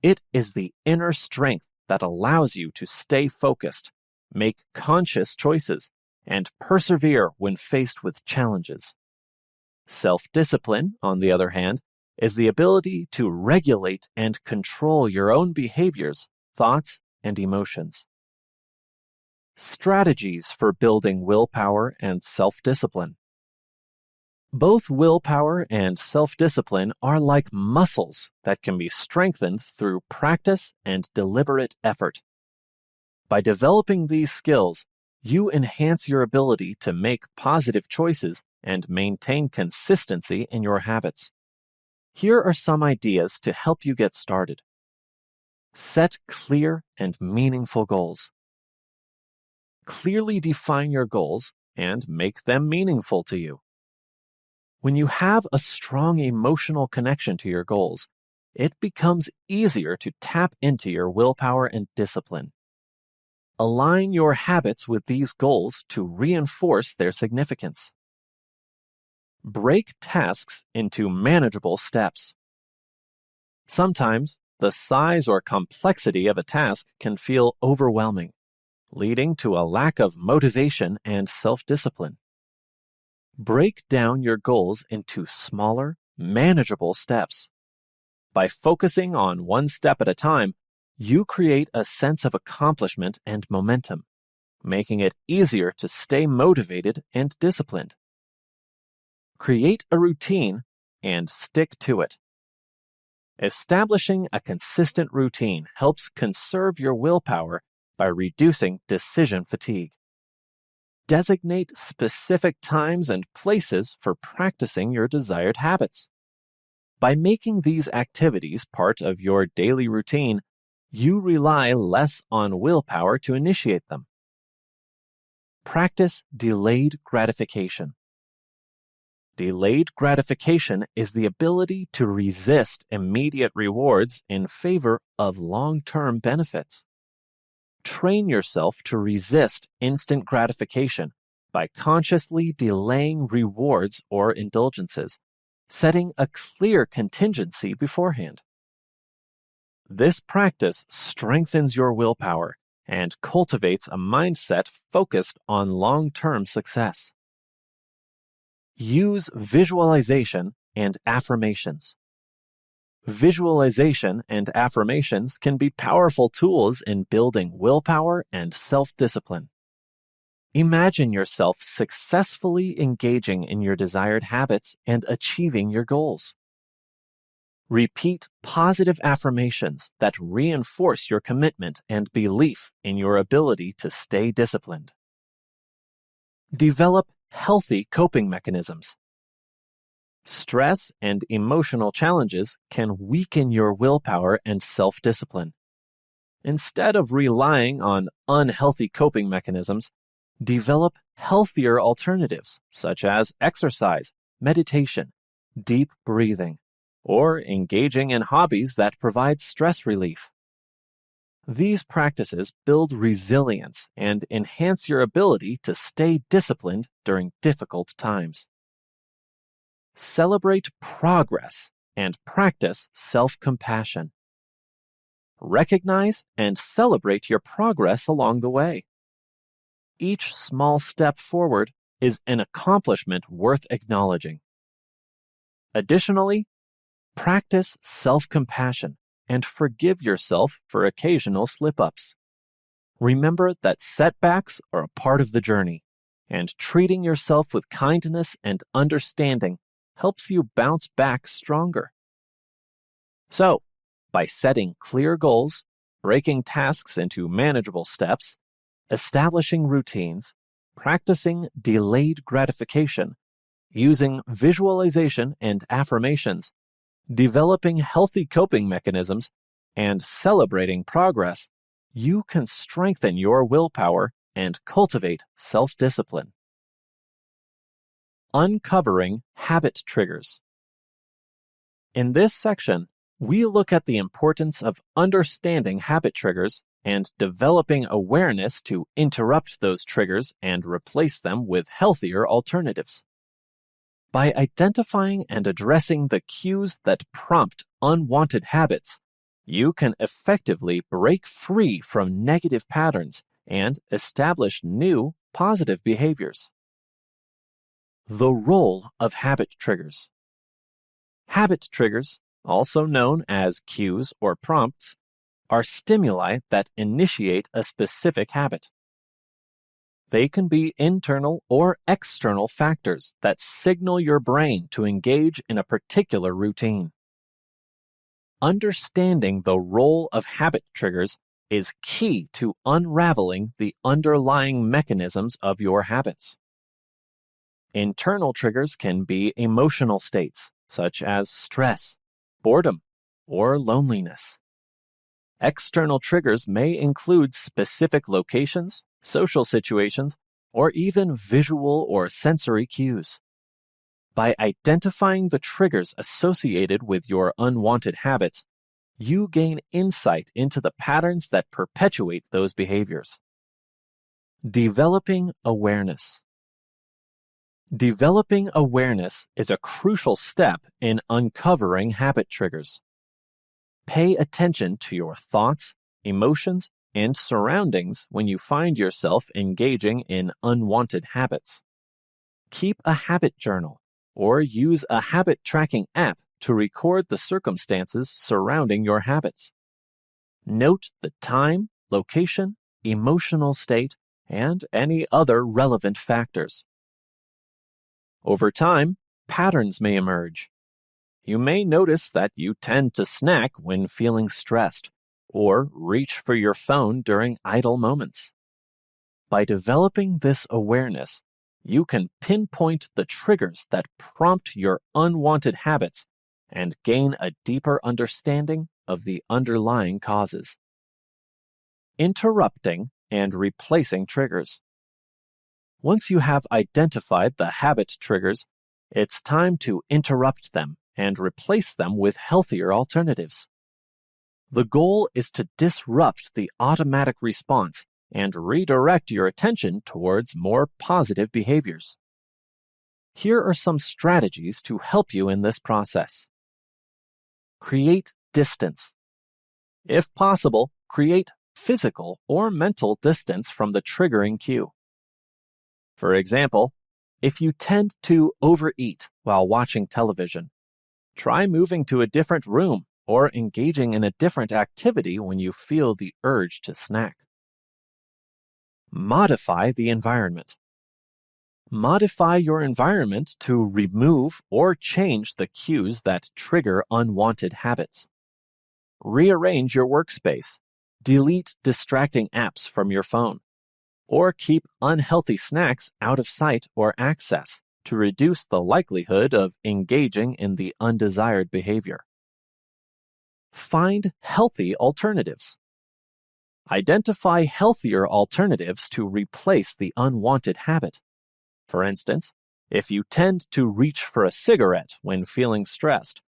It is the inner strength that allows you to stay focused, make conscious choices, and persevere when faced with challenges. Self-discipline, on the other hand, is the ability to regulate and control your own behaviors, thoughts, and emotions. Strategies for building willpower and self-discipline. Both willpower and self-discipline are like muscles that can be strengthened through practice and deliberate effort. By developing these skills, you enhance your ability to make positive choices and maintain consistency in your habits. Here are some ideas to help you get started. Set clear and meaningful goals. Clearly define your goals and make them meaningful to you. When you have a strong emotional connection to your goals, it becomes easier to tap into your willpower and discipline. Align your habits with these goals to reinforce their significance. Break tasks into manageable steps. Sometimes, the size or complexity of a task can feel overwhelming, leading to a lack of motivation and self-discipline. Break down your goals into smaller, manageable steps. By focusing on one step at a time, you create a sense of accomplishment and momentum, making it easier to stay motivated and disciplined. Create a routine and stick to it. Establishing a consistent routine helps conserve your willpower by reducing decision fatigue. Designate specific times and places for practicing your desired habits. By making these activities part of your daily routine, you rely less on willpower to initiate them. Practice delayed gratification. Delayed gratification is the ability to resist immediate rewards in favor of long-term benefits. Train yourself to resist instant gratification by consciously delaying rewards or indulgences, setting a clear contingency beforehand. This practice strengthens your willpower and cultivates a mindset focused on long-term success. Use visualization and affirmations. Visualization and affirmations can be powerful tools in building willpower and self-discipline. Imagine yourself successfully engaging in your desired habits and achieving your goals. Repeat positive affirmations that reinforce your commitment and belief in your ability to stay disciplined. Develop healthy coping mechanisms. Stress and emotional challenges can weaken your willpower and self-discipline. Instead of relying on unhealthy coping mechanisms, develop healthier alternatives such as exercise, meditation, deep breathing, or engaging in hobbies that provide stress relief. These practices build resilience and enhance your ability to stay disciplined during difficult times. Celebrate progress and practice self-compassion. Recognize and celebrate your progress along the way. Each small step forward is an accomplishment worth acknowledging. Additionally, practice self-compassion and forgive yourself for occasional slip-ups. Remember that setbacks are a part of the journey, and treating yourself with kindness and understanding helps you bounce back stronger. So, by setting clear goals, breaking tasks into manageable steps, establishing routines, practicing delayed gratification, using visualization and affirmations, developing healthy coping mechanisms, and celebrating progress, you can strengthen your willpower and cultivate self-discipline. Uncovering habit triggers. In this section, we look at the importance of understanding habit triggers and developing awareness to interrupt those triggers and replace them with healthier alternatives. By identifying and addressing the cues that prompt unwanted habits, you can effectively break free from negative patterns and establish new, positive behaviors. The role of habit triggers. Habit triggers, also known as cues or prompts, are stimuli that initiate a specific habit. They can be internal or external factors that signal your brain to engage in a particular routine. Understanding the role of habit triggers is key to unraveling the underlying mechanisms of your habits. Internal triggers can be emotional states, such as stress, boredom, or loneliness. External triggers may include specific locations, social situations, or even visual or sensory cues. By identifying the triggers associated with your unwanted habits, you gain insight into the patterns that perpetuate those behaviors. Developing awareness. Developing awareness is a crucial step in uncovering habit triggers. Pay attention to your thoughts, emotions, and surroundings when you find yourself engaging in unwanted habits. Keep a habit journal or use a habit tracking app to record the circumstances surrounding your habits. Note the time, location, emotional state, and any other relevant factors. Over time, patterns may emerge. You may notice that you tend to snack when feeling stressed or reach for your phone during idle moments. By developing this awareness, you can pinpoint the triggers that prompt your unwanted habits and gain a deeper understanding of the underlying causes. Interrupting and replacing triggers. Once you have identified the habit triggers, it's time to interrupt them and replace them with healthier alternatives. The goal is to disrupt the automatic response and redirect your attention towards more positive behaviors. Here are some strategies to help you in this process. Create distance. If possible, create physical or mental distance from the triggering cue. For example, if you tend to overeat while watching television, try moving to a different room or engaging in a different activity when you feel the urge to snack. Modify the environment. Modify your environment to remove or change the cues that trigger unwanted habits. Rearrange your workspace. Delete distracting apps from your phone, or keep unhealthy snacks out of sight or access to reduce the likelihood of engaging in the undesired behavior. Find healthy alternatives. Identify healthier alternatives to replace the unwanted habit. For instance, if you tend to reach for a cigarette when feeling stressed,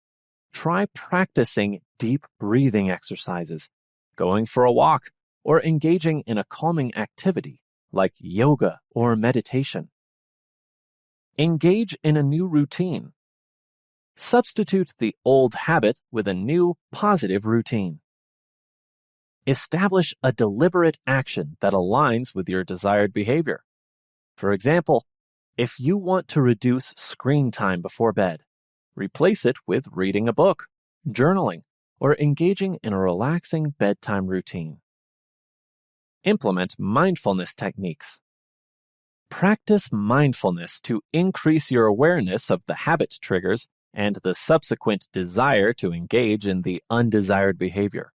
try practicing deep breathing exercises, going for a walk, or engaging in a calming activity like yoga or meditation. Engage in a new routine. Substitute the old habit with a new, positive routine. Establish a deliberate action that aligns with your desired behavior. For example, if you want to reduce screen time before bed, replace it with reading a book, journaling, or engaging in a relaxing bedtime routine. Implement mindfulness techniques. Practice mindfulness to increase your awareness of the habit triggers and the subsequent desire to engage in the undesired behavior.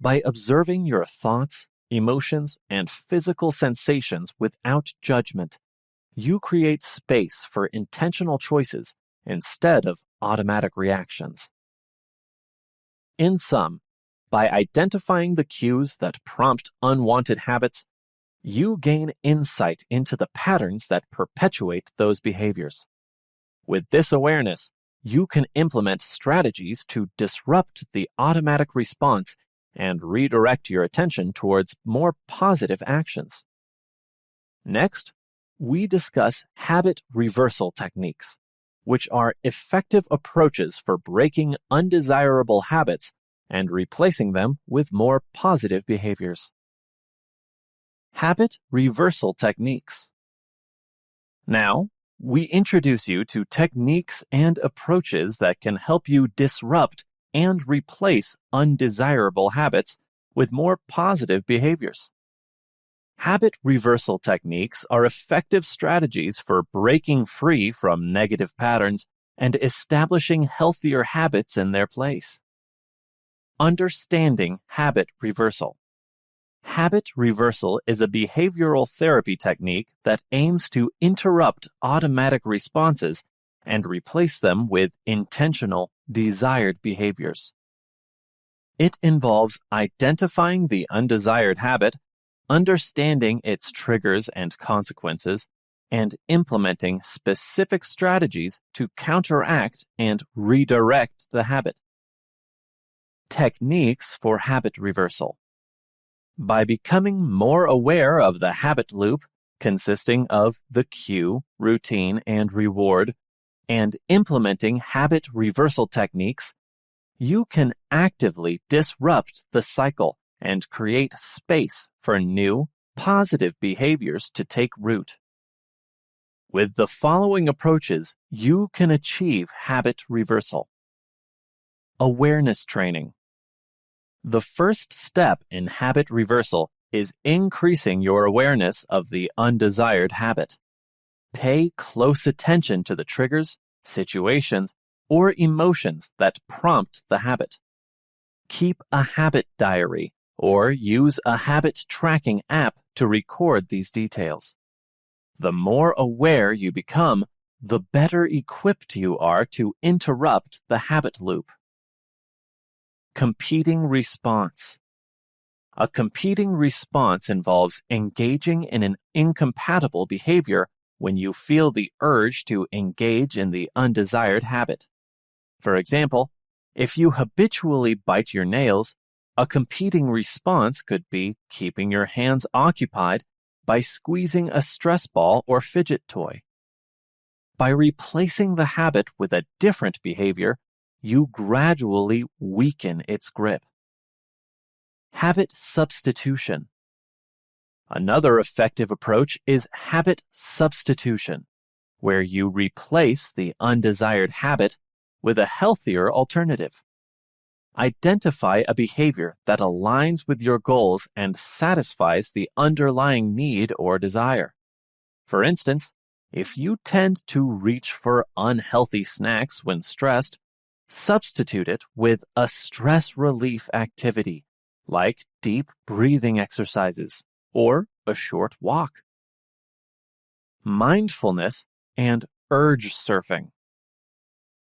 By observing your thoughts, emotions, and physical sensations without judgment, you create space for intentional choices instead of automatic reactions. In sum, by identifying the cues that prompt unwanted habits, you gain insight into the patterns that perpetuate those behaviors. With this awareness, you can implement strategies to disrupt the automatic response and redirect your attention towards more positive actions. Next, we discuss habit reversal techniques, which are effective approaches for breaking undesirable habits and replacing them with more positive behaviors. Habit reversal techniques. Now, we introduce you to techniques and approaches that can help you disrupt and replace undesirable habits with more positive behaviors. Habit reversal techniques are effective strategies for breaking free from negative patterns and establishing healthier habits in their place. Understanding habit reversal. Habit reversal is a behavioral therapy technique that aims to interrupt automatic responses and replace them with intentional, desired behaviors. It involves identifying the undesired habit, understanding its triggers and consequences, and implementing specific strategies to counteract and redirect the habit. Techniques for habit reversal. By becoming more aware of the habit loop, consisting of the cue, routine, and reward, and implementing habit reversal techniques, you can actively disrupt the cycle and create space for new, positive behaviors to take root. With the following approaches, you can achieve habit reversal. Awareness training. The first step in habit reversal is increasing your awareness of the undesired habit. Pay close attention to the triggers, situations, or emotions that prompt the habit. Keep a habit diary or use a habit tracking app to record these details. The more aware you become, the better equipped you are to interrupt the habit loop. Competing response. A competing response involves engaging in an incompatible behavior when you feel the urge to engage in the undesired habit. For example, if you habitually bite your nails, a competing response could be keeping your hands occupied by squeezing a stress ball or fidget toy. By replacing the habit with a different behavior, you gradually weaken its grip. Habit substitution. Another effective approach is habit substitution, where you replace the undesired habit with a healthier alternative. Identify a behavior that aligns with your goals and satisfies the underlying need or desire. For instance, if you tend to reach for unhealthy snacks when stressed, substitute it with a stress relief activity, like deep breathing exercises or a short walk. Mindfulness and urge surfing.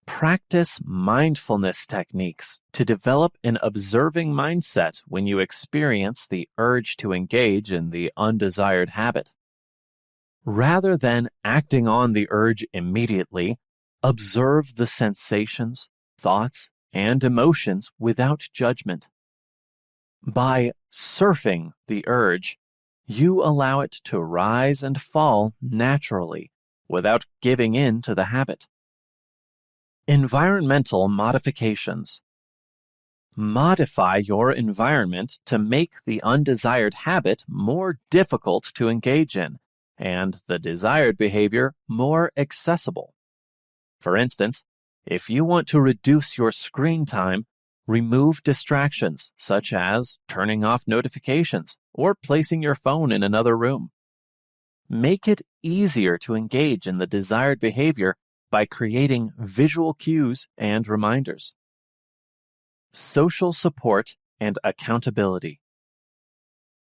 Practice mindfulness techniques to develop an observing mindset when you experience the urge to engage in the undesired habit. Rather than acting on the urge immediately, observe the sensations, thoughts, and emotions without judgment. By surfing the urge, you allow it to rise and fall naturally without giving in to the habit. Environmental modifications. Modify your environment to make the undesired habit more difficult to engage in and the desired behavior more accessible. For instance, if you want to reduce your screen time, remove distractions such as turning off notifications or placing your phone in another room. Make it easier to engage in the desired behavior by creating visual cues and reminders. Social support and accountability.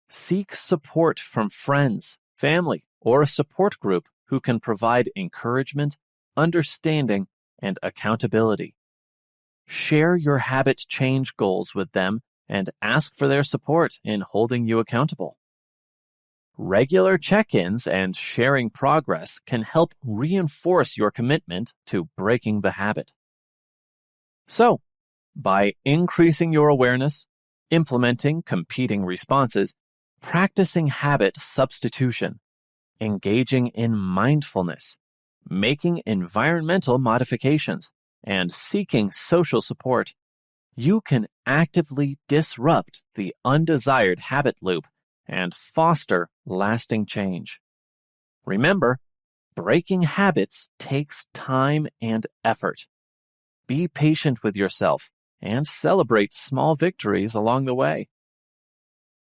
Seek support from friends, family, or a support group who can provide encouragement, understanding, and accountability. Share your habit change goals with them and ask for their support in holding you accountable. Regular check-ins and sharing progress can help reinforce your commitment to breaking the habit. So, by increasing your awareness, implementing competing responses, practicing habit substitution, engaging in mindfulness, making environmental modifications, and seeking social support, you can actively disrupt the undesired habit loop and foster lasting change. Remember, breaking habits takes time and effort. Be patient with yourself and celebrate small victories along the way.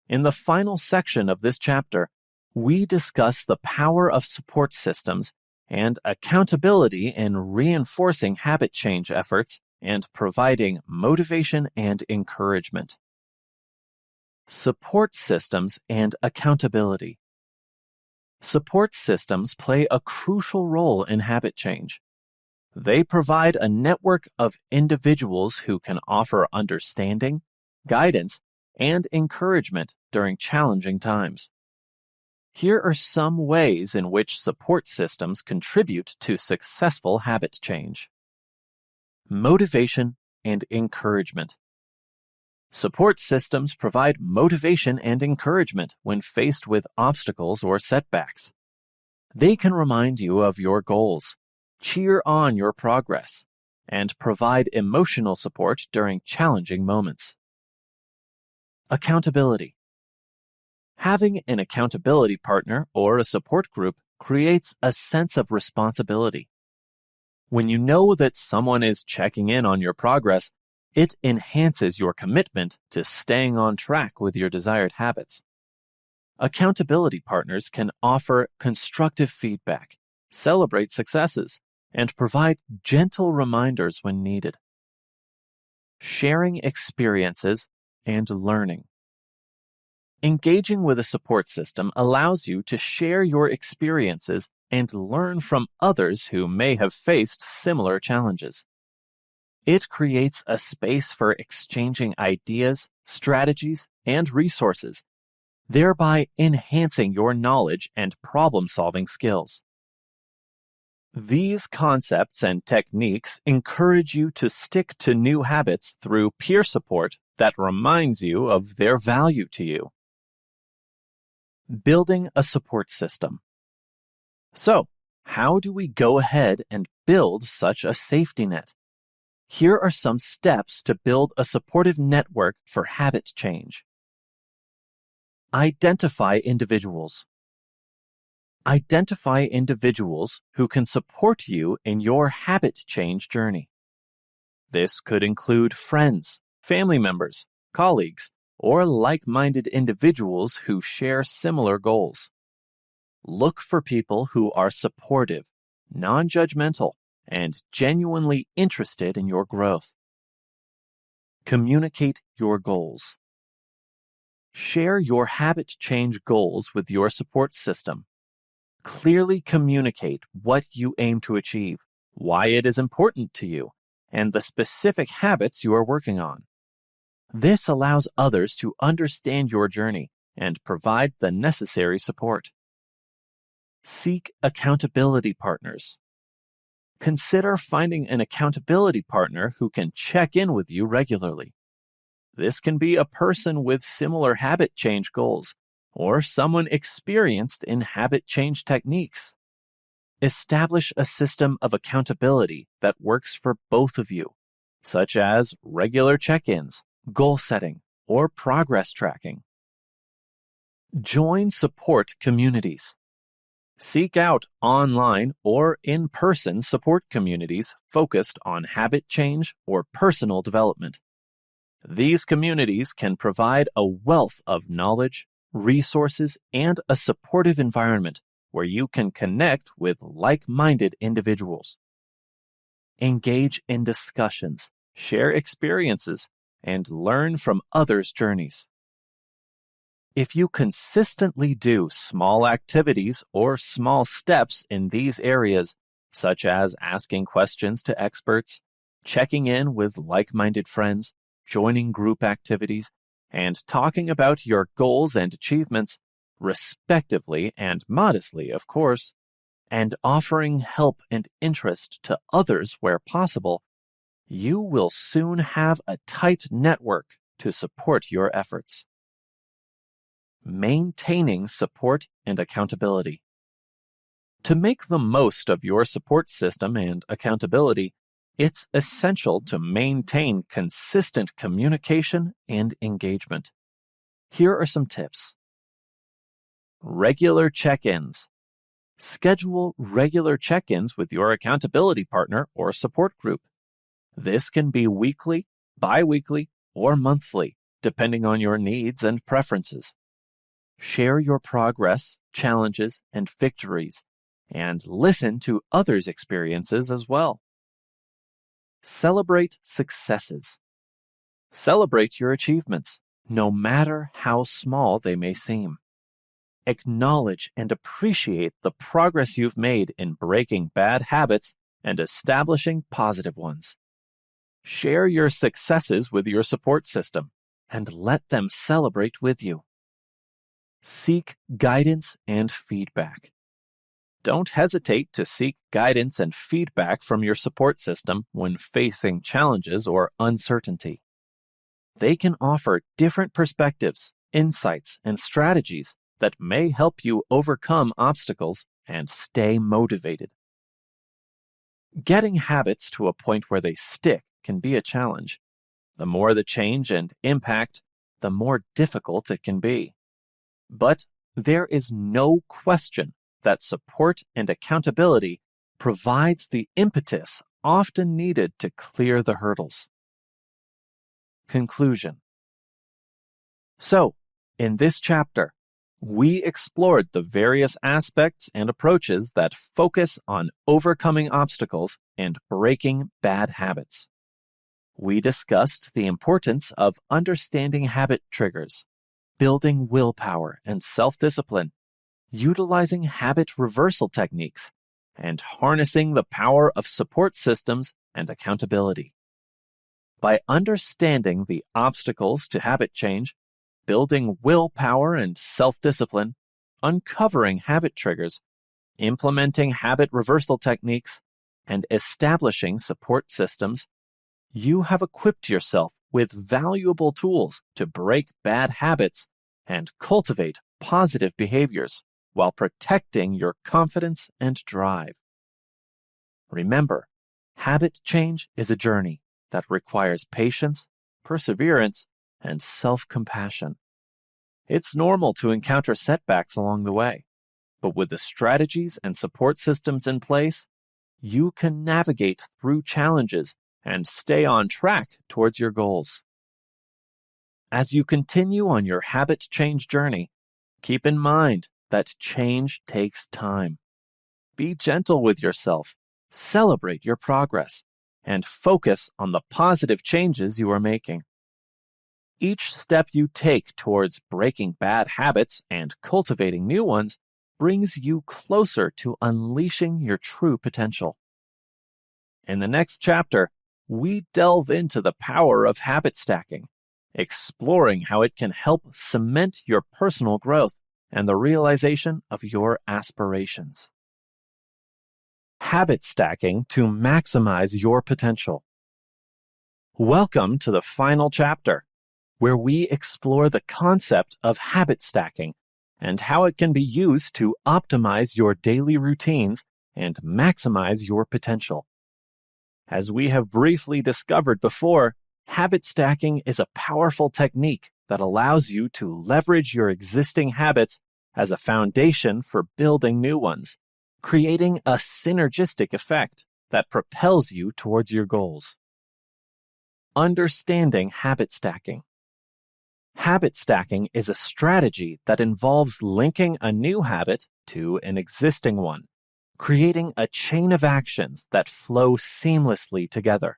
In the final section of this chapter, we discuss the power of support systems and accountability in reinforcing habit change efforts and providing motivation and encouragement. Support systems and accountability. Support systems play a crucial role in habit change. They provide a network of individuals who can offer understanding, guidance, and encouragement during challenging times. Here are some ways in which support systems contribute to successful habit change. Motivation and encouragement. Support systems provide motivation and encouragement when faced with obstacles or setbacks. They can remind you of your goals, cheer on your progress, and provide emotional support during challenging moments. Accountability. Having an accountability partner or a support group creates a sense of responsibility. When you know that someone is checking in on your progress, it enhances your commitment to staying on track with your desired habits. Accountability partners can offer constructive feedback, celebrate successes, and provide gentle reminders when needed. Sharing experiences and learning. Engaging with a support system allows you to share your experiences and learn from others who may have faced similar challenges. It creates a space for exchanging ideas, strategies, and resources, thereby enhancing your knowledge and problem-solving skills. These concepts and techniques encourage you to stick to new habits through peer support that reminds you of their value to you. Building a support system. So, how do we go ahead and build such a safety net? Here are some steps to build a supportive network for habit change. Identify individuals. Identify individuals who can support you in your habit change journey. This could include friends, family members, colleagues, or like-minded individuals who share similar goals. Look for people who are supportive, non-judgmental, and genuinely interested in your growth. Communicate your goals. Share your habit change goals with your support system. Clearly communicate what you aim to achieve, why it is important to you, and the specific habits you are working on. This allows others to understand your journey and provide the necessary support. Seek accountability partners. Consider finding an accountability partner who can check in with you regularly. This can be a person with similar habit change goals or someone experienced in habit change techniques. Establish a system of accountability that works for both of you, such as regular check-ins, goal setting, or progress tracking. Join support communities. Seek out online or in-person support communities focused on habit change or personal development. These communities can provide a wealth of knowledge, resources, and a supportive environment where you can connect with like-minded individuals. Engage in discussions, share experiences, and learn from others' journeys. If you consistently do small activities or small steps in these areas, such as asking questions to experts, checking in with like-minded friends, joining group activities, and talking about your goals and achievements, respectively and modestly, of course, and offering help and interest to others where possible, you will soon have a tight network to support your efforts. Maintaining support and accountability. To make the most of your support system and accountability, it's essential to maintain consistent communication and engagement. Here are some tips. Regular check-ins. Schedule regular check-ins with your accountability partner or support group. This can be weekly, bi-weekly, or monthly, depending on your needs and preferences. Share your progress, challenges, and victories, and listen to others' experiences as well. Celebrate successes. Celebrate your achievements, no matter how small they may seem. Acknowledge and appreciate the progress you've made in breaking bad habits and establishing positive ones. Share your successes with your support system and let them celebrate with you. Seek guidance and feedback. Don't hesitate to seek guidance and feedback from your support system when facing challenges or uncertainty. They can offer different perspectives, insights, and strategies that may help you overcome obstacles and stay motivated. Getting habits to a point where they stick can be a challenge. The more the change and impact, the more difficult it can be. But there is no question that support and accountability provides the impetus often needed to clear the hurdles. Conclusion. So, in this chapter, We explored the various aspects and approaches that focus on overcoming obstacles and breaking bad habits. We discussed the importance of understanding habit triggers, building willpower and self-discipline, utilizing habit reversal techniques, and harnessing the power of support systems and accountability. By understanding the obstacles to habit change, building willpower and self-discipline, uncovering habit triggers, implementing habit reversal techniques, and establishing support systems, you have equipped yourself with valuable tools to break bad habits and cultivate positive behaviors while protecting your confidence and drive. Remember, habit change is a journey that requires patience, perseverance, and self-compassion. It's normal to encounter setbacks along the way, but with the strategies and support systems in place, you can navigate through challenges and stay on track towards your goals. As you continue on your habit change journey, keep in mind that change takes time. Be gentle with yourself, celebrate your progress, and focus on the positive changes you are making. Each step you take towards breaking bad habits and cultivating new ones brings you closer to unleashing your true potential. In the next chapter, we delve into the power of habit stacking, exploring how it can help cement your personal growth and the realization of your aspirations. Habit stacking to maximize your potential. Welcome to the final chapter, where we explore the concept of habit stacking and how it can be used to optimize your daily routines and maximize your potential. As we have briefly discovered before, habit stacking is a powerful technique that allows you to leverage your existing habits as a foundation for building new ones, creating a synergistic effect that propels you towards your goals. Understanding habit stacking. Habit stacking is a strategy that involves linking a new habit to an existing one, creating a chain of actions that flow seamlessly together.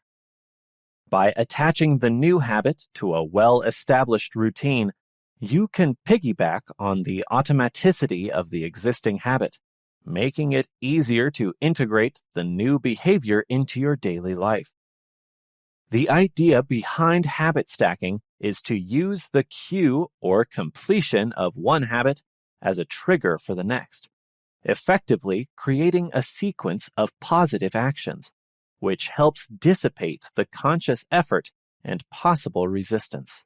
By attaching the new habit to a well-established routine, you can piggyback on the automaticity of the existing habit, making it easier to integrate the new behavior into your daily life. The idea behind habit stacking is to use the cue or completion of one habit as a trigger for the next, effectively creating a sequence of positive actions, which helps dissipate the conscious effort and possible resistance.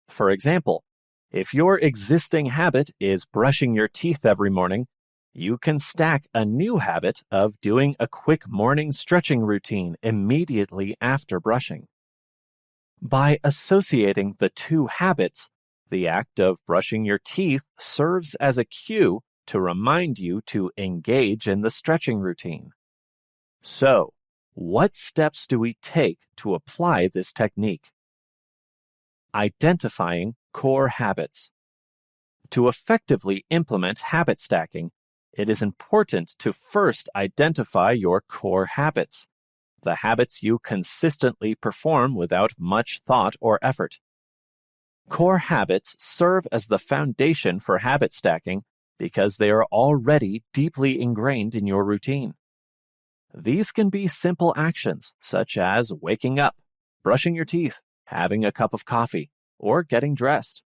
For example, if your existing habit is brushing your teeth every morning, you can stack a new habit of doing a quick morning stretching routine immediately after brushing. By associating the two habits, the act of brushing your teeth serves as a cue to remind you to engage in the stretching routine. So, what steps do we take to apply this technique? Identifying core habits. To effectively implement habit stacking, it is important to first identify your core habits, the habits you consistently perform without much thought or effort. Core habits serve as the foundation for habit stacking because they are already deeply ingrained in your routine. These can be simple actions such as waking up, brushing your teeth, having a cup of coffee, or getting dressed.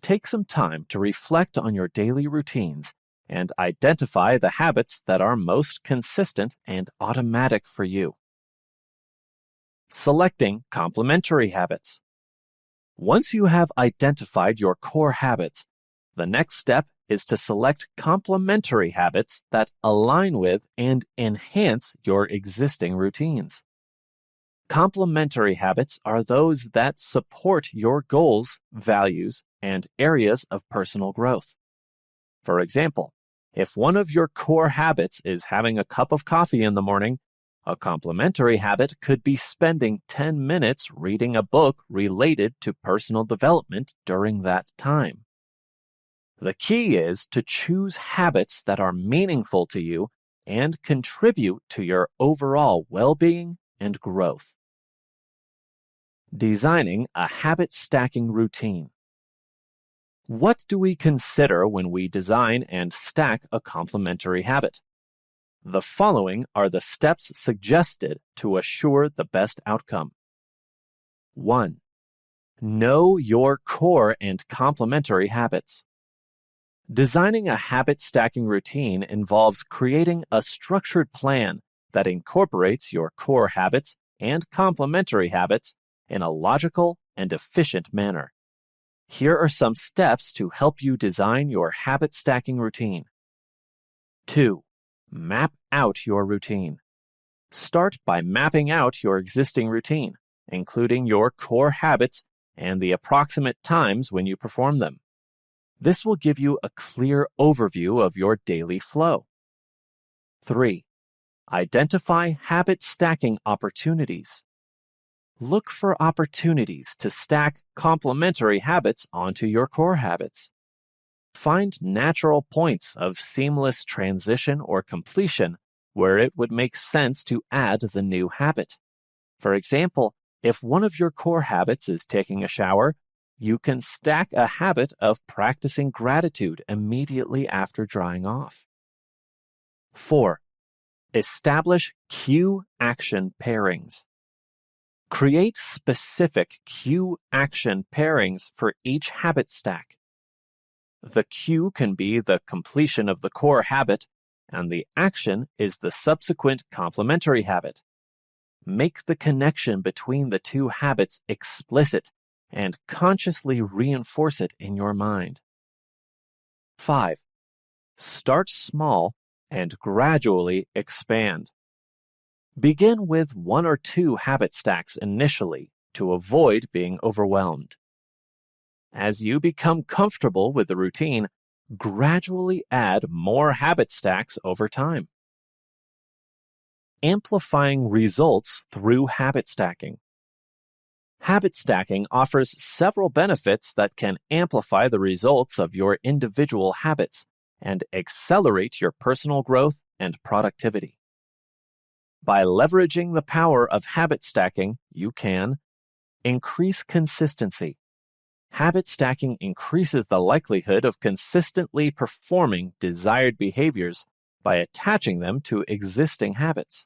Take some time to reflect on your daily routines and identify the habits that are most consistent and automatic for you. Selecting complementary habits. Once you have identified your core habits, the next step is to select complementary habits that align with and enhance your existing routines. Complementary habits are those that support your goals, values, and areas of personal growth. For example, if one of your core habits is having a cup of coffee in the morning, a complementary habit could be spending 10 minutes reading a book related to personal development during that time. The key is to choose habits that are meaningful to you and contribute to your overall well-being and growth. Designing a habit stacking routine. What do we consider when we design and stack a complementary habit? The following are the steps suggested to assure the best outcome. 1. Know your core and complementary habits. Designing a habit stacking routine involves creating a structured plan that incorporates your core habits and complementary habits in a logical and efficient manner. Here are some steps to help you design your habit stacking routine. 2. Map out your routine. Start by mapping out your existing routine, including your core habits and the approximate times when you perform them. This will give you a clear overview of your daily flow. 3. Identify habit stacking opportunities. Look for opportunities to stack complementary habits onto your core habits. Find natural points of seamless transition or completion where it would make sense to add the new habit. For example, if one of your core habits is taking a shower, you can stack a habit of practicing gratitude immediately after drying off. 4. Establish cue-action pairings. Create specific cue-action pairings for each habit stack. The cue can be the completion of the core habit, and the action is the subsequent complementary habit. Make the connection between the two habits explicit and consciously reinforce it in your mind. 5. Start small and gradually expand. Begin with 1 or 2 habit stacks initially to avoid being overwhelmed. As you become comfortable with the routine, gradually add more habit stacks over time. Amplifying results through habit stacking. Habit stacking offers several benefits that can amplify the results of your individual habits and accelerate your personal growth and productivity. By leveraging the power of habit stacking, you can increase consistency. Habit stacking increases the likelihood of consistently performing desired behaviors by attaching them to existing habits.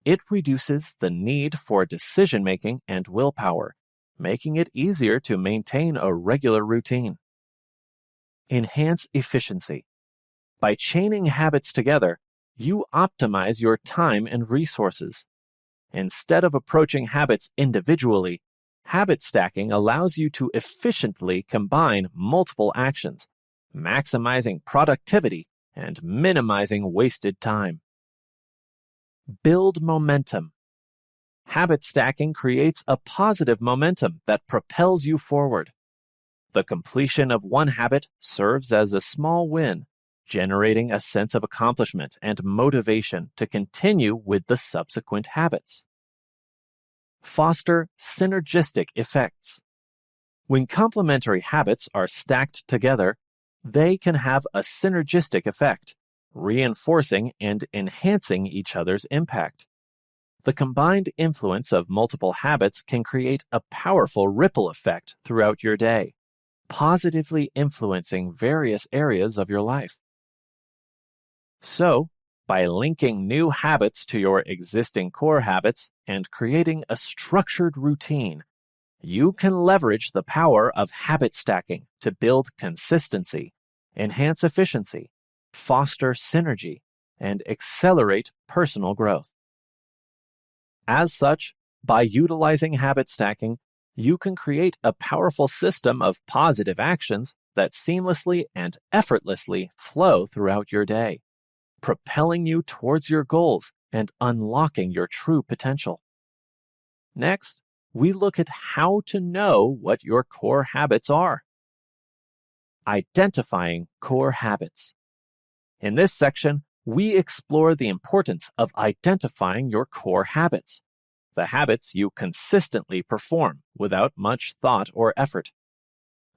It reduces the need for decision-making and willpower, making it easier to maintain a regular routine. Enhance efficiency. By chaining habits together, you optimize your time and resources. Instead of approaching habits individually, habit stacking allows you to efficiently combine multiple actions, maximizing productivity and minimizing wasted time. Build momentum. Habit stacking creates a positive momentum that propels you forward. The completion of one habit serves as a small win, generating a sense of accomplishment and motivation to continue with the subsequent habits. Foster synergistic effects. When complementary habits are stacked together, they can have a synergistic effect, reinforcing and enhancing each other's impact. The combined influence of multiple habits can create a powerful ripple effect throughout your day, positively influencing various areas of your life. So, by linking new habits to your existing core habits and creating a structured routine, you can leverage the power of habit stacking to build consistency, enhance efficiency, foster synergy, and accelerate personal growth. As such, by utilizing habit stacking, you can create a powerful system of positive actions that seamlessly and effortlessly flow throughout your day, propelling you towards your goals and unlocking your true potential. Next, we look at how to know what your core habits are. Identifying core habits. In this section, we explore the importance of identifying your core habits, the habits you consistently perform without much thought or effort.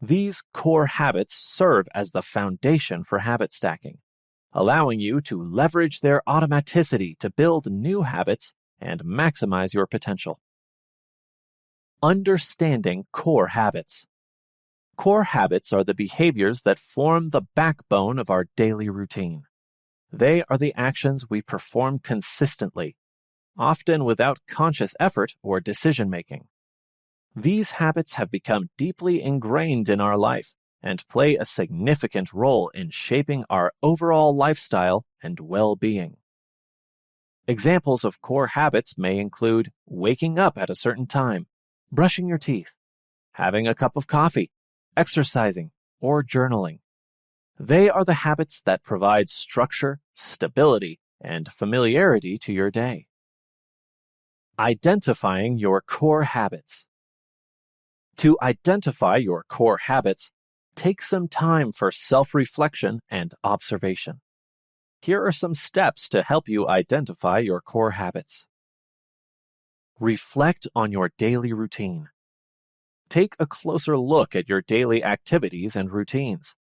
These core habits serve as the foundation for habit stacking, allowing you to leverage their automaticity to build new habits and maximize your potential. Understanding core habits. Core habits are the behaviors that form the backbone of our daily routine. They are the actions we perform consistently, often without conscious effort or decision-making. These habits have become deeply ingrained in our life and play a significant role in shaping our overall lifestyle and well-being. Examples of core habits may include waking up at a certain time, brushing your teeth, having a cup of coffee, exercising, or journaling. They are the habits that provide structure, stability, and familiarity to your day. Identifying your core habits. To identify your core habits, take some time for self-reflection and observation. Here are some steps to help you identify your core habits. Reflect on your daily routine. Take a closer look at your daily activities and routines.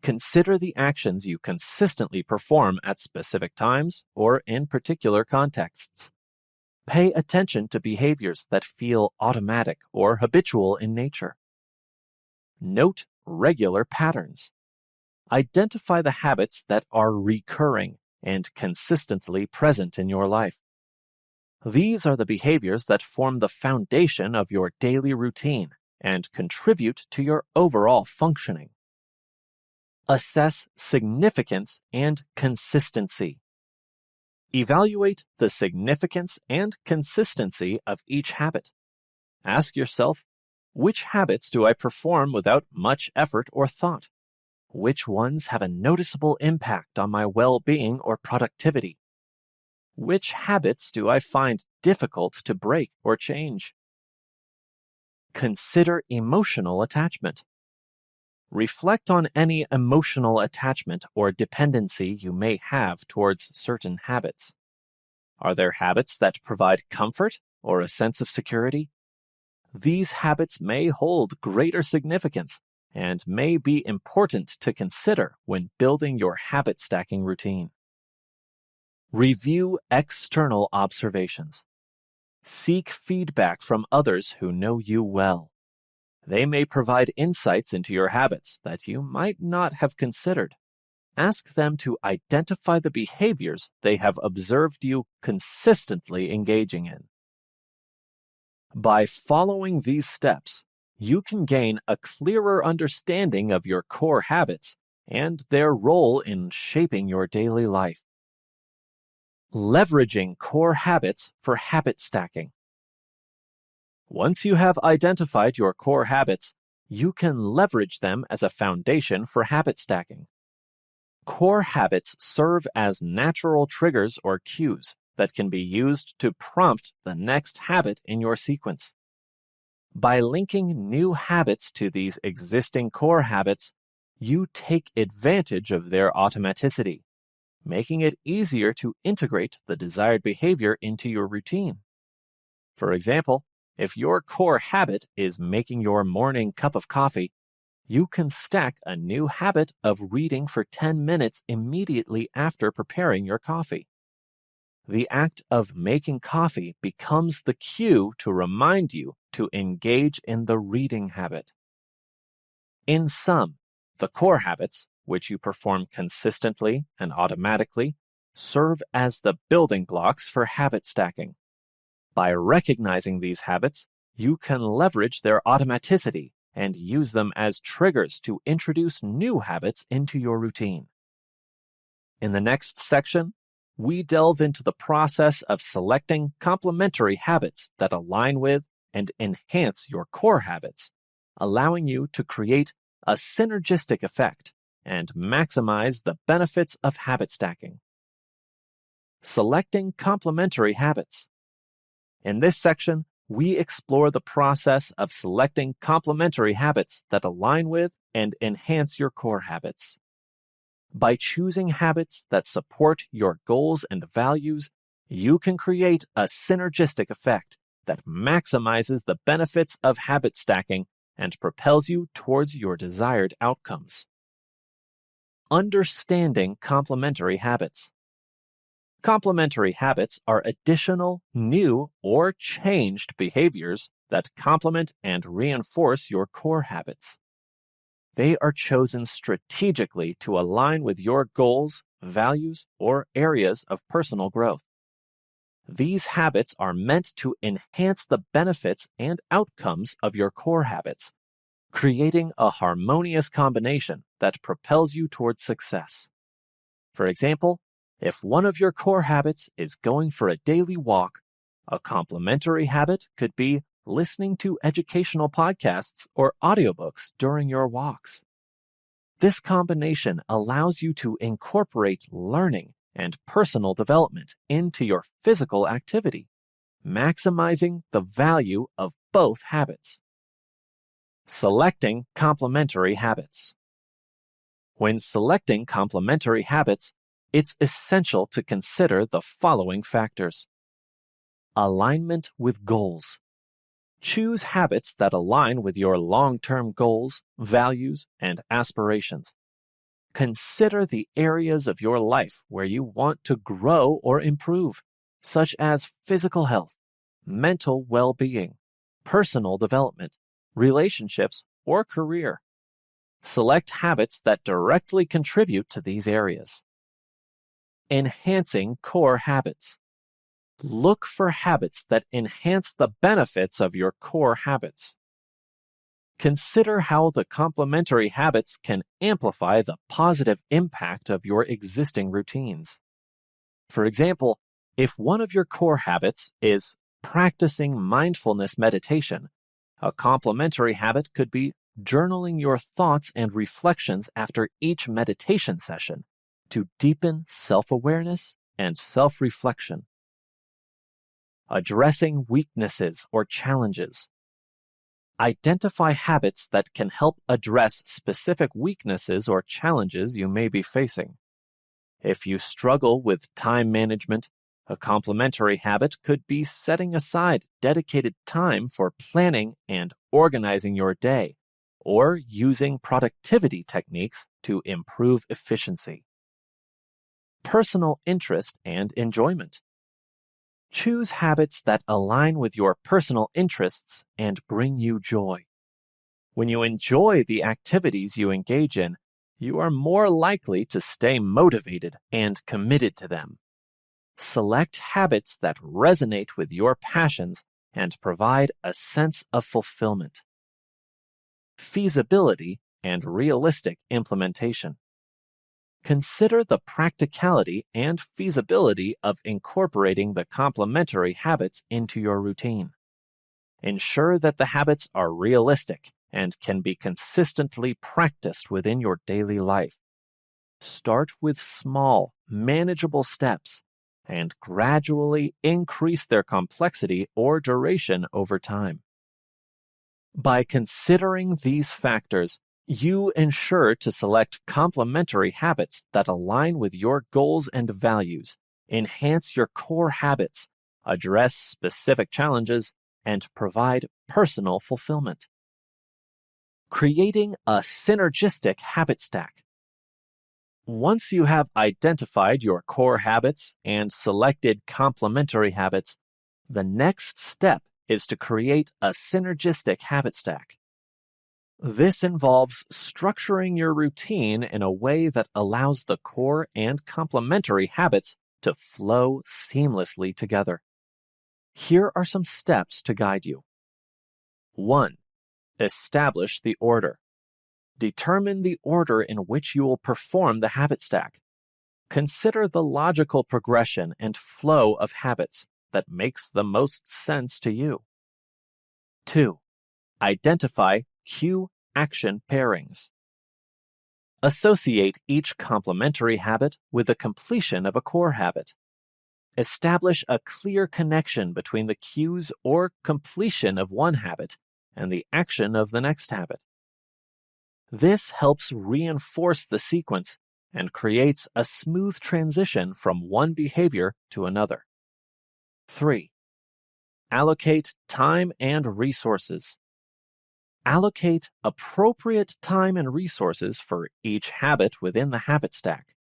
Consider the actions you consistently perform at specific times or in particular contexts. Pay attention to behaviors that feel automatic or habitual in nature. Note regular patterns. Identify the habits that are recurring and consistently present in your life. These are the behaviors that form the foundation of your daily routine and contribute to your overall functioning. Assess significance and consistency. Evaluate the significance and consistency of each habit. Ask yourself, which habits do I perform without much effort or thought? Which ones have a noticeable impact on my well-being or productivity? Which habits do I find difficult to break or change? Consider emotional attachment. Reflect on any emotional attachment or dependency you may have towards certain habits. Are there habits that provide comfort or a sense of security? These habits may hold greater significance and may be important to consider when building your habit stacking routine. Review external observations. Seek feedback from others who know you well. They may provide insights into your habits that you might not have considered. Ask them to identify the behaviors they have observed you consistently engaging in. By following these steps, you can gain a clearer understanding of your core habits and their role in shaping your daily life. Leveraging core habits for habit stacking. Once you have identified your core habits, you can leverage them as a foundation for habit stacking. Core habits serve as natural triggers or cues that can be used to prompt the next habit in your sequence. By linking new habits to these existing core habits, you take advantage of their automaticity, making it easier to integrate the desired behavior into your routine. For example, if your core habit is making your morning cup of coffee, you can stack a new habit of reading for 10 minutes immediately after preparing your coffee. The act of making coffee becomes the cue to remind you to engage in the reading habit. In sum, the core habits, which you perform consistently and automatically, serve as the building blocks for habit stacking. By recognizing these habits, you can leverage their automaticity and use them as triggers to introduce new habits into your routine. In the next section, we delve into the process of selecting complementary habits that align with and enhance your core habits, allowing you to create a synergistic effect and maximize the benefits of habit stacking. Selecting complementary habits. In this section, we explore the process of selecting complementary habits that align with and enhance your core habits. By choosing habits that support your goals and values, you can create a synergistic effect that maximizes the benefits of habit stacking and propels you towards your desired outcomes. Understanding complementary habits. Complementary habits are additional, new, or changed behaviors that complement and reinforce your core habits. They are chosen strategically to align with your goals, values, or areas of personal growth. These habits are meant to enhance the benefits and outcomes of your core habits, creating a harmonious combination that propels you towards success. For example, if one of your core habits is going for a daily walk, a complementary habit could be listening to educational podcasts or audiobooks during your walks. This combination allows you to incorporate learning and personal development into your physical activity, maximizing the value of both habits. Selecting complementary habits. When selecting complementary habits, it's essential to consider the following factors. Alignment with goals. Choose habits that align with your long-term goals, values, and aspirations. Consider the areas of your life where you want to grow or improve, such as physical health, mental well-being, personal development, relationships, or career. Select habits that directly contribute to these areas. Enhancing core habits. Look for habits that enhance the benefits of your core habits. Consider how the complementary habits can amplify the positive impact of your existing routines. For example, if one of your core habits is practicing mindfulness meditation, a complementary habit could be journaling your thoughts and reflections after each meditation session to deepen self-awareness and self-reflection. Addressing weaknesses or challenges. Identify habits that can help address specific weaknesses or challenges you may be facing. If you struggle with time management, a complementary habit could be setting aside dedicated time for planning and organizing your day, or using productivity techniques to improve efficiency. Personal interest and enjoyment. Choose habits that align with your personal interests and bring you joy. When you enjoy the activities you engage in, you are more likely to stay motivated and committed to them. Select habits that resonate with your passions and provide a sense of fulfillment. Feasibility and realistic implementation. Consider the practicality and feasibility of incorporating the complementary habits into your routine. Ensure that the habits are realistic and can be consistently practiced within your daily life. Start with small, manageable steps and gradually increase their complexity or duration over time. By considering these factors, you ensure to select complementary habits that align with your goals and values, enhance your core habits, address specific challenges, and provide personal fulfillment. Creating a synergistic habit stack. Once you have identified your core habits and selected complementary habits, the next step is to create a synergistic habit stack. This involves structuring your routine in a way that allows the core and complementary habits to flow seamlessly together. Here are some steps to guide you. 1. Establish the order. Determine the order in which you will perform the habit stack. Consider the logical progression and flow of habits that makes the most sense to you. 2. Identify cue-action pairings. Associate each complementary habit with the completion of a core habit. Establish a clear connection between the cues or completion of one habit and the action of the next habit. This helps reinforce the sequence and creates a smooth transition from one behavior to another. 3. Allocate time and resources. Allocate appropriate time and resources for each habit within the habit stack.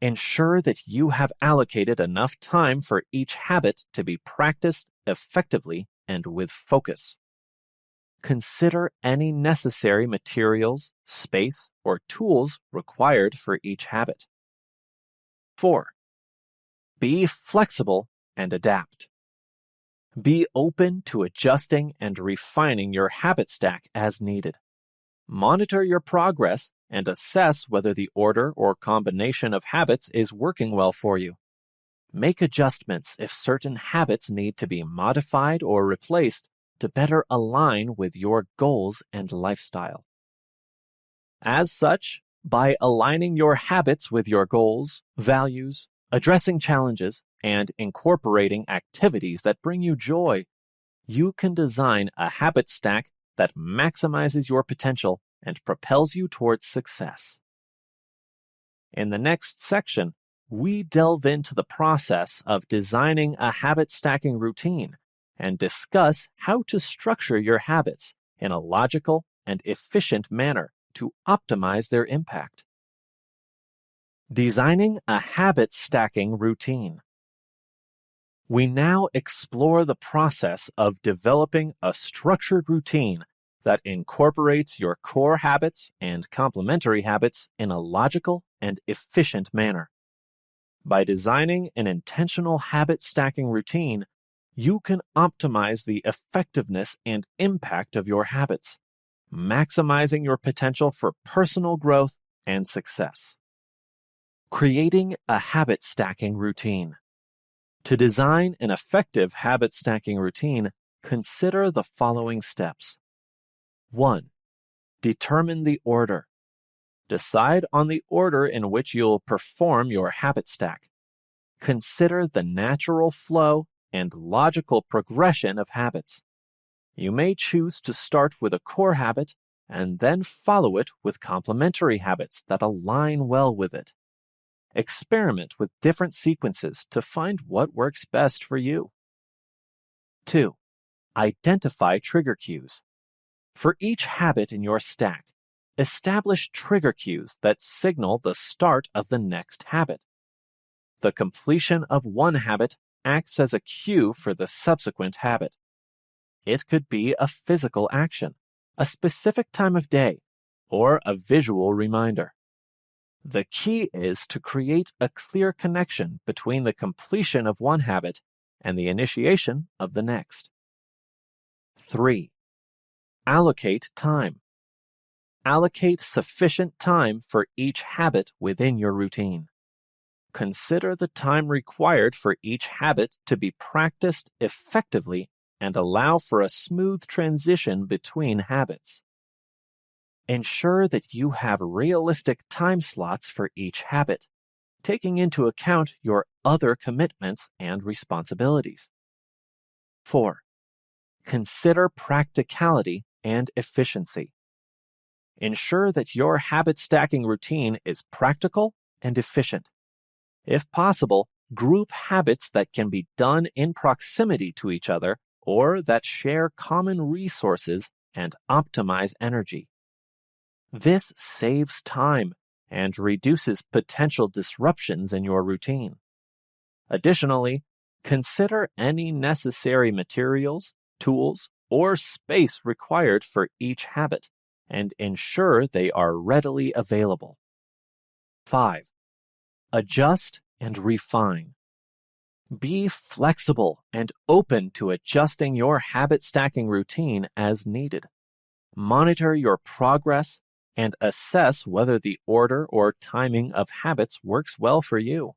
Ensure that you have allocated enough time for each habit to be practiced effectively and with focus. Consider any necessary materials, space, or tools required for each habit. 4. Be flexible and adapt. Be open to adjusting and refining your habit stack as needed. Monitor your progress and assess whether the order or combination of habits is working well for you. Make adjustments if certain habits need to be modified or replaced to better align with your goals and lifestyle. As such, by aligning your habits with your goals, values, addressing challenges, and incorporating activities that bring you joy, you can design a habit stack that maximizes your potential and propels you towards success. In the next section, we delve into the process of designing a habit stacking routine and discuss how to structure your habits in a logical and efficient manner to optimize their impact. Designing a habit stacking routine. We now explore the process of developing a structured routine that incorporates your core habits and complementary habits in a logical and efficient manner. By designing an intentional habit stacking routine, you can optimize the effectiveness and impact of your habits, maximizing your potential for personal growth and success. Creating a habit stacking routine. To design an effective habit stacking routine, consider the following steps. 1. Determine the order. Decide on the order in which you'll perform your habit stack. Consider the natural flow and logical progression of habits. You may choose to start with a core habit and then follow it with complementary habits that align well with it. Experiment with different sequences to find what works best for you. 2. Identify trigger cues. For each habit in your stack, establish trigger cues that signal the start of the next habit. The completion of one habit acts as a cue for the subsequent habit. It could be a physical action, a specific time of day, or a visual reminder. The key is to create a clear connection between the completion of one habit and the initiation of the next. 3. Allocate time. Allocate sufficient time for each habit within your routine. Consider the time required for each habit to be practiced effectively and allow for a smooth transition between habits. Ensure that you have realistic time slots for each habit, taking into account your other commitments and responsibilities. 4. Consider practicality and efficiency. Ensure that your habit stacking routine is practical and efficient. If possible, group habits that can be done in proximity to each other or that share common resources and optimize energy. This saves time and reduces potential disruptions in your routine. Additionally, consider any necessary materials, tools, or space required for each habit and ensure they are readily available. 5. Adjust and refine. Be flexible and open to adjusting your habit stacking routine as needed. Monitor your progress and assess whether the order or timing of habits works well for you.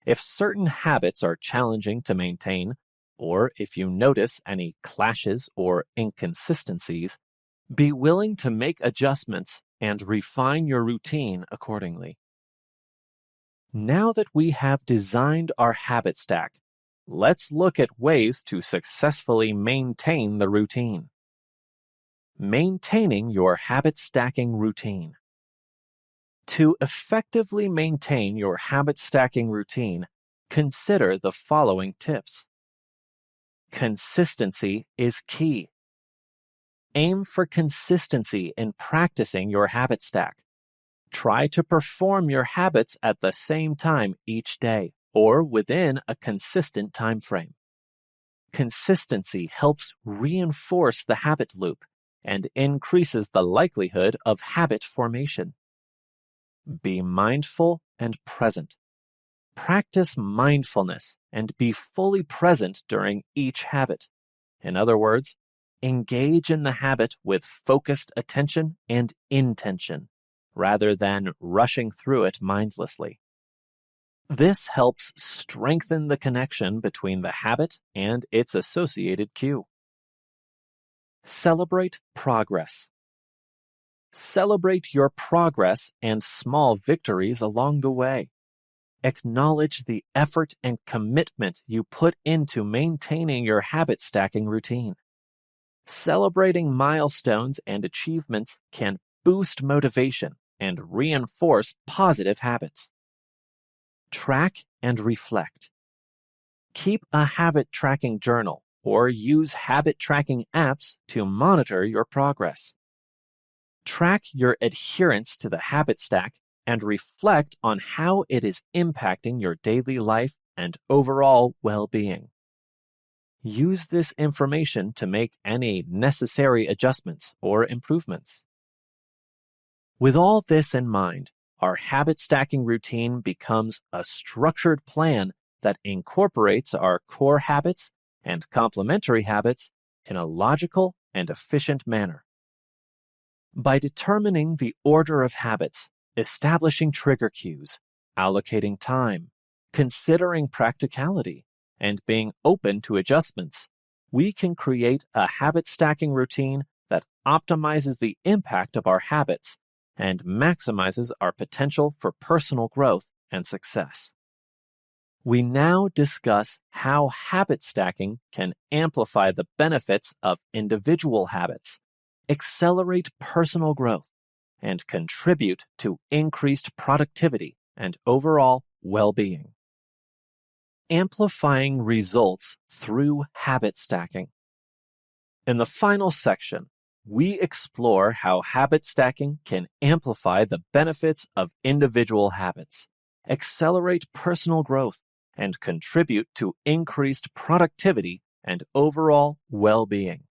If certain habits are challenging to maintain, or if you notice any clashes or inconsistencies, be willing to make adjustments and refine your routine accordingly. Now that we have designed our habit stack, let's look at ways to successfully maintain the routine. Maintaining your habit stacking routine. To effectively maintain your habit stacking routine, consider the following tips. Consistency is key. Aim for consistency in practicing your habit stack. Try to perform your habits at the same time each day or within a consistent time frame. Consistency helps reinforce the habit loop and increases the likelihood of habit formation. Be mindful and present. Practice mindfulness and be fully present during each habit. In other words, engage in the habit with focused attention and intention, rather than rushing through it mindlessly. This helps strengthen the connection between the habit and its associated cue. Celebrate progress. Celebrate your progress and small victories along the way. Acknowledge the effort and commitment you put into maintaining your habit stacking routine. Celebrating milestones and achievements can boost motivation and reinforce positive habits. Track and reflect. Keep a habit tracking journal or use habit tracking apps to monitor your progress. Track your adherence to the habit stack and reflect on how it is impacting your daily life and overall well-being. Use this information to make any necessary adjustments or improvements. With all this in mind, our habit stacking routine becomes a structured plan that incorporates our core habits and complementary habits in a logical and efficient manner. By determining the order of habits, establishing trigger cues, allocating time, considering practicality, and being open to adjustments, we can create a habit stacking routine that optimizes the impact of our habits and maximizes our potential for personal growth and success. We now discuss how habit stacking can amplify the benefits of individual habits, accelerate personal growth, and contribute to increased productivity and overall well-being. Amplifying results through habit stacking. In the final section, we explore how habit stacking can amplify the benefits of individual habits, accelerate personal growth, and contribute to increased productivity and overall well-being.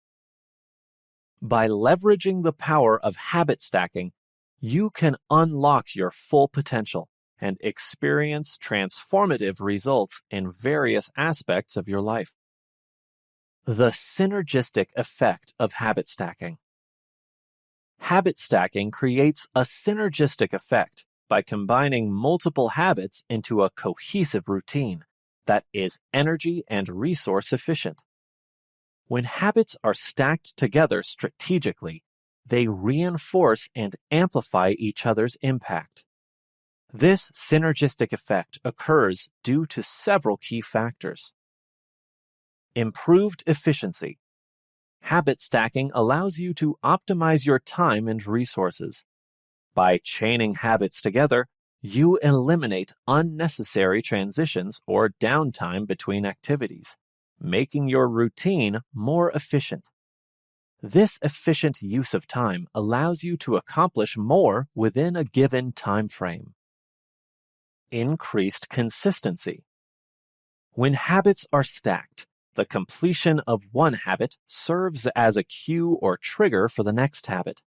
By leveraging the power of habit stacking, you can unlock your full potential and experience transformative results in various aspects of your life. The synergistic effect of habit stacking. Habit stacking creates a synergistic effect by combining multiple habits into a cohesive routine that is energy and resource efficient. When habits are stacked together strategically, they reinforce and amplify each other's impact. This synergistic effect occurs due to several key factors. Improved efficiency. Habit stacking allows you to optimize your time and resources. By chaining habits together, you eliminate unnecessary transitions or downtime between activities, making your routine more efficient. This efficient use of time allows you to accomplish more within a given time frame. Increased consistency. When habits are stacked, the completion of one habit serves as a cue or trigger for the next habit.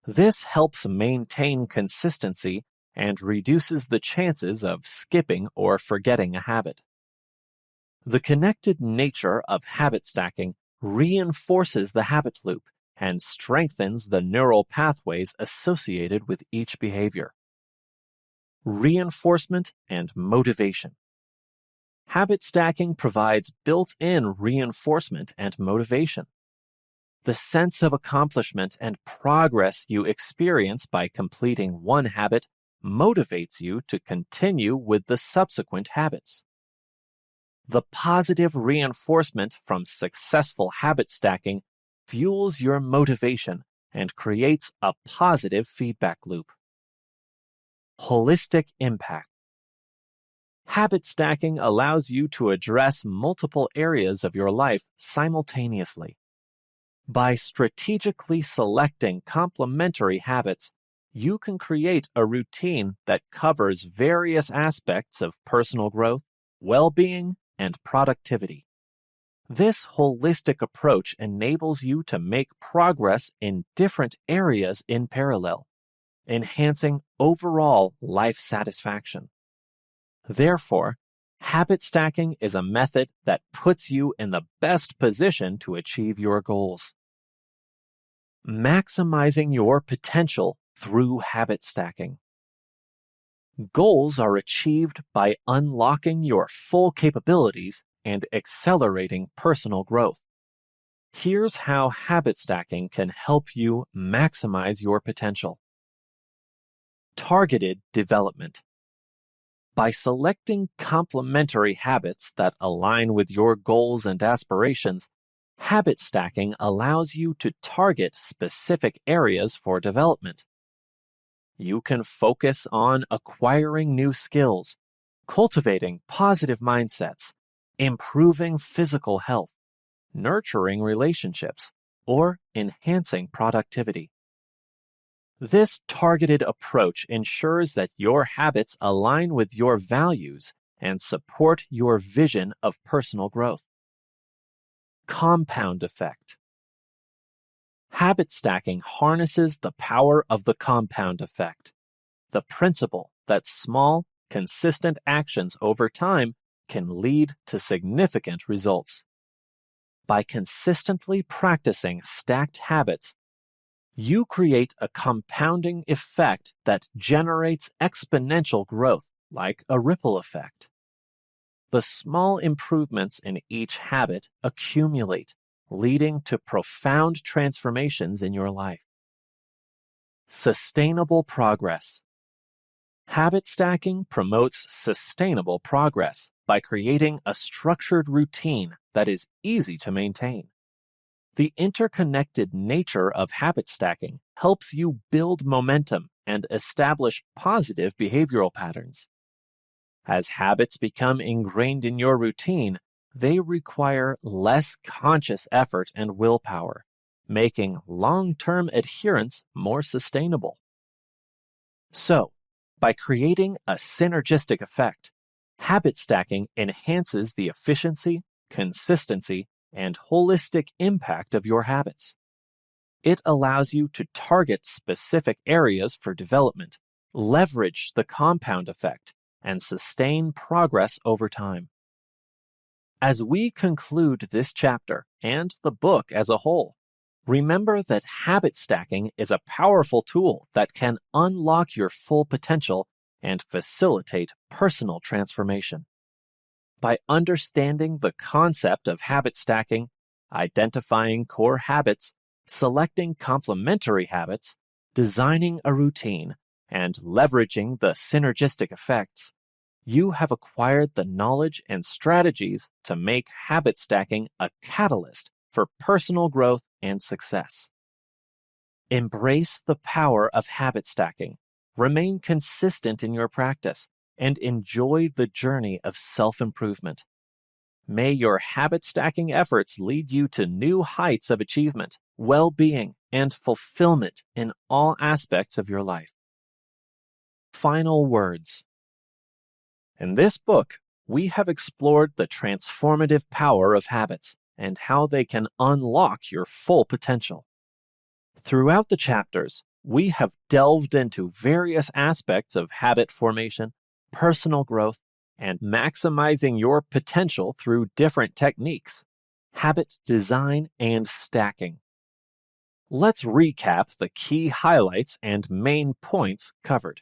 This helps maintain consistency and reduces the chances of skipping or forgetting a habit. The connected nature of habit stacking reinforces the habit loop and strengthens the neural pathways associated with each behavior. Reinforcement and motivation. Habit stacking provides built-in reinforcement and motivation. The sense of accomplishment and progress you experience by completing one habit motivates you to continue with the subsequent habits. The positive reinforcement from successful habit stacking fuels your motivation and creates a positive feedback loop. Holistic impact. Habit stacking allows you to address multiple areas of your life simultaneously. By strategically selecting complementary habits, you can create a routine that covers various aspects of personal growth, well-being, and productivity. This holistic approach enables you to make progress in different areas in parallel, enhancing overall life satisfaction. Therefore, habit stacking is a method that puts you in the best position to achieve your goals. Maximizing your potential through habit stacking. Goals are achieved by unlocking your full capabilities and accelerating personal growth. Here's how habit stacking can help you maximize your potential. Targeted development. By selecting complementary habits that align with your goals and aspirations, habit stacking allows you to target specific areas for development. You can focus on acquiring new skills, cultivating positive mindsets, improving physical health, nurturing relationships, or enhancing productivity. This targeted approach ensures that your habits align with your values and support your vision of personal growth. Compound effect. Habit stacking harnesses the power of the compound effect, the principle that small, consistent actions over time can lead to significant results. By consistently practicing stacked habits, you create a compounding effect that generates exponential growth, like a ripple effect. The small improvements in each habit accumulate, leading to profound transformations in your life. Sustainable progress. Habit stacking promotes sustainable progress by creating a structured routine that is easy to maintain. The interconnected nature of habit stacking helps you build momentum and establish positive behavioral patterns. As habits become ingrained in your routine, they require less conscious effort and willpower, making long-term adherence more sustainable. So, by creating a synergistic effect, habit stacking enhances the efficiency, consistency, and holistic impact of your habits. It allows you to target specific areas for development, leverage the compound effect, and sustain progress over time. As we conclude this chapter and the book as a whole, remember that habit stacking is a powerful tool that can unlock your full potential and facilitate personal transformation. By understanding the concept of habit stacking, identifying core habits, selecting complementary habits, designing a routine, and leveraging the synergistic effects, you have acquired the knowledge and strategies to make habit stacking a catalyst for personal growth and success. Embrace the power of habit stacking, remain consistent in your practice, and enjoy the journey of self-improvement. May your habit stacking efforts lead you to new heights of achievement, well-being, and fulfillment in all aspects of your life. Final words. In this book, we have explored the transformative power of habits and how they can unlock your full potential. Throughout the chapters, we have delved into various aspects of habit formation, personal growth, and maximizing your potential through different techniques, habit design, and stacking. Let's recap the key highlights and main points covered.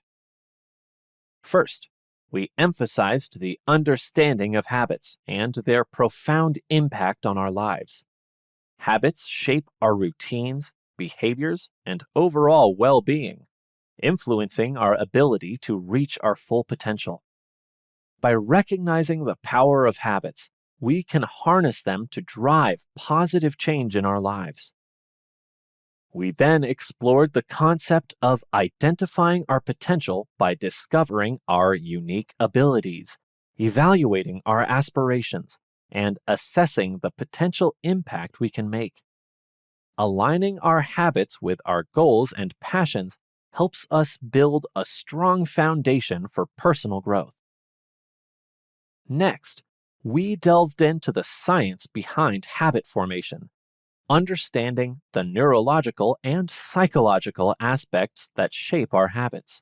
First, we emphasized the understanding of habits and their profound impact on our lives. Habits shape our routines, behaviors, and overall well-being, influencing our ability to reach our full potential. By recognizing the power of habits, we can harness them to drive positive change in our lives. We then explored the concept of identifying our potential by discovering our unique abilities, evaluating our aspirations, and assessing the potential impact we can make. Aligning our habits with our goals and passions helps us build a strong foundation for personal growth. Next, we delved into the science behind habit formation, understanding the neurological and psychological aspects that shape our habits.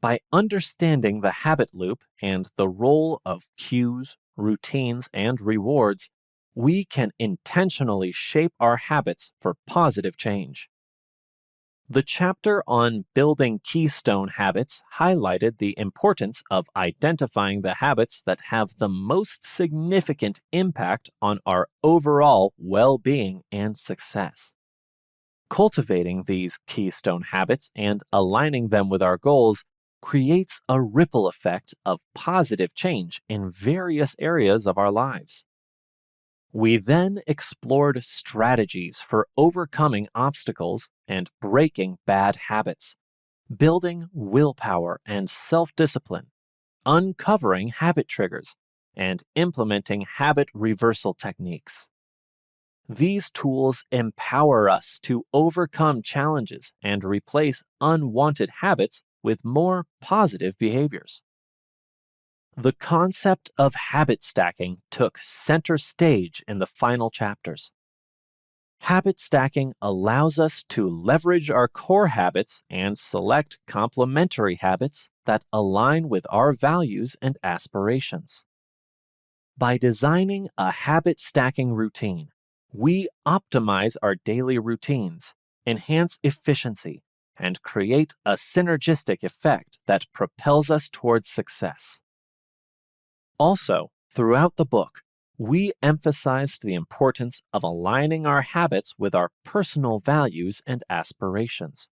By understanding the habit loop and the role of cues, routines, and rewards, we can intentionally shape our habits for positive change. The chapter on building Keystone habits highlighted the importance of identifying the habits that have the most significant impact on our overall well-being and success. Cultivating these Keystone habits and aligning them with our goals creates a ripple effect of positive change in various areas of our lives. We then explored strategies for overcoming obstacles and breaking bad habits, building willpower and self-discipline, uncovering habit triggers, and implementing habit reversal techniques. These tools empower us to overcome challenges and replace unwanted habits with more positive behaviors. The concept of habit stacking took center stage in the final chapters. Habit stacking allows us to leverage our core habits and select complementary habits that align with our values and aspirations. By designing a habit stacking routine, we optimize our daily routines, enhance efficiency, and create a synergistic effect that propels us towards success. Also, throughout the book, we emphasized the importance of aligning our habits with our personal values and aspirations.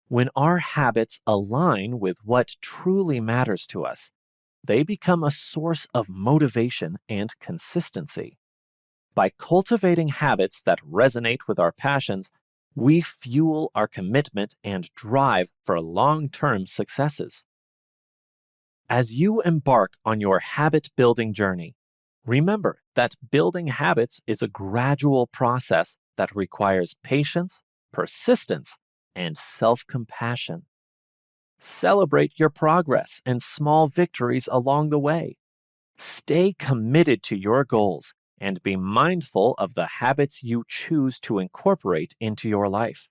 When our habits align with what truly matters to us, they become a source of motivation and consistency. By cultivating habits that resonate with our passions, we fuel our commitment and drive for long-term successes. As you embark on your habit-building journey, remember that building habits is a gradual process that requires patience, persistence, and self-compassion. Celebrate your progress and small victories along the way. Stay committed to your goals and be mindful of the habits you choose to incorporate into your life.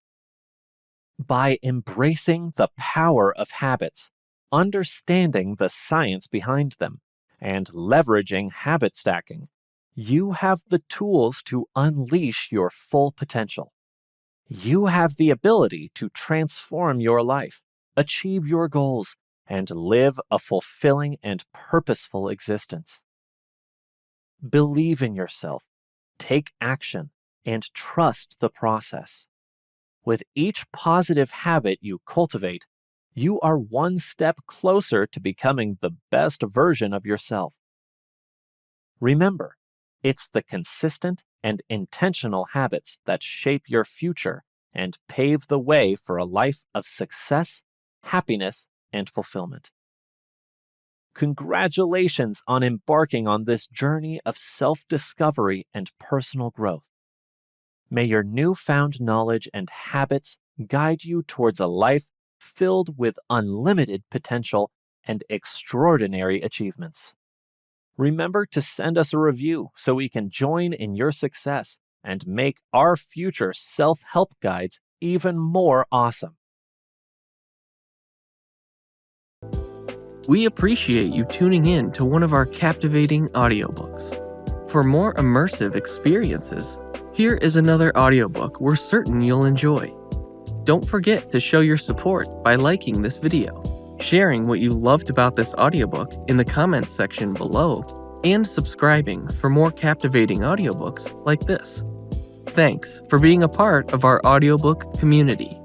By embracing the power of habits, understanding the science behind them, and leveraging habit stacking, you have the tools to unleash your full potential. You have the ability to transform your life, achieve your goals, and live a fulfilling and purposeful existence. Believe in yourself, take action, and trust the process. With each positive habit you cultivate, you are one step closer to becoming the best version of yourself. Remember, it's the consistent and intentional habits that shape your future and pave the way for a life of success, happiness, and fulfillment. Congratulations on embarking on this journey of self-discovery and personal growth. May your newfound knowledge and habits guide you towards a life filled with unlimited potential and extraordinary achievements. Remember to send us a review so we can join in your success and make our future self-help guides even more awesome. We appreciate you tuning in to one of our captivating audiobooks. For more immersive experiences, here is another audiobook we're certain you'll enjoy. Don't forget to show your support by liking this video, sharing what you loved about this audiobook in the comments section below, and subscribing for more captivating audiobooks like this. Thanks for being a part of our audiobook community.